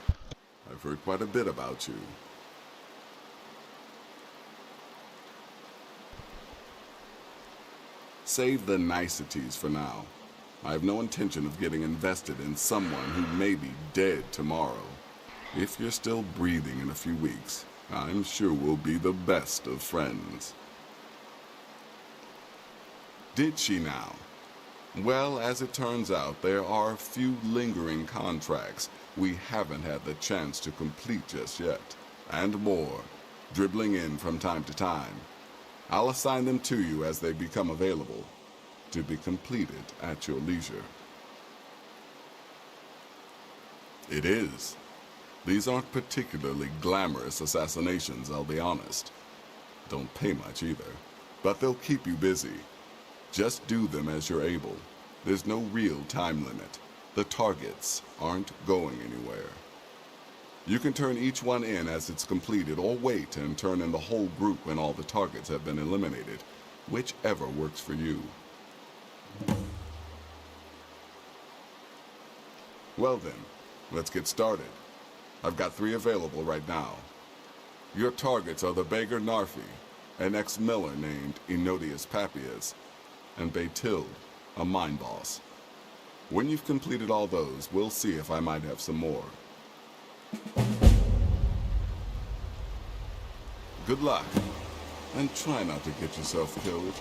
I've heard quite a bit about you. Save the niceties for now. I have no intention of getting invested in someone who may be dead tomorrow. If you're still breathing in a few weeks, I'm sure we'll be the best of friends. Did she now? Well, as it turns out, there are a few lingering contracts we haven't had the chance to complete just yet. And more, dribbling in from time to time. I'll assign them to you as they become available, to be completed at your leisure. It is. These aren't particularly glamorous assassinations, I'll be honest. Don't pay much either, but they'll keep you busy. Just do them as you're able. There's no real time limit. The targets aren't going anywhere. You can turn each one in as it's completed, or wait and turn in the whole group when all the targets have been eliminated, whichever works for you. Well then, let's get started. I've got 3 available right now. Your targets are the beggar Narfi, an ex-miller named Enodius Papias, and Baytild, a mine boss. When you've completed all those, we'll see if I might have some more. Good luck, and try not to get yourself killed.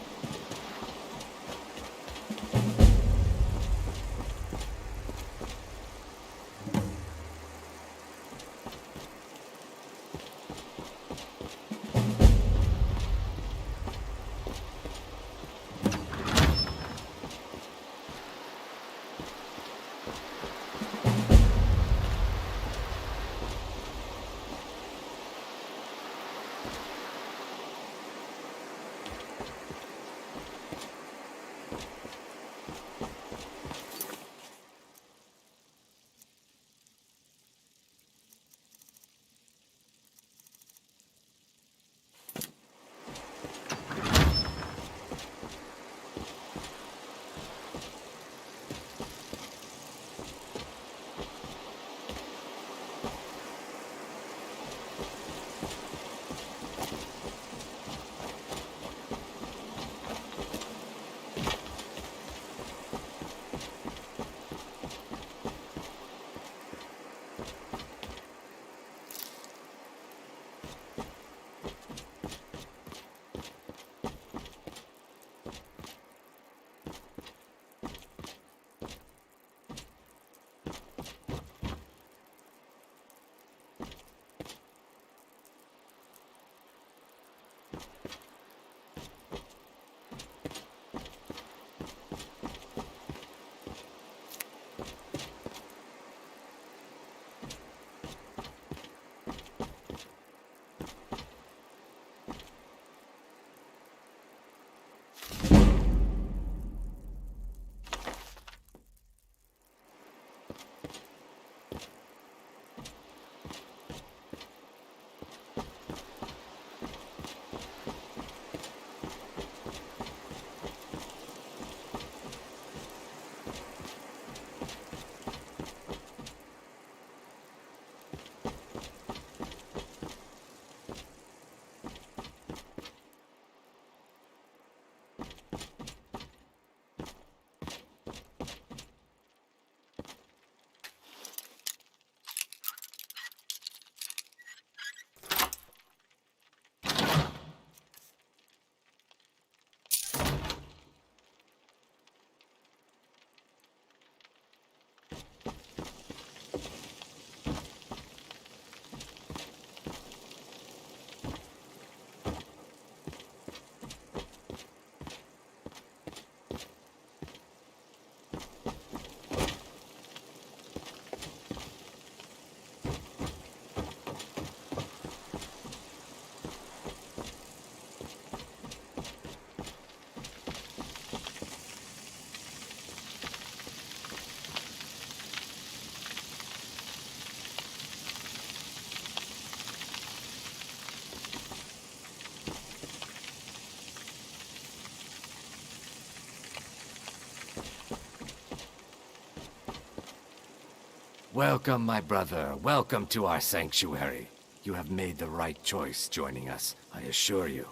Welcome, my brother. Welcome to our sanctuary. You have made the right choice joining us, I assure you.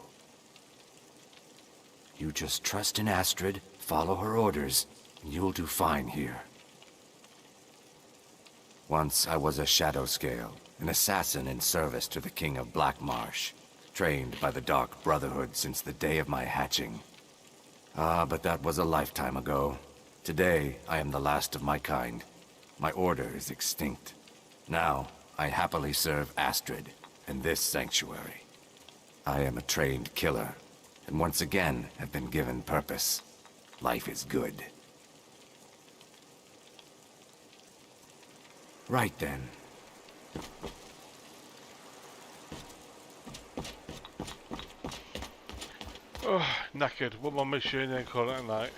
You just trust in Astrid, follow her orders, and you'll do fine here. Once I was a Shadow Scale, an assassin in service to the King of Blackmarsh, trained by the Dark Brotherhood since the day of my hatching. Ah, but that was a lifetime ago. Today, I am the last of my kind. My order is extinct. Now, I happily serve Astrid in this sanctuary. I am a trained killer, and once again have been given purpose. Life is good. Right then. Oh, knackered. What my mission and call it a night.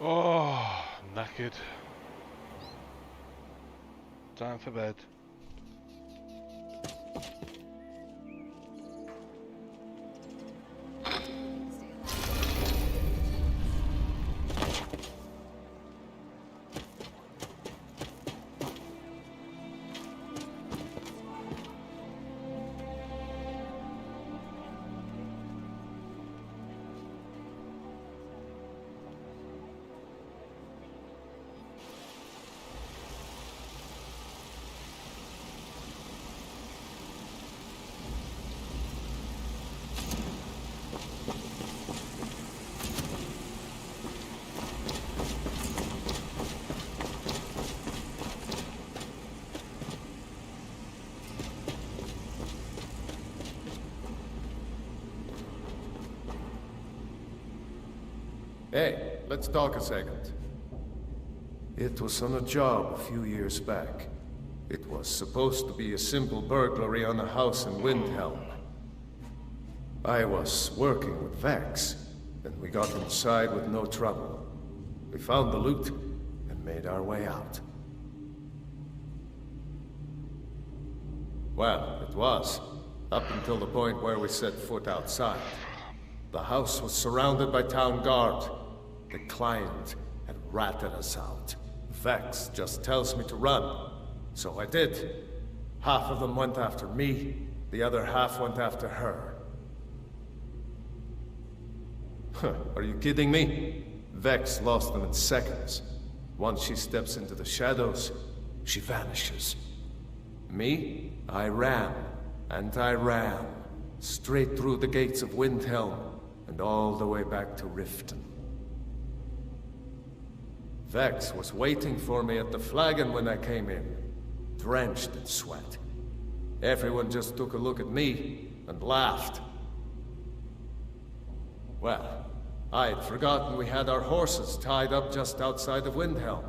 Oh, knackered. Time for bed. Hey, let's talk a second. It was on a job a few years back. It was supposed to be a simple burglary on a house in Windhelm. I was working with Vex, and we got inside with no trouble. We found the loot, and made our way out. Well, it was, up until the point where we set foot outside. The house was surrounded by town guard. The client had ratted us out. Vex just tells me to run. So I did. Half of them went after me, the other half went after her. Are you kidding me? Vex lost them in seconds. Once she steps into the shadows, she vanishes. Me? I ran, and I ran. Straight through the gates of Windhelm, and all the way back to Riften. Vex was waiting for me at the flagon when I came in, drenched in sweat. Everyone just took a look at me and laughed. Well, I'd forgotten we had our horses tied up just outside of Windhelm.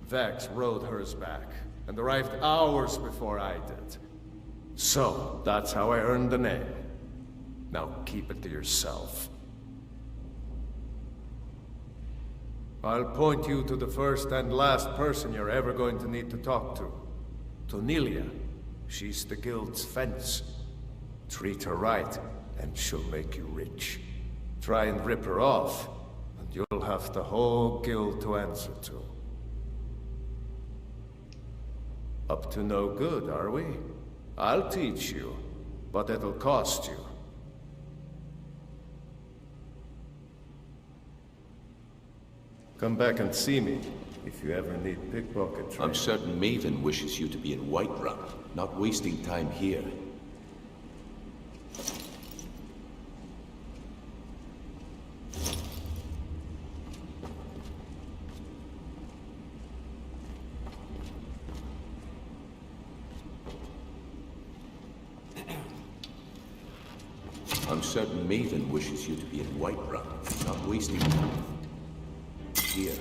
Vex rode hers back and arrived hours before I did. So, that's how I earned the name. Now keep it to yourself. I'll point you to the first and last person you're ever going to need to talk to. Tonilia. She's the guild's fence. Treat her right, and she'll make you rich. Try and rip her off, and you'll have the whole guild to answer to. Up to no good, are we? I'll teach you, but it'll cost you. Come back and see me, if you ever need pickpocket training. I'm certain Maven wishes you to be in Whiterun, not wasting time here. I'm certain Maven wishes you to be in Whiterun, not wasting time here.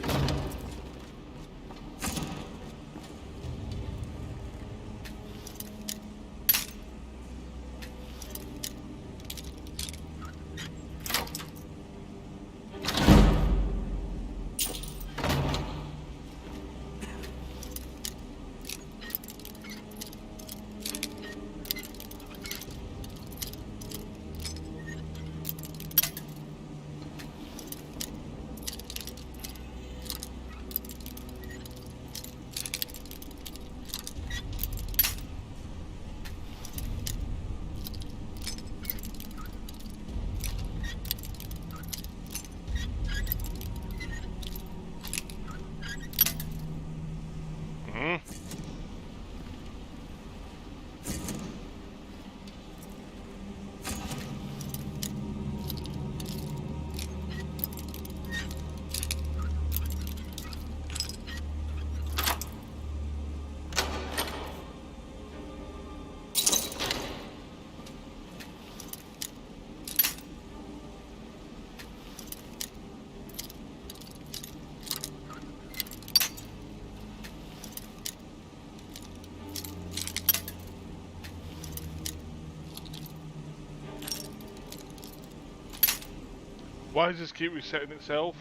Why does this keep resetting itself?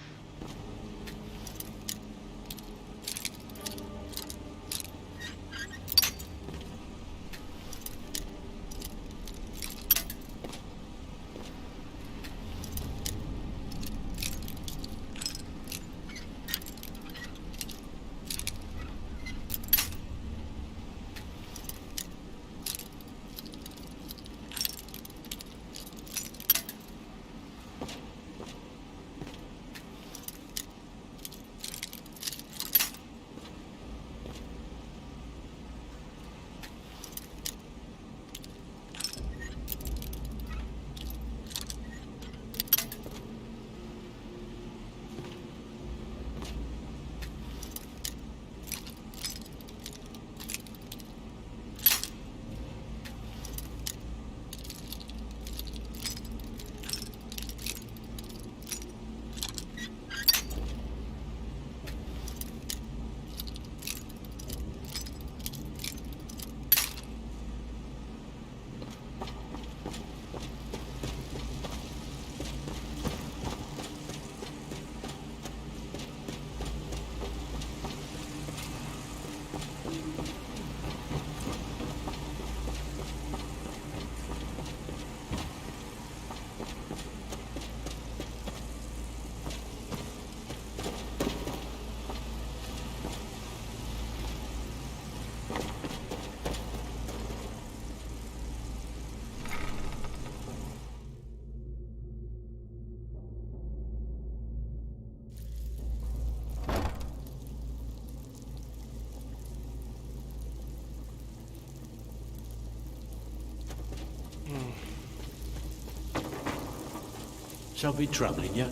Something troubling you?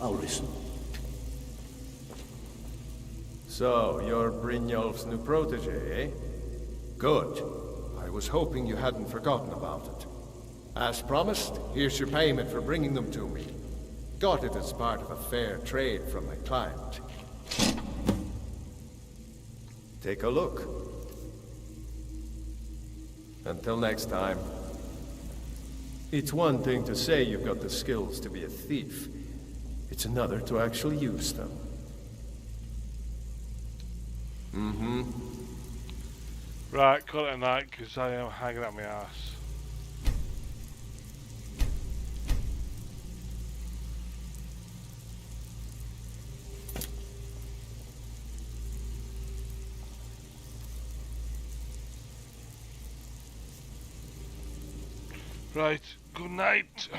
I'll listen. So, you're Brynjolf's new protege, eh? Good. I was hoping you hadn't forgotten about it. As promised, here's your payment for bringing them to me. Got it as part of a fair trade from my client. Take a look. Until next time. It's one thing to say you've got the skills to be a thief. It's another to actually use them. Mm-hmm. Right, call it a night, because I am hanging out my ass. Right, good night.